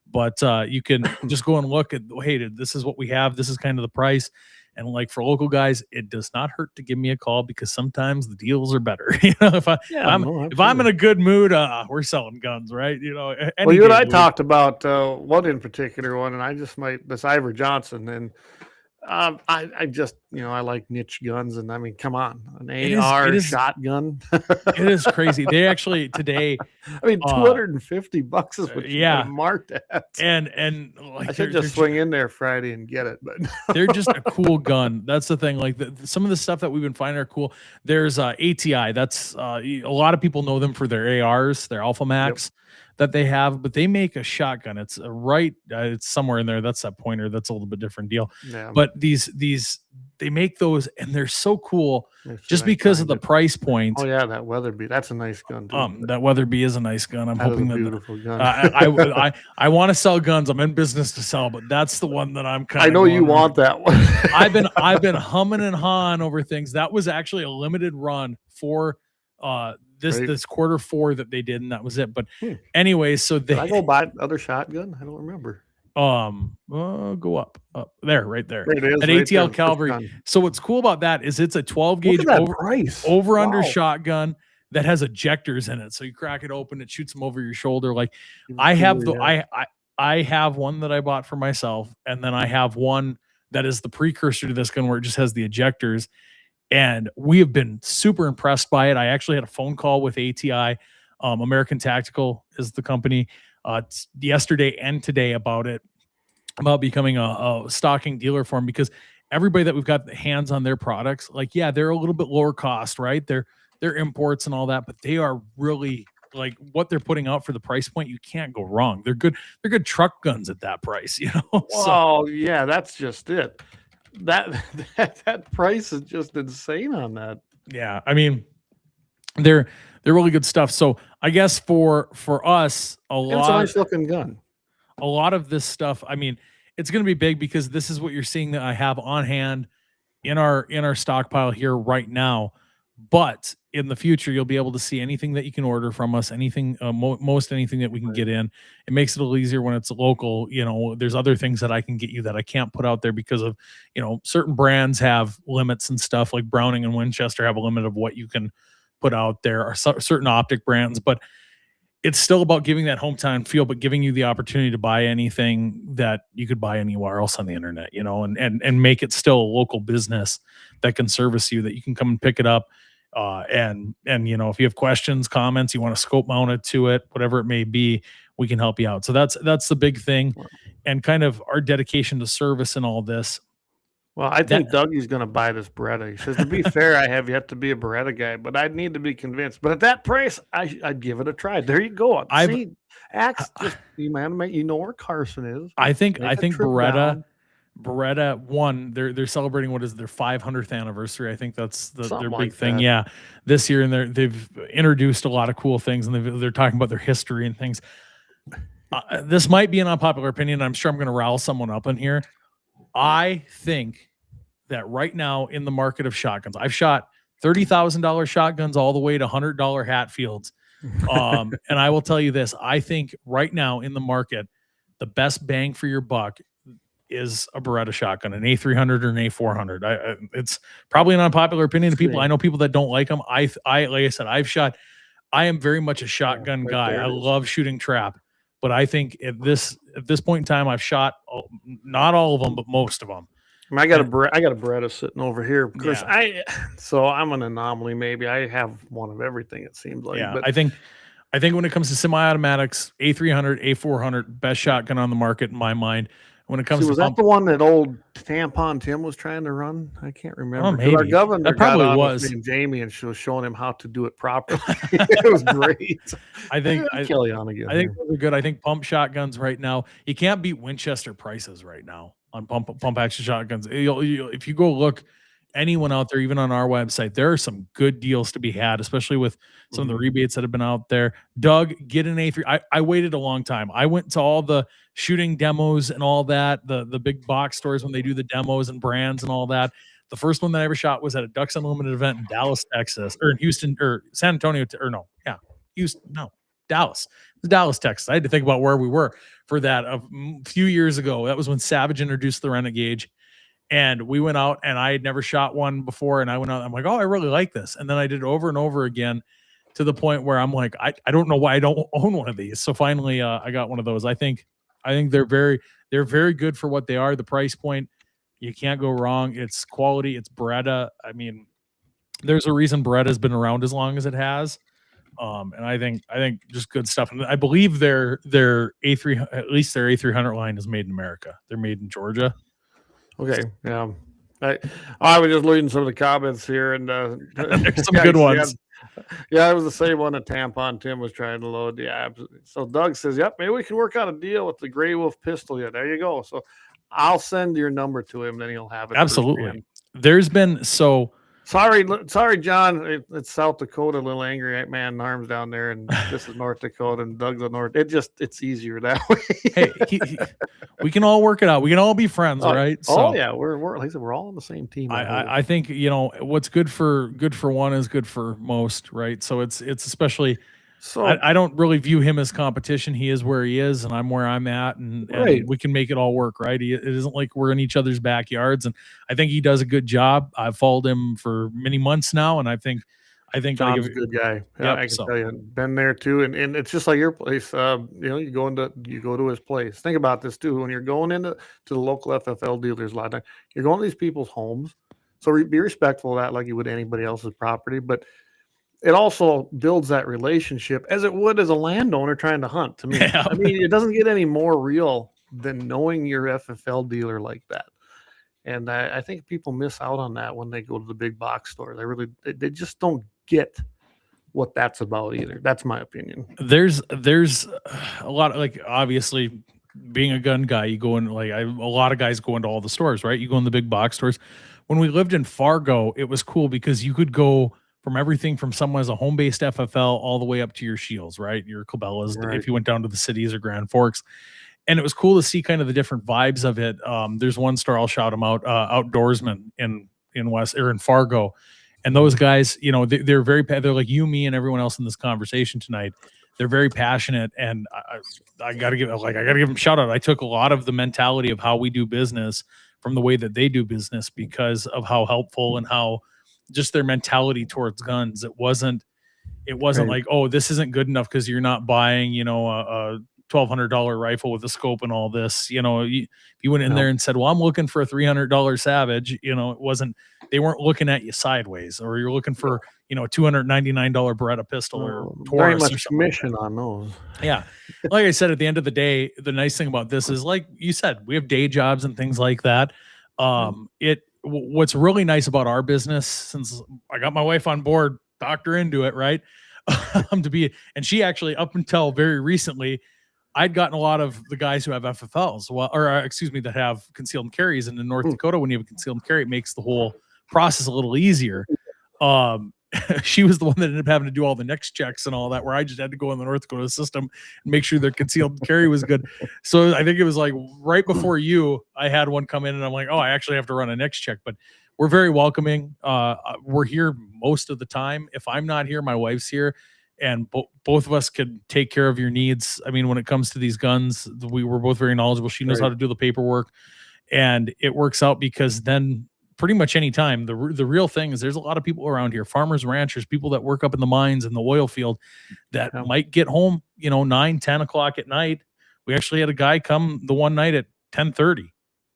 But you can just go and look at, hey, this is what we have. This is kind of the price. And like for local guys, it does not hurt to give me a call because sometimes the deals are better. If I'm in a good mood, we're selling guns, right? Well, you and I talked about one in particular one, and I just this Ivor Johnson, and I just I like niche guns, and I mean, come on, an AR shotgun. It is crazy. They actually today, I mean, $250 is what you marked at, and like I should just swing in there Friday and get it. But they're just a cool gun. That's the thing. Like some of the stuff that we've been finding are cool. There's ATI. That's a lot of people know them for their ARs, their Alpha Max. That they have, but they make a shotgun. It's it's somewhere in there. That's that pointer. That's a little bit different deal. Yeah. But these they make those, and they're so cool just because of the price point. Oh yeah, that Weatherby. That's a nice gun too. That Weatherby is a nice gun. I'm hoping that beautiful gun. I want to sell guns. I'm in business to sell, but that's the one that I'm kind of. I know you want that one. I've been humming and hawing over things. That was actually a limited run for this quarter 4 that they did, and that was it. But anyways, so did I go buy another shotgun? I don't remember. Go up there, right there. There it is, at right ATL there. Cavalry. So what's cool about that is it's a 12 gauge over under shotgun that has ejectors in it. So you crack it open, it shoots them over your shoulder. Like I have I have one that I bought for myself, and then I have one that is the precursor to this gun where it just has the ejectors. And we have been super impressed by it. I actually had a phone call with ATI. American Tactical is the company yesterday and today about becoming a stocking dealer for them, because everybody that we've got hands on their products, they're a little bit lower cost, right? They're they're imports and all that, but they are really like what they're putting out for the price point. You can't go wrong. They're good truck guns at that price, you know. Oh yeah, that's just it. That price is just insane on that. Yeah, I mean, they're really good stuff. So I guess for us, It's a nice looking gun. A lot of this stuff, I mean, it's going to be big because this is what you're seeing that I have on hand in our stockpile here right now. But in the future, you'll be able to see anything that you can order from us, anything, most anything that we can get in. It makes it a little easier when it's local. You know, there's other things that I can get you that I can't put out there because of, you know, certain brands have limits and stuff, like Browning and Winchester have a limit of what you can put out there, or certain optic brands. But it's still about giving that hometown feel, but giving you the opportunity to buy anything that you could buy anywhere else on the internet, you know, and make it still a local business that can service you, that you can come and pick it up. And you know, if you have questions, comments, you want to scope mount it to it, whatever it may be, we can help you out. So that's the big thing, and kind of our dedication to service and all this. Well, I think Dougie's going to buy this Beretta. He says, to be fair, I have yet to be a Beretta guy, but I'd need to be convinced. But at that price, I'd give it a try. There you go. You know where Carson is. I think Beretta. Beretta one, they're celebrating what is their 500th anniversary. I think that's their big thing. Yeah, this year, and they've introduced a lot of cool things, and they're talking about their history and things. This might be an unpopular opinion. I'm sure I'm going to rile someone up in here. I think that right now in the market of shotguns, I've shot $30,000 shotguns all the way to $100 Hatfields. And I will tell you this, I think right now in the market, the best bang for your buck is a Beretta shotgun, an A300 or an A400. It's probably an unpopular opinion to people. I know people that don't like them. Like I said, I am very much a shotgun guy. I love shooting trap, but I think at this point in time, I've shot not all of them, but most of them. I got a Beretta sitting over here because so I'm an anomaly. Maybe I have one of everything. It seems like. Yeah, but I think when it comes to semi-automatics, A300, A400, best shotgun on the market in my mind. When it comes was to that the one that old Tampon Tim was trying to run? I can't remember. Oh, maybe. Our governor that probably was Jamie, and she was showing him how to do it properly. It was great. I think Kelly on again. I think those are good. I think pump shotguns right now, you can't beat Winchester prices right now on pump action shotguns. If you go look, anyone out there, even on our website, there are some good deals to be had, especially with some of the rebates that have been out there. Doug, get an A3. I waited a long time. I went to all the shooting demos and all that, the big box stores when they do the demos and brands and all that. The first one that I ever shot was at a Ducks Unlimited event in Dallas, Texas, or in Houston, or San Antonio, Dallas. It was Dallas, Texas. I had to think about where we were for that a few years ago. That was when Savage introduced the Renegade. And we went out, and I had never shot one before. And I went out, I'm like, oh, I really like this. And then I did it over and over again to the point where I'm like, I don't know why I don't own one of these. So finally, I got one of those. I think they're very good for what they are. The price point, you can't go wrong. It's quality. It's Beretta. I mean, there's a reason Beretta has been around as long as it has. And I think just good stuff. And I believe their A3, at least their A300 line is made in America. They're made in Georgia. Okay. Yeah. I was just reading some of the comments here, and there's some good ones. Yeah, it was the same one that Tampon Tim was trying to load. Yeah. So Doug says, yep, maybe we can work out a deal with the Grey Wolf pistol. Yeah, there you go. So I'll send your number to him, then he'll have it. Absolutely. There's been Sorry, John. It's South Dakota, a little angry man in arms down there, and this is North Dakota, and Doug's the North. It's easier that way. Hey, we can all work it out. We can all be friends, right? So, yeah, we're like I said, we're all on the same team. I think what's good for one is good for most, right? So it's especially. So I don't really view him as competition. He is where he is, and I'm where I'm at, and we can make it all work, right? It isn't like we're in each other's backyards, and I think he does a good job. I've followed him for many months now, and I think John's a good guy. Yeah, I can tell you, been there too, and it's just like your place. You go to his place. Think about this too. When you're going into the local FFL dealers, a lot of time you're going to these people's homes, so be respectful of that, like you would anybody else's property, but it also builds that relationship as it would as a landowner trying to hunt. To me, yeah. I mean, it doesn't get any more real than knowing your FFL dealer like that. And I think people miss out on that when they go to the big box store. They just don't get what that's about either. That's my opinion. There's a lot of, like, obviously being a gun guy, you go in, like, a lot of guys go into all the stores, right? You go in the big box stores. When we lived in Fargo, it was cool because you could go from everything from someone as a home-based FFL all the way up to your Shields, right? Your Cabela's, Right. if you went down to the cities or Grand Forks. And it was cool to see kind of the different vibes of it. There's one store, I'll shout them out, Outdoorsman in Fargo. And those guys, you know, they're they're like you, me, and everyone else in this conversation tonight. They're very passionate, and I gotta give them a shout out. I took a lot of the mentality of how we do business from the way that they do business because of how helpful and how just their mentality towards guns. It wasn't Right. like, oh, this isn't good enough because you're not buying, you know, a $1,200 rifle with a scope and all this. You know, if you went in there and said, well, I'm looking for a $300 Savage, you know, they weren't looking at you sideways, or you're looking for, you know, a $299 Beretta pistol or Very Taurus or much something like commission on those. that. Yeah. Like I said, at the end of the day, the nice thing about this is, like you said, we have day jobs and things like that. What's really nice about our business, since I got my wife on board, talked her into it, right? And she actually, up until very recently, I'd gotten a lot of the guys who have FFLs, that have concealed carries. And in North Dakota, when you have a concealed carry, it makes the whole process a little easier. She was the one that ended up having to do all the next checks and all that, where I just had to go in the North Dakota system and make sure their concealed carry was good. So I think it was like right before I had one come in, and I'm like, oh, I actually have to run a next check. But we're very welcoming. We're here most of the time. If I'm not here, my wife's here. And both of us could take care of your needs. I mean, when it comes to these guns, we were both very knowledgeable. She knows how to do the paperwork, and it works out because then pretty much any time, the real thing is there's a lot of people around here, farmers, ranchers, people that work up in the mines and the oil field that might get home, you know, 9, 10 o'clock at night. We actually had a guy come the one night at 10:30.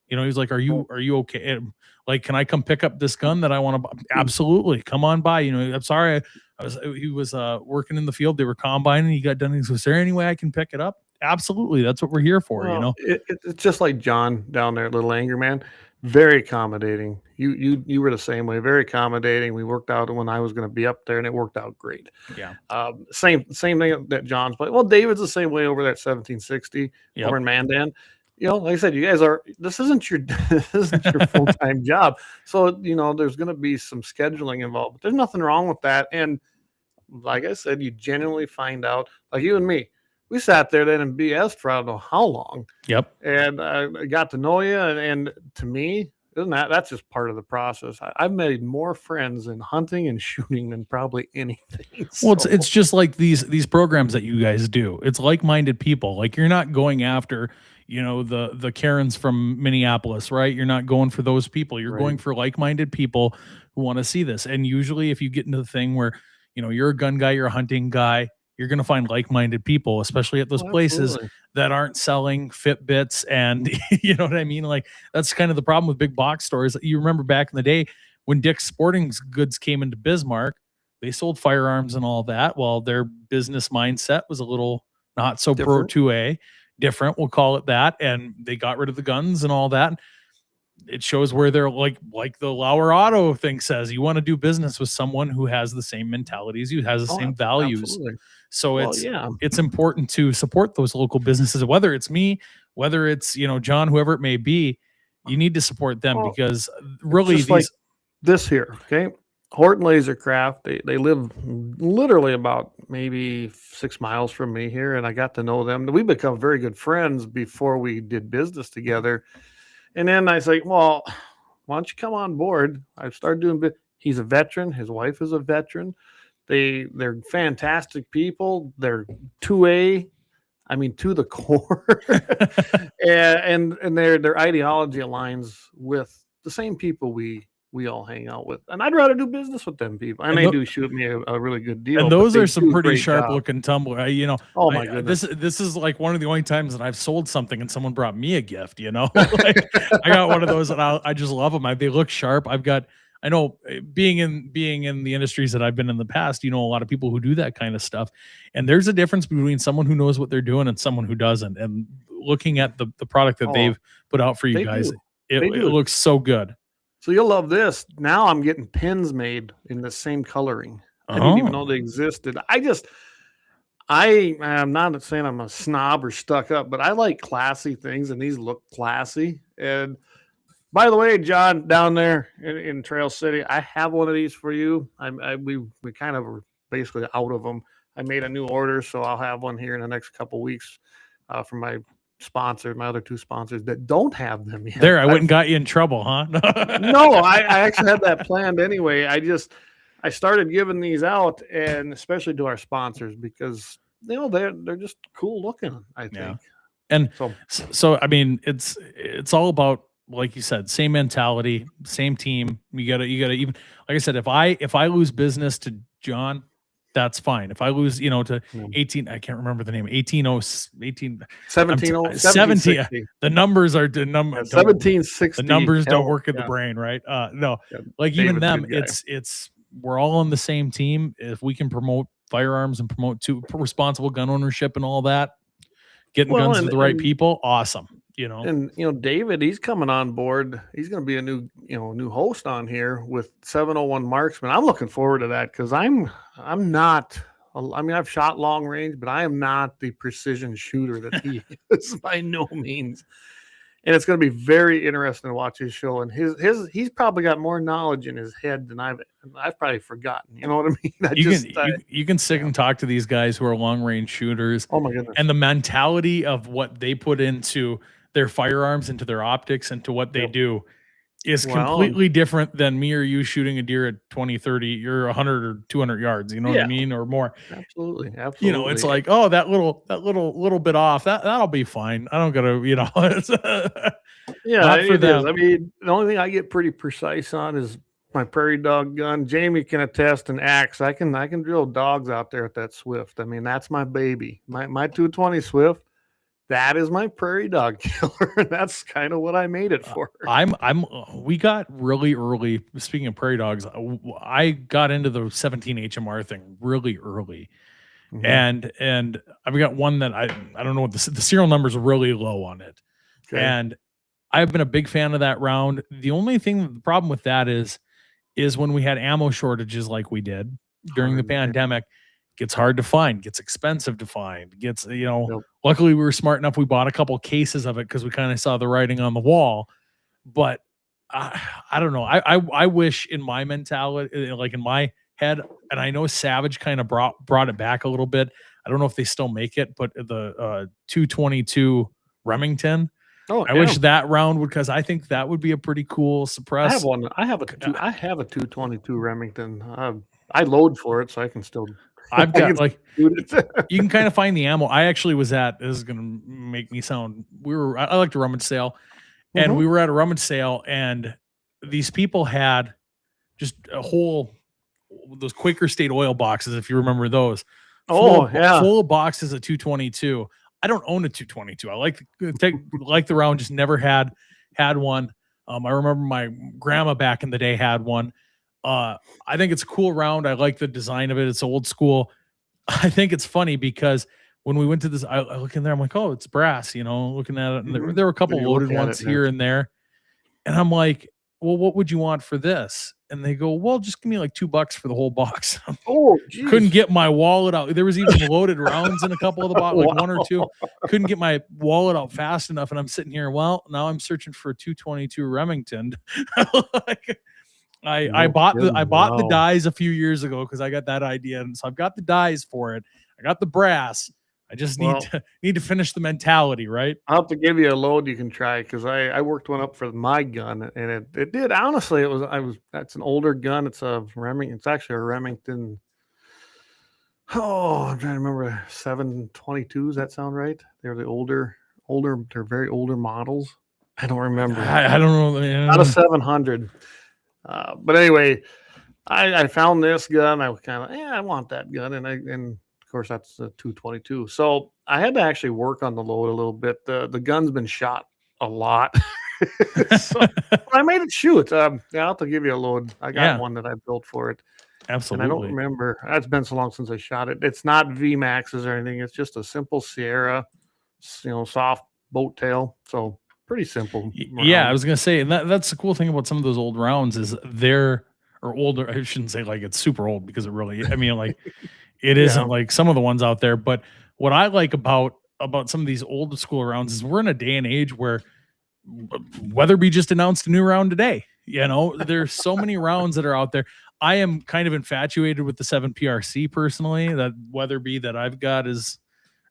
You know, he's like, are you okay? And like, can I come pick up this gun that I want to buy? Absolutely. Come on by. You know, I'm sorry. He was working in the field. They were combining. He got done. He goes, is there any way I can pick it up? Absolutely. That's what we're here for. Well, you know, it's just like John down there, Little Angry Man. Very accommodating. You were the same way. Very accommodating. We worked out when I was going to be up there, and it worked out great. Yeah. Same thing that John's playing. Well, David's the same way over there at 1760 over in Mandan. You know, like I said, you guys this isn't your full-time job. So, you know, there's going to be some scheduling involved, but there's nothing wrong with that. And like I said, you genuinely find out, like you and me, we sat there then and BS for I don't know how long. Yep. And I got to know you. And to me, that's just part of the process. I've made more friends in hunting and shooting than probably anything. Well, it's just like these programs that you guys do. It's like-minded people. Like, you're not going after, you know, the Karens from Minneapolis, right? You're not going for those people. You're going for like-minded people who want to see this. And usually if you get into the thing where, you know, you're a gun guy, you're a hunting guy, you're going to find like-minded people, especially at those places that aren't selling Fitbits. And you know what I mean? Like, that's kind of the problem with big box stores. You remember back in the day when Dick's Sporting Goods came into Bismarck, they sold firearms and all that. Well, their business mindset was a little not so pro 2A, different, we'll call it that. And they got rid of the guns and all that. It shows where they're like the Lauer Auto thing says, you want to do business with someone who has the same mentality as you, has the same values. Absolutely. So it's important to support those local businesses, whether it's me, whether it's, you know, John, whoever it may be. You need to support them because really like this here, okay? Horton LaserCraft, they live literally about maybe 6 miles from me here, and I got to know them. We become very good friends before we did business together. And then I say, well, why don't you come on board? I started doing he's a veteran. His wife is a veteran. They're fantastic people. They're 2A, I mean, to the core. and their ideology aligns with the same people we all hang out with. And I'd rather do business with them people. And they do shoot me a really good deal. And those are some pretty sharp looking tumbler. You know, oh my goodness. This is like one of the only times that I've sold something and someone brought me a gift, you know. Like, I got one of those and I just love them. They look sharp. I know being in the industries that I've been in the past, you know, a lot of people who do that kind of stuff. And there's a difference between someone who knows what they're doing and someone who doesn't. And looking at the product that they've put out for you guys, it looks so good. So you'll love this. Now I'm getting pins made in the same coloring. I didn't even know they existed. I'm not saying I'm a snob or stuck up, but I like classy things, and these look classy. And by the way, John, down there in Trail City, I have one of these for you. We kind of are basically out of them. I made a new order, so I'll have one here in the next couple weeks from my sponsor, my other two sponsors that don't have them yet. There, I wouldn't got you in trouble, huh? No, I actually had that planned anyway. I started giving these out, and especially to our sponsors, because they're just cool looking, I think. Yeah. And so I mean, it's all about, like you said, same mentality, same team. You gotta even, like I said, if I lose business to John, that's fine. If I lose, to 18, I can't remember the name, 17, the numbers are the number. 1760. The numbers don't work in the brain, right? No, like even them, it's we're all on the same team. If we can promote firearms and promote responsible gun ownership and all that, getting guns to the right people, awesome. And David, he's coming on board. He's going to be a new host on here with 701 Marksman. I'm looking forward to that, because I'm not. I mean, I've shot long range, but I am not the precision shooter that he is by no means. And it's going to be very interesting to watch his show. And he's probably got more knowledge in his head than I've probably forgotten. You know what I mean? You can sit and talk to these guys who are long range shooters. Oh my goodness! And the mentality of what they put into their firearms, into their optics, into what they do is completely different than me or you shooting a deer at 20, 30, you're 100 or 200 yards, you know what I mean? Or more. Absolutely. It's like, oh, that little bit off, that'll be fine. I don't gotta, it's not for them. I mean, the only thing I get pretty precise on is my prairie dog gun. Jamie can attest, an axe. I can drill dogs out there with that Swift. I mean, that's my baby. My 220 Swift. That is my prairie dog killer. That's kind of what I made it for. We got really early. Speaking of prairie dogs, I got into the 17 HMR thing really early. Mm-hmm. And I've got one that I don't know what the serial numbers are really low on it. Okay. And I've been a big fan of that round. The only the problem with that is when we had ammo shortages like we did during the pandemic, gets hard to find, gets expensive to find, luckily we were smart enough. We bought a couple cases of it because we kind of saw the writing on the wall. But I don't know. I wish in my mentality, like in my head, and I know Savage kind of brought it back a little bit. I don't know if they still make it, but the 222 Remington, I wish that round would, because I think that would be a pretty cool suppress. I have one. I have a 222 Remington. I load for it, so I can still. I've got you can kind of find the ammo. I actually was this is going to make me sound, I like to rummage sale, and we were at a rummage sale, and these people had just those Quaker State oil boxes, if you remember those. Full of boxes of 222. I don't own a 222. I like the round, just never had one. I remember my grandma back in the day had one. I think it's a cool round. I like the design of it. It's old school. I think it's funny because when we went to this, I look in there, I'm like, oh, it's brass, looking at it. And there were a couple loaded ones here and there. And I'm like, well, what would you want for this? And they go, well, just give me like $2 for the whole box. Oh, geez. Couldn't get my wallet out. There was even loaded rounds in a couple of the boxes, like one or two. Couldn't get my wallet out fast enough. And I'm sitting here, well, now I'm searching for a 222 Remington. I bought the dies a few years ago because I got that idea, and so I've got the dies for it. I got the brass. I just need to finish the mentality, right? I'll have to give you a load you can try, because I worked one up for my gun, and it did. Honestly, that's an older gun. It's a Remington. It's actually a Remington. Oh, I'm trying to remember, 722s. Does that sound right? They're the older. They're very older models. I don't remember. I don't know. Not a 700. But anyway, I found this gun. I was kind of, I want that gun. And of course that's the 222. So I had to actually work on the load a little bit. The gun's been shot a lot. So I made it shoot. I'll have to give you a load. I got one that I built for it. Absolutely. And I don't remember. It's been so long since I shot it. It's not VMAXs or anything. It's just a simple Sierra, soft boat tail. So pretty simple. Yeah, I was gonna say, and that's the cool thing about some of those old rounds is they're or older. I shouldn't say like it's super old because it really, I mean, like it isn't like some of the ones out there. But what I like about some of these old school rounds is we're in a day and age where Weatherby just announced a new round today. You know, there's so many rounds that are out there. I am kind of infatuated with the 7 PRC personally. That Weatherby that I've got is,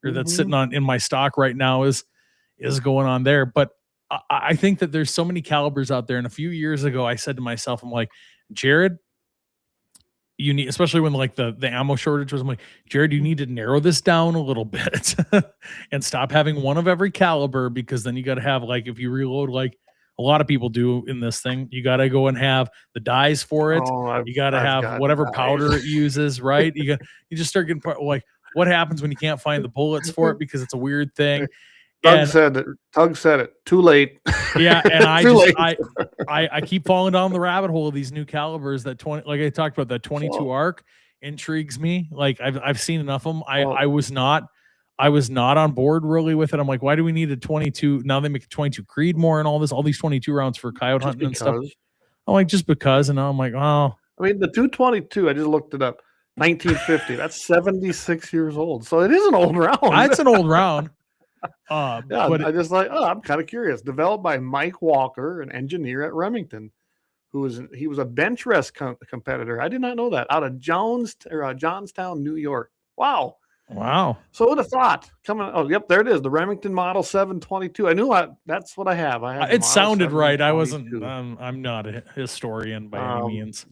or that's sitting on in my stock right now is going on there. But I think that there's so many calibers out there. And a few years ago, I said to myself, I'm like, Jared, you need, especially when like the ammo shortage was, I'm like, Jared, you need to narrow this down a little bit and stop having one of every caliber, because then you got to have, like, if you reload, like a lot of people do in this thing, you got to go and have the dies for it. You got to have whatever powder it uses, right? You just start getting like, what happens when you can't find the bullets for it because it's a weird thing. Tug said it. Too late. Yeah, and I keep falling down the rabbit hole of these new calibers. That 20, like I talked about, that 22 arc intrigues me. Like I've seen enough of them. I was not on board really with it. I'm like, why do we need a 22? Now they make a 22 Creedmoor and all these 22 rounds for coyote hunting and stuff. I'm like, just because, and now I'm like, oh. I mean, the 222, I just looked it up. 1950. That's 76 years old. So it is an old round. It's an old round. But I just like, I'm kind of curious. Developed by Mike Walker, an engineer at Remington, he was a bench rest competitor. I did not know that. Out of Johnstown, New York. Wow. So who'd have thought? Yep, there it is. The Remington Model 722. I knew that's what I have. It sounded right. I wasn't. I'm not a historian by any means.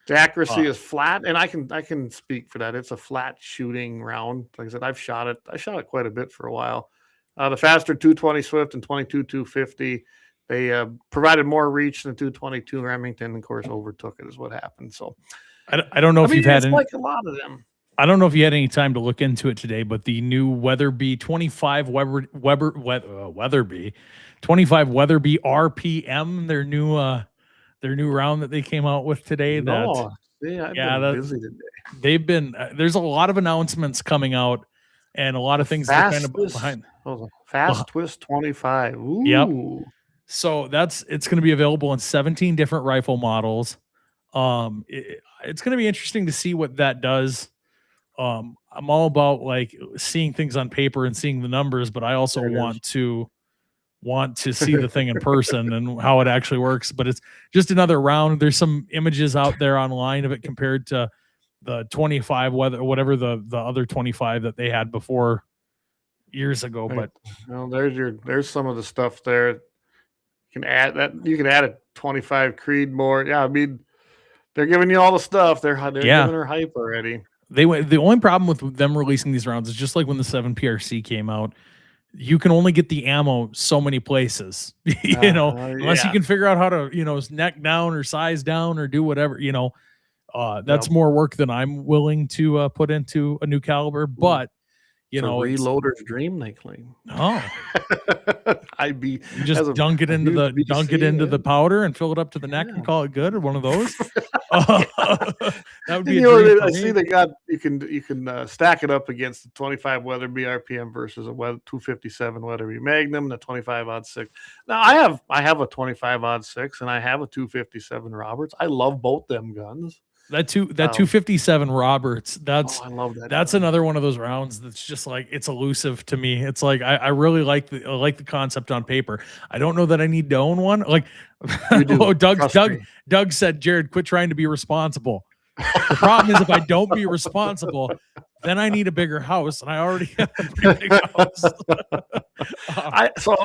The accuracy is flat, and I can speak for that. It's a flat shooting round. Like I said, I've shot it. I shot it quite a bit for a while. The faster 220 Swift and 22 250, they provided more reach than 222 Remington. Of course, overtook it is what happened. So I don't know if you've had like a lot of them. I don't know if you had any time to look into it today, but the new Weatherby 25 Weatherby 25 Weatherby RPM, their new round that they came out with today. I've been busy today. They've been there's a lot of announcements coming out and a lot of things that are kind of behind. Fast Twist 25. Ooh. Yep. So it's going to be available in 17 different rifle models. It's going to be interesting to see what that does. I'm all about like seeing things on paper and seeing the numbers, but I also want to see the thing in person and how it actually works. But it's just another round. There's some images out there online of it compared to the 25, whatever the other 25 that they had before years ago. But there's some of the stuff there. You can add a 25 Creedmoor. Yeah, I mean, they're giving you all the stuff. They're giving her hype already. The only problem with them releasing these rounds is just like when the 7 PRC came out. You can only get the ammo so many places, unless you can figure out how to, neck down or size down or do whatever, that's more work than I'm willing to put into a new caliber. But, it's a reloader's dream, they claim. Oh, you just dunk it into the powder and fill it up to the neck and call it good, or one of those. That would be. I see they got you can stack it up against the 25 Weatherby RPM versus a 257 Weatherby Magnum, the 25-06. Now I have a 25-06 and I have a 257 Roberts. I love both them guns. That 257 Roberts, I love that. That's another one of those rounds that's just like, it's elusive to me. It's like I really like the concept on paper. I don't know that I need to own one. Like Doug said, Jared, quit trying to be responsible. The problem is if I don't be responsible, then I need a bigger house, and I already have a pretty big house.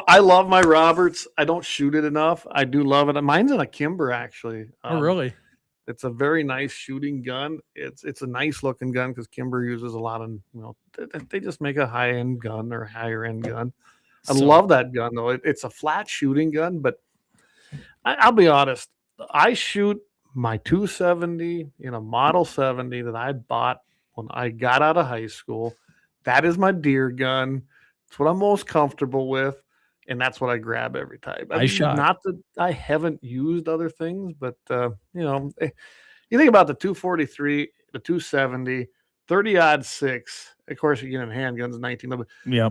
I love my Roberts. I don't shoot it enough. I do love it. Mine's in a Kimber, actually. Oh, really? It's a very nice shooting gun. It's a nice looking gun because Kimber uses a lot of, they just make a high end gun or higher end gun. I love that gun though. It's a flat shooting gun, but I'll be honest. I shoot my 270 in a Model 70 that I bought when I got out of high school. That is my deer gun. It's what I'm most comfortable with. And that's what I grab every time. Not that I haven't used other things, but you think about the 243, the 270, 30-06. Of course, again, in handguns, 1911. Yeah.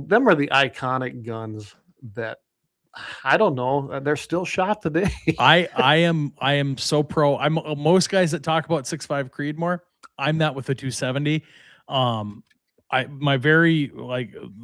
Them are the iconic guns that I don't know. They're still shot today. I am so pro. I'm most guys that talk about 6.5 Creedmoor. I'm that with a 270. My very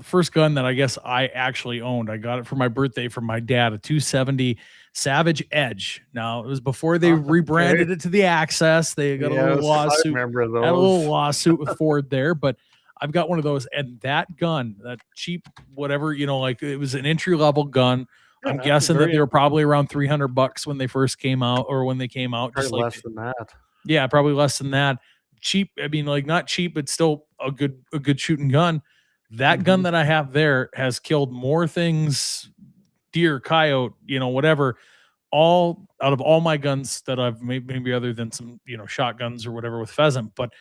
first gun that I guess I actually owned. I got it for my birthday from my dad, a 270 Savage Edge. Now it was before they rebranded it to the Access. They got a little lawsuit. I remember those. Had a little lawsuit with Ford there, but I've got one of those, and that gun, that cheap whatever, it was an entry level gun. Yeah, I'm guessing that they were probably around $300 when they first came out, or when they came out. Probably less than that. Yeah, probably less than that. Cheap. I mean, not cheap, but still a good shooting gun. That gun that I have there has killed more things, deer, coyote, whatever, all out of all my guns that I've made, maybe other than some, shotguns or whatever with pheasant. But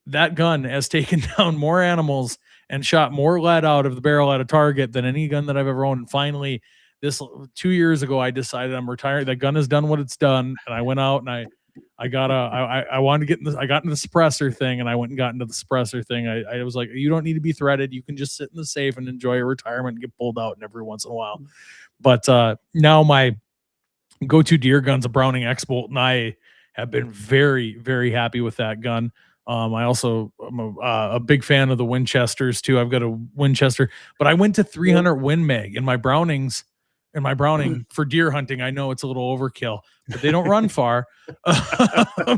that gun has taken down more animals and shot more lead out of the barrel at a target than any gun that I've ever owned. And finally, 2 years ago, I decided I'm retired. That gun has done what it's done. And I went out and I wanted to get I got into the suppressor thing, and I went and got into the suppressor thing. I was like, you don't need to be threaded. You can just sit in the safe and enjoy your retirement and get pulled out every once in a while. But now my go-to deer gun's a Browning X-Bolt, and I have been very, very happy with that gun. I'm a big fan of the Winchesters too. I've got a Winchester, but I went to 300 Win Mag in my Brownings. And my Browning for deer hunting, I know it's a little overkill, but they don't run far. A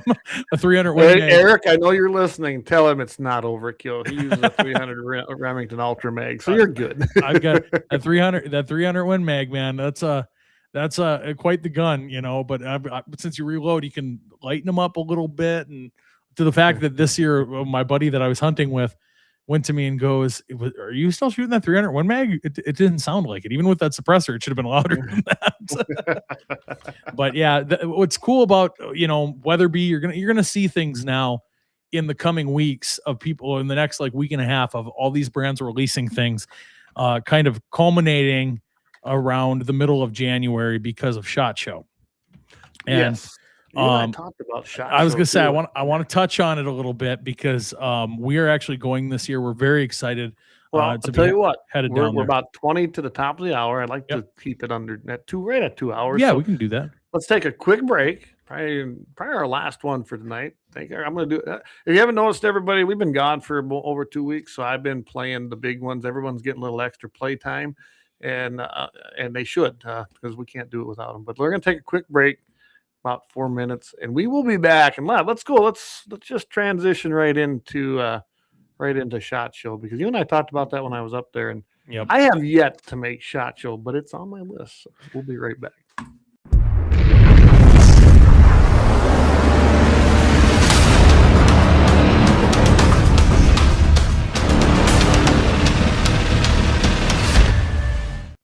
300 Win Mag. Eric, I know you're listening. Tell him it's not overkill. He uses a 300 Remington Ultra Mag, so you're good. I've got a 300 Win Mag, man. That's quite the gun, But since you reload, you can lighten them up a little bit, and to the fact that this year my buddy that I was hunting with went to me and goes, are you still shooting that 300 Win Mag? It didn't sound like it. Even with that suppressor, it should have been louder than that. But yeah, what's cool about, Weatherby, you're going to see things now in the coming weeks of people in the next week and a half of all these brands releasing things, kind of culminating around the middle of January because of SHOT Show. And yes. I talked about SHOT Show. I was going to say, I want to touch on it a little bit because we are actually going this year. We're very excited. Well, I'll tell you what, we're about 20 to the top of the hour. I'd like to keep it under right at 2 hours. Yeah, so we can do that. Let's take a quick break. Probably our last one for tonight. I'm going to do it. If you haven't noticed, everybody, we've been gone for over 2 weeks, so I've been playing the big ones. Everyone's getting a little extra play time, and they should because we can't do it without them. But we're going to take a quick break. About 4 minutes, and we will be back. And let's go. Let's just transition right into SHOT Show, because you and I talked about that when I was up there, and I have yet to make SHOT Show, but it's on my list. So we'll be right back.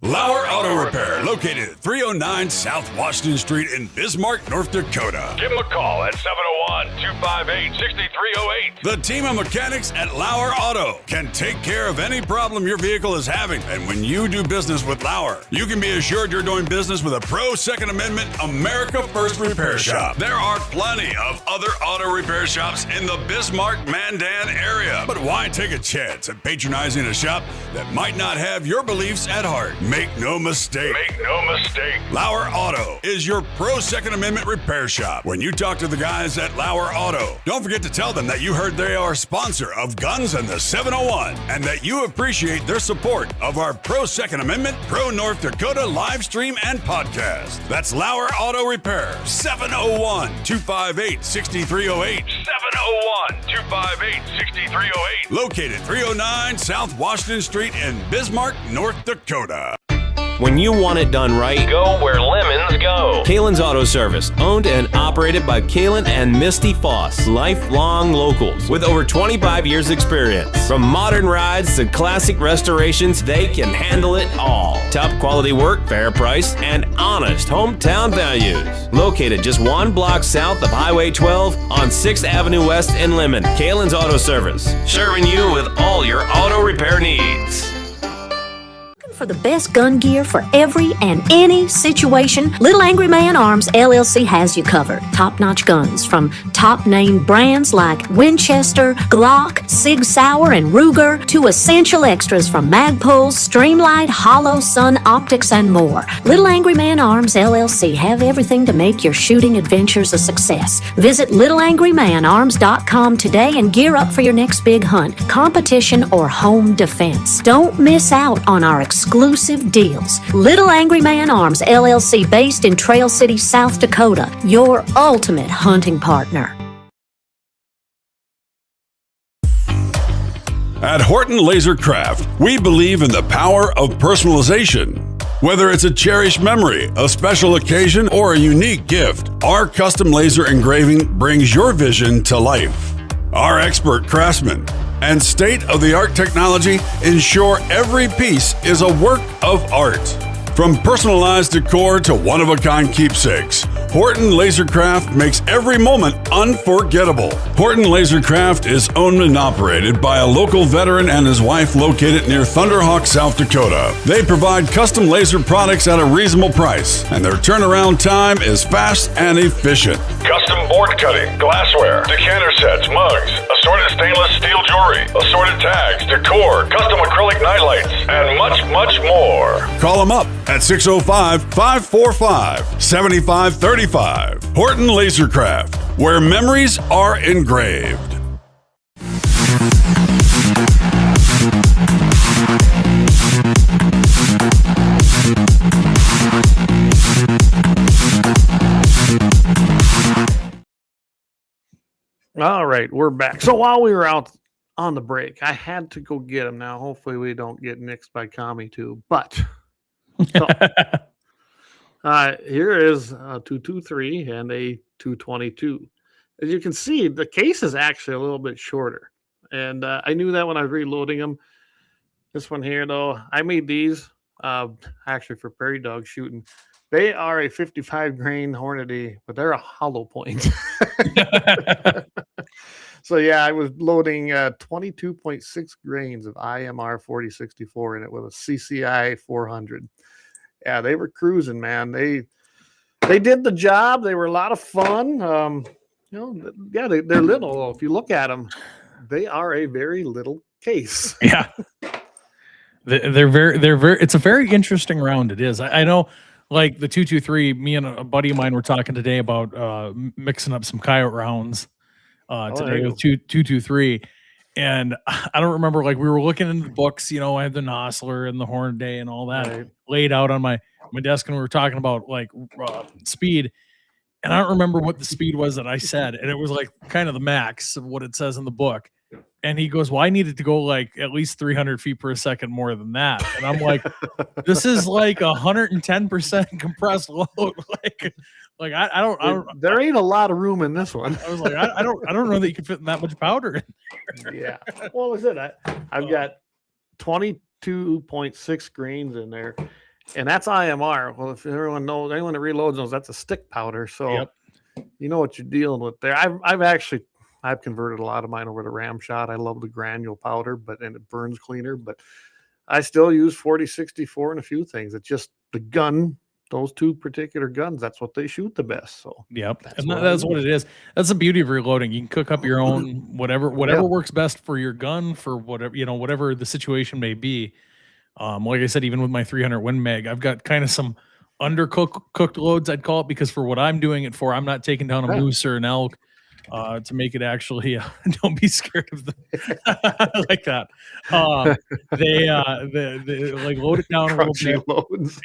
Lauer Auto Repair, located at 309 South Washington Street in Bismarck, North Dakota. Give them a call at 701-258-6308. The team of mechanics at Lauer Auto can take care of any problem your vehicle is having. And when you do business with Lauer, you can be assured you're doing business with a pro Second Amendment America First repair shop. There are plenty of other auto repair shops in the Bismarck-Mandan area. But why take a chance at patronizing a shop that might not have your beliefs at heart? Make no mistake. Lauer Auto is your pro Second Amendment repair shop. When you talk to the guys at Lauer Auto, don't forget to tell them that you heard they are a sponsor of Guns and the 701 and that you appreciate their support of our pro Second Amendment, pro North Dakota live stream and podcast. That's Lauer Auto Repair, 701-258-6308. 701-258-6308. Located 309 South Washington Street in Bismarck, North Dakota. When you want it done right, go where Lemmons go. Kalon's Auto Service, owned and operated by Kalon and Misty Foss, lifelong locals with over 25 years experience. From modern rides to classic restorations, they can handle it all. Top quality work, fair price, and honest hometown values. Located just 1 block south of Highway 12 on 6th Avenue West in Lemmon. Kalon's Auto Service, serving you with all your auto repair needs. For For the best gun gear for every and any situation, Little Angry Man Arms LLC has you covered. Top-notch guns from top-name brands like Winchester, Glock, Sig Sauer, and Ruger to essential extras from Magpul's, Streamlight, Hollow, Sun Optics, and more. Little Angry Man Arms LLC have everything to make your shooting adventures a success. Visit littleangrymanarms.com today and gear up for your next big hunt, competition, or home defense. Don't miss out on our exclusive deals. Little Angry Man Arms LLC, based in Trail City, South Dakota, your ultimate hunting partner. At Horton LaserCraft, we believe in the power of personalization. Whether it's a cherished memory, a special occasion, or a unique gift, our custom laser engraving brings your vision to life. Our expert craftsmen and state-of-the-art technology ensure every piece is a work of art. From personalized decor to one-of-a-kind keepsakes, Horton LaserCraft makes every moment unforgettable. Horton LaserCraft is owned and operated by a local veteran and his wife located near Thunderhawk, South Dakota. They provide custom laser products at a reasonable price, and their turnaround time is fast and efficient. Custom board cutting, glassware, decanter sets, mugs, assorted stainless steel jewelry, assorted tags, decor, custom acrylic nightlights, and much, much more. Call them up at 605-545-7535. Horton LaserCraft, where memories are engraved. All right, we're back. So while we were out on the break, I had to go get them. Now, hopefully we don't get nixed by Kami too, but so, here is a 223 and a 222. As you can see, the case is actually a little bit shorter. And I knew that when I was reloading them. This one here, though, I made these actually for prairie dog shooting. They are a 55 grain Hornady, but they're a hollow point. So, yeah, I was loading 22.6 grains of IMR 4064 in it with a CCI 400. Yeah, they were cruising, man. They did the job. They were a lot of fun. Yeah, they're little. If you look at them, they are a very little case. Yeah, they're very. It's a very interesting round. It is. I know, like the 223. Me and a buddy of mine were talking today about mixing up some coyote rounds today with 223. And I don't remember, like we were looking in the books, I had the Nosler and the Hornady and all that laid out on my desk, and we were talking about like speed. And I don't remember what the speed was that I said, and it was like kind of the max of what it says in the book. And he goes, "Well, I needed to go like at least 300 feet per second more than that." And I'm like, "This is like 110% compressed load." Like I don't. There ain't a lot of room in this one. I was like, I don't know that you can fit that much powder in there. Yeah. Well, is it? I've got 22.6 grains in there, and that's IMR. Well, if anyone that reloads knows, that's a stick powder. So you know what you're dealing with there. I've converted a lot of mine over to ram shot. I love the granule powder, and it burns cleaner. But I still use 4064 and a few things. It's just the gun. Those two particular guns, that's what they shoot the best. So that's what it is. That's the beauty of reloading. You can cook up your own whatever works best for your gun, for whatever the situation may be. Like I said, even with my 300 Win Mag, I've got kind of some undercooked loads, I'd call it, because for what I'm doing it for, I'm not taking down a moose or an elk to make it actually. Don't be scared of them like that. They like load it down a little bit. Loads.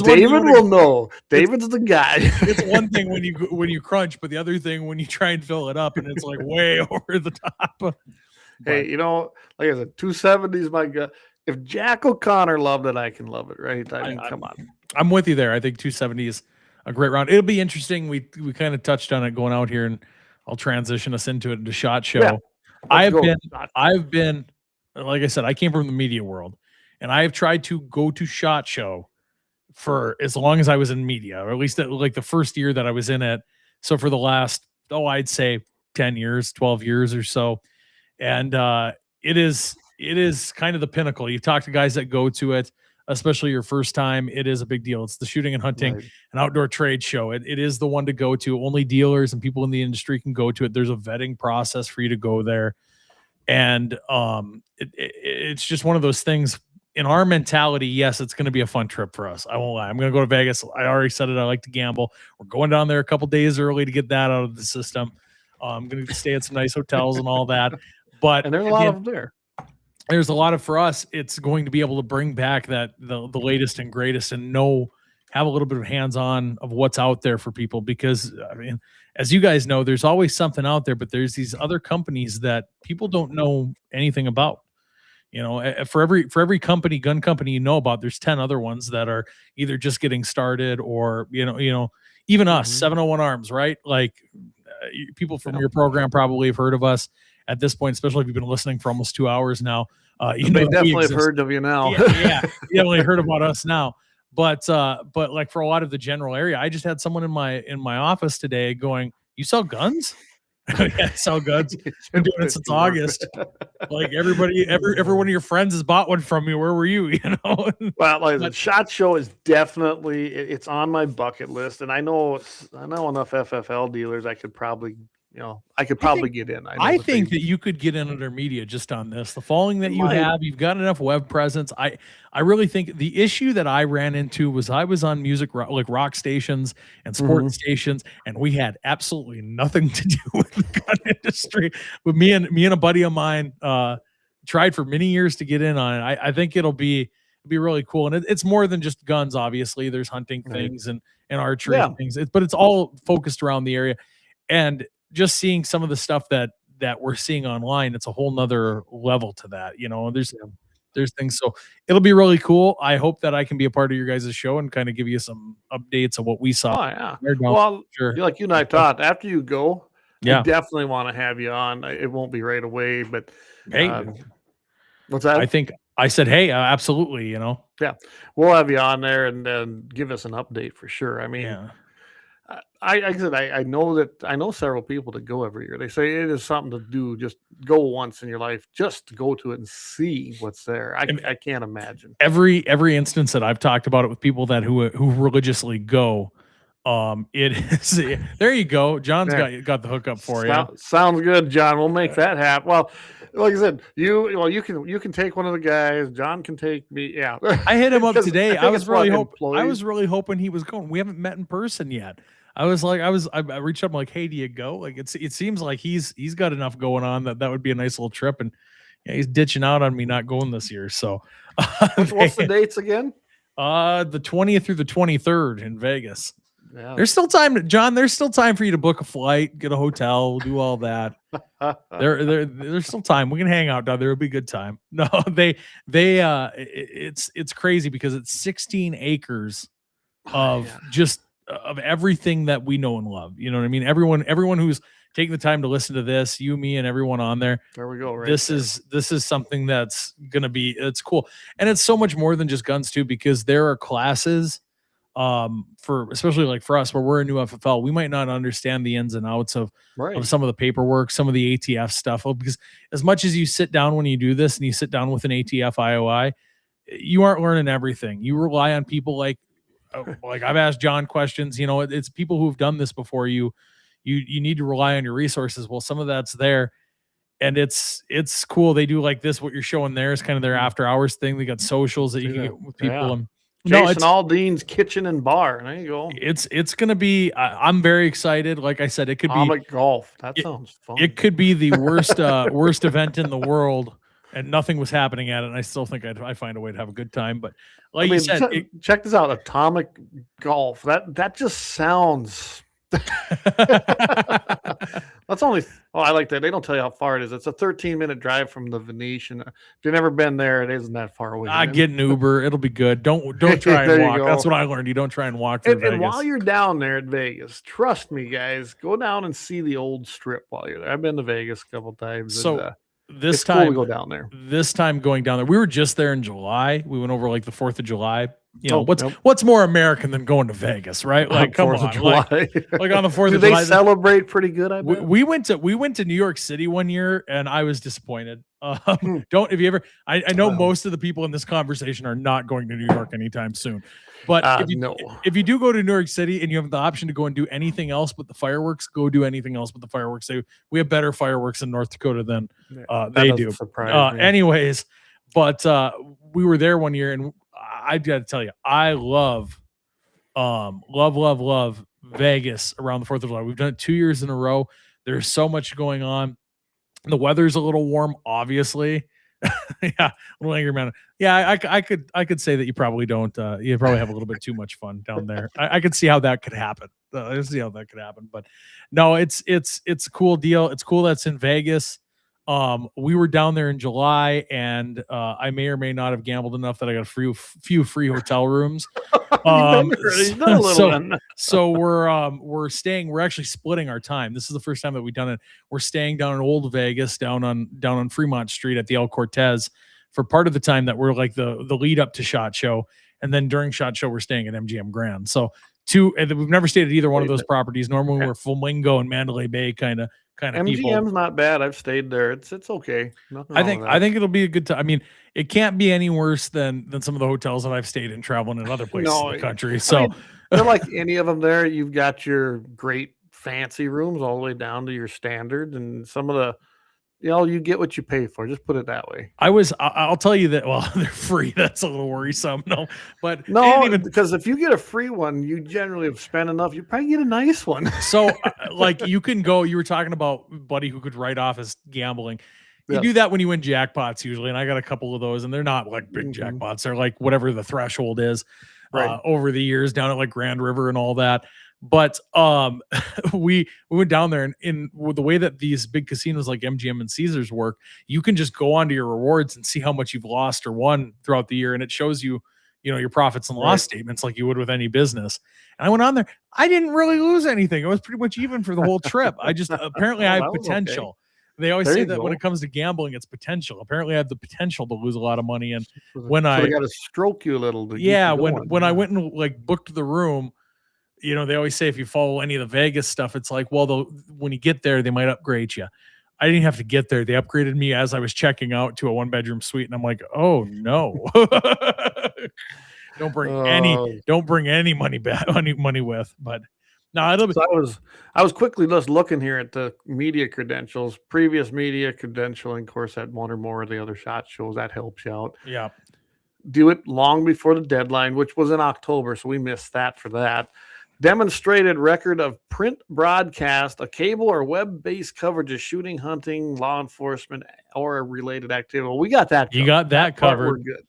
David will know. David's the guy. It's one thing when you crunch, but the other thing when you try and fill it up, and it's like way over the top. Hey, like I said, 270's my gun. If Jack O'Connor loved it, I can love it, right? I mean, come on. I'm with you there. I think 270 is a great round. It'll be interesting. We kind of touched on it going out here, and I'll transition us into SHOT Show. Yeah, I've been, like I said, I came from the media world, and I have tried to go to SHOT Show for as long as I was in media, or at least like the first year that I was in it. So for the last, I'd say 10 years, 12 years or so. And it is it is kind of the pinnacle. You talk to guys that go to it, especially your first time. It is a big deal. It's the shooting and hunting and outdoor trade show. It is the one to go to. Only dealers and people in the industry can go to it. There's a vetting process for you to go there. And it's just one of those things. In our mentality, yes, it's going to be a fun trip for us. I won't lie. I'm going to go to Vegas. I already said it. I like to gamble. We're going down there a couple days early to get that out of the system. I'm going to stay at some nice hotels and all that. But and there's a lot of them there. There's a lot of, for us, it's going to be able to bring back that the latest and greatest and have a little bit of hands-on of what's out there for people. Because, I mean, as you guys know, there's always something out there, but there's these other companies that people don't know anything about. You know, for every gun company you know about, there's 10 other ones that are either just getting started or, even us, 701 Arms, right? Like people from your program probably have heard of us at this point, especially if you've been listening for almost 2 hours now. They definitely have heard of you now. Yeah, you definitely heard about us now. But like for a lot of the general area, I just had someone in my office today going, "You sell guns?" Yeah, sell guns. Been doing it since August. Like every one of your friends has bought one from me. Where were you? Well, like the SHOT Show is definitely it's on my bucket list, and I know enough FFL dealers. I could probably get in. I think that you could get in under media just on this. The following that you have, you've got enough web presence. I really think the issue that I ran into was I was on music like rock stations and sports stations, and we had absolutely nothing to do with the gun industry. But me and a buddy of mine tried for many years to get in on it. I think it'll be really cool, and it's more than just guns. Obviously, there's hunting things and archery things, but it's all focused around the area. And just seeing some of the stuff that we're seeing online, it's a whole nother level to that. There's things. So it'll be really cool. I hope that I can be a part of your guys' show and kind of give you some updates of what we saw. Oh, yeah. Well, sure. Like you and I talked, after you go, I definitely want to have you on. It won't be right away, but hey, what's that? I think I said, hey, absolutely. Yeah, we'll have you on there and then give us an update for sure. I mean, I know several people that go every year. They say it is something to do. Just go once in your life, just to go to it and see what's there. I can't imagine. Every instance that I've talked about it with people that who religiously go, it is there. You go. John's got the hookup for you. Sounds good, John. We'll make that happen. Well, like I said, you can take one of the guys. John can take me. Yeah, I hit him up today. I was really hoping he was going. We haven't met in person yet. I reached up, I'm like, hey, do you go? Like it seems like he's got enough going on that would be a nice little trip, and he's ditching out on me not going this year. So what's the dates again? The 20th through the 23rd in Vegas. Yeah. There's still time, John. There's still time for you to book a flight, get a hotel, do all that. There's still time. We can hang out down there. It'll be a good time. No, it's crazy because it's 16 acres of just of everything that we know and love. You know what I mean? Everyone who's taking the time to listen to this, you, me, and everyone on there. There we go. Right. This is something that's going to be, it's cool. And it's so much more than just guns too, because there are classes especially like for us, where we're a new FFL, we might not understand the ins and outs of some of the paperwork, some of the ATF stuff, because as much as you sit down when you do this and you sit down with an ATF IOI, you aren't learning everything. You rely on people like I've asked John questions, it's people who've done this before you need to rely on your resources. Well, some of that's there, and it's cool. They do like this. What you're showing there is kind of their after hours thing. They got socials that you can get with people. And Jason Aldean's Kitchen and Bar. There you go. It's going to be, I'm very excited. Like I said, it could be golf. That sounds fun. It could be the worst event in the world, and nothing was happening at it. And I still think I'd find a way to have a good time. But like you said, check this out. Atomic Golf. That just sounds. That's only. Oh, I like that. They don't tell you how far it is. It's a 13-minute drive from the Venetian. If you've never been there, it isn't that far away. Get an Uber. It'll be good. Don't try and walk. That's what I learned. You don't try and walk through Vegas. And while you're down there at Vegas, trust me, guys, go down and see the old strip while you're there. I've been to Vegas a couple times. So this time cool to go down there. This time going down there, we were just there in July. We went over like the 4th of July. You know, what's more American than going to Vegas, right? Like, come on, like on the 4th of July. They celebrate pretty good. I bet. We went to New York City one year, and I was disappointed. If you ever, I know most of the people in this conversation are not going to New York anytime soon, but if you do go to New York City and you have the option to go and do anything else but the fireworks, go do anything else but the fireworks. We have better fireworks in North Dakota than they do. Anyways, but we were there one year, and I got to tell you, I love Vegas around the 4th of July. We've done it 2 years in a row. There's so much going on. The weather's a little warm, obviously. Yeah, little angry man. Yeah, I could say that you probably don't. You probably have a little bit too much fun down there. I could see how that could happen. But no, it's a cool deal. It's cool that's in Vegas. We were down there in July, and I may or may not have gambled enough that I got a few free hotel rooms. So we're actually splitting our time. This is the first time that we've done it. We're staying down in Old Vegas, down on Fremont Street at the El Cortez for part of the time that we're like the lead up to SHOT Show, and then during SHOT Show we're staying at MGM Grand. So we've never stayed at either one of those properties. Normally we're Flamingo and Mandalay Bay kind of MGM's people. Not bad. I've stayed there. It's okay. I think it'll be a good time. I mean, it can't be any worse than some of the hotels that I've stayed in traveling in other places in the country. So they're like any of them there. You've got your great fancy rooms all the way down to your standard, and some of the you get what you pay for. Just put it that way. I'll tell you that. Well, they're free. That's a little worrisome. Because if you get a free one, you generally have spent enough. You probably get a nice one. So, like, you can go. You were talking about buddy who could write off as gambling. You do that when you win jackpots usually, and I got a couple of those, and they're not like big jackpots. They're like whatever the threshold is over the years down at like Grand River and all that. But we went down there, and in the way that these big casinos like MGM and Caesars work, you can just go onto your rewards and see how much you've lost or won throughout the year, and it shows you your profits and loss statements like you would with any business. And I went on there, I didn't really lose anything. It was pretty much even for the whole trip. I just apparently I have potential. Okay. They always say that when it comes to gambling, it's potential. Apparently, I have the potential to lose a lot of money, and when I got to stroke you a little. When I went and like booked the room. They always say if you follow any of the Vegas stuff, it's like, well, when you get there, they might upgrade you. I didn't have to get there. They upgraded me as I was checking out to a 1-bedroom suite. And I'm like, oh no, don't bring any money back, money with, but no, I was quickly just looking here at the media credentials, previous media credentialing, of course, at one or more of the other SHOT Shows. That helps you out. Yeah. Do it long before the deadline, which was in October. So we missed that for that. Demonstrated record of print broadcast, a cable or web-based coverage of shooting, hunting, law enforcement, or a related activity. Well, we got that covered. You got that covered. We're good.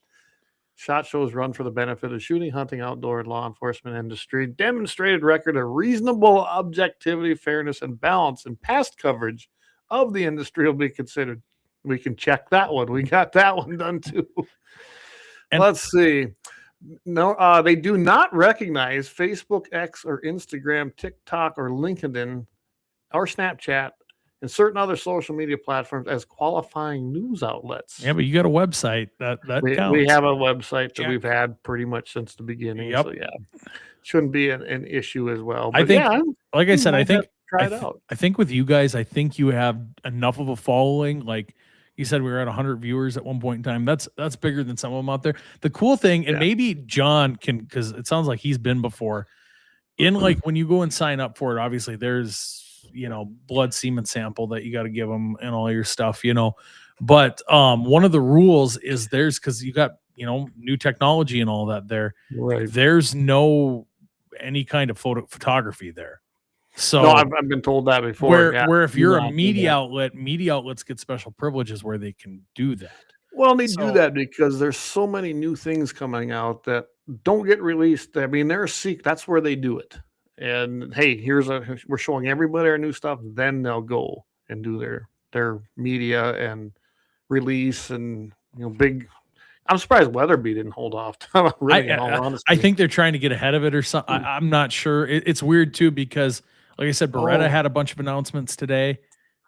SHOT Shows run for the benefit of shooting, hunting, outdoor, and law enforcement industry. Demonstrated record of reasonable objectivity, fairness, and balance in past coverage of the industry will be considered. We can check that one. We got that one done too. And let's see. No, they do not recognize Facebook, X, or Instagram, TikTok, or LinkedIn, or Snapchat, and certain other social media platforms as qualifying news outlets. Yeah, but you got a website that counts. We have a website that we've had pretty much since the beginning. Yep. So shouldn't be an issue as well. But I think, like I said, try it out. I think with you guys, I think you have enough of a following. Like you said, we were at 100 viewers at one point in time. That's bigger than some of them out there. The cool thing, and maybe John can, because it sounds like he's been before. In like when you go and sign up for it, obviously there's blood semen sample that you got to give them and all your stuff, But one of the rules is because you got new technology and all that there. Right. There's no any kind of photography there. So no, I've been told that before. Where if you're a media outlet, media outlets get special privileges where they can do that. Well, they do that because there's so many new things coming out that don't get released. I mean, they're secret. That's where they do it. And hey, we're showing everybody our new stuff. Then they'll go and do their media and release and big. I'm surprised Weatherby didn't hold off. Really, in all honesty. I think they're trying to get ahead of it or something. I'm not sure. It's weird too because, like I said, Beretta had a bunch of announcements today.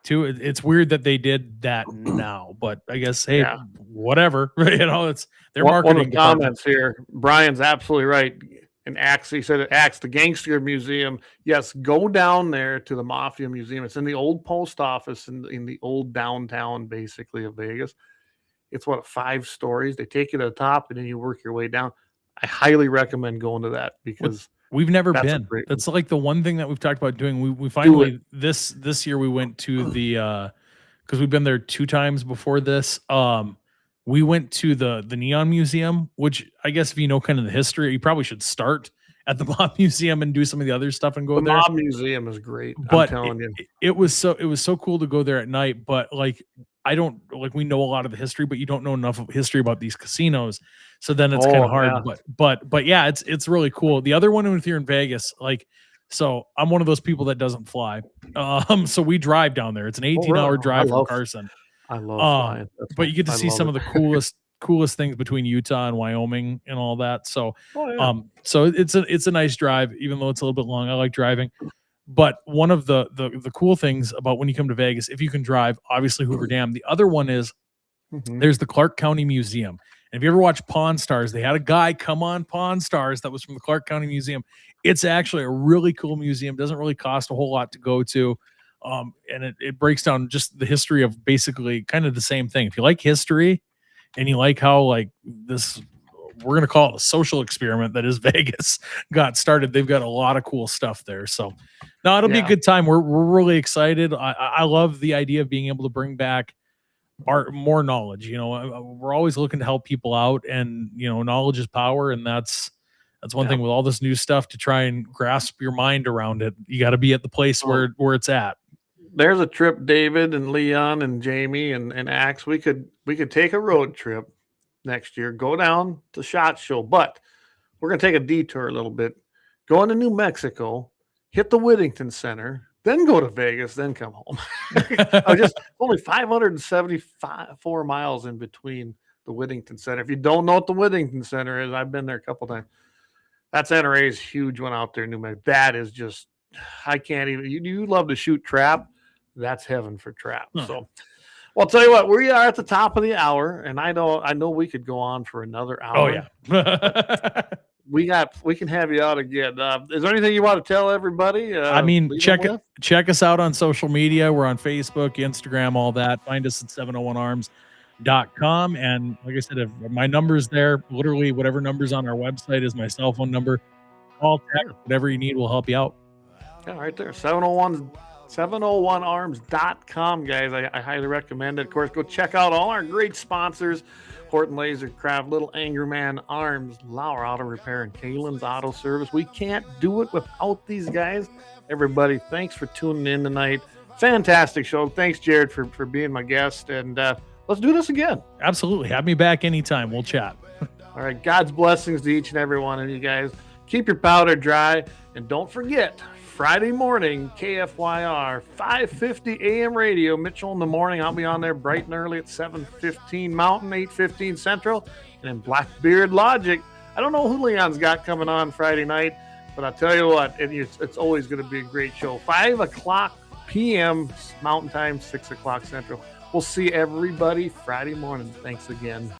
too. It's weird that they did that now, but I guess, hey, whatever. It's their marketing. One of the comments here, Brian's absolutely right. And he said, the Gangster Museum. Yes, go down there to the Mafia Museum. It's in the old post office in the old downtown, basically, of Vegas. It's 5 stories. They take you to the top, and then you work your way down. I highly recommend going to that because we've never been. That's like the one thing that we've talked about doing. We finally this year we went to the because we've been there 2 times before this. We went to the Neon Museum, which I guess if you know kind of the history, you probably should start at the Mob Museum and do some of the other stuff and go there. The Mob Museum is great. But I'm telling you. It was so cool to go there at night. But like I don't we know a lot of the history, but you don't know enough of history about these casinos. So then it's kind of hard. Yeah. But yeah, it's really cool. The other one, if you're in Vegas, so I'm one of those people that doesn't fly. So we drive down there. It's an 18-hour drive from Carson. I love flying. But you get to see some of the coolest things between Utah and Wyoming and all that. So, so it's a nice drive, even though it's a little bit long. I like driving. But one of the cool things about when you come to Vegas, if you can drive, obviously Hoover Dam. The other one is there's the Clark County Museum. And if you ever watch Pawn Stars, they had a guy come on Pawn Stars that was from the Clark County Museum. It's actually a really cool museum. Doesn't really cost a whole lot to go to. And it breaks down just the history of basically kind of the same thing. If you like history and you like how this, we're going to call it a social experiment that is Vegas got started, they've got a lot of cool stuff there. So no, it'll be a good time. We're really excited. I love the idea of being able to bring back more knowledge. We're always looking to help people out, and knowledge is power. And that's one thing with all this new stuff, to try and grasp your mind around it. You got to be at the place where it's at. There's a trip, David and Leon and Jamie and Axe. We could take a road trip next year, go down to SHOT Show, but we're going to take a detour a little bit, go into New Mexico, hit the Whittington Center, then go to Vegas, then come home. Only 574 miles in between the Whittington Center. If you don't know what the Whittington Center is, I've been there a couple times. That's NRA's huge one out there in New Mexico. That is just, I can't even, you love to shoot trap. That's heaven for trap. So, well, I'll tell you what, we are at the top of the hour, and I know we could go on for another hour. Oh yeah. We can have you out again. Is there anything you want to tell everybody? Check us out on social media. We're on Facebook, Instagram, all that. Find us at 701arms.com. And like I said, if my number's there, literally whatever number's on our website is my cell phone number. Call, text, whatever you need, we'll help you out. Yeah, right there. 701arms.com, guys. I highly recommend it. Of course, go check out all our great sponsors: Horton LaserCraft, Little Angry Man Arms, Lauer Auto Repair, and Kalon's Auto Service. We can't do it without these guys. Everybody, thanks for tuning in tonight. Fantastic show. Thanks, Jared, for being my guest. And let's do this again. Absolutely. Have me back anytime. We'll chat. All right. God's blessings to each and every one of you guys. Keep your powder dry. And don't forget, Friday morning, KFYR, 550 AM radio, Mitchell in the morning. I'll be on there bright and early at 7:15 Mountain, 8:15 Central. And then Blackbeard Logic. I don't know who Leon's got coming on Friday night, but I'll tell you what, it's always going to be a great show. 5 o'clock p.m. Mountain Time, 6 o'clock Central. We'll see everybody Friday morning. Thanks again.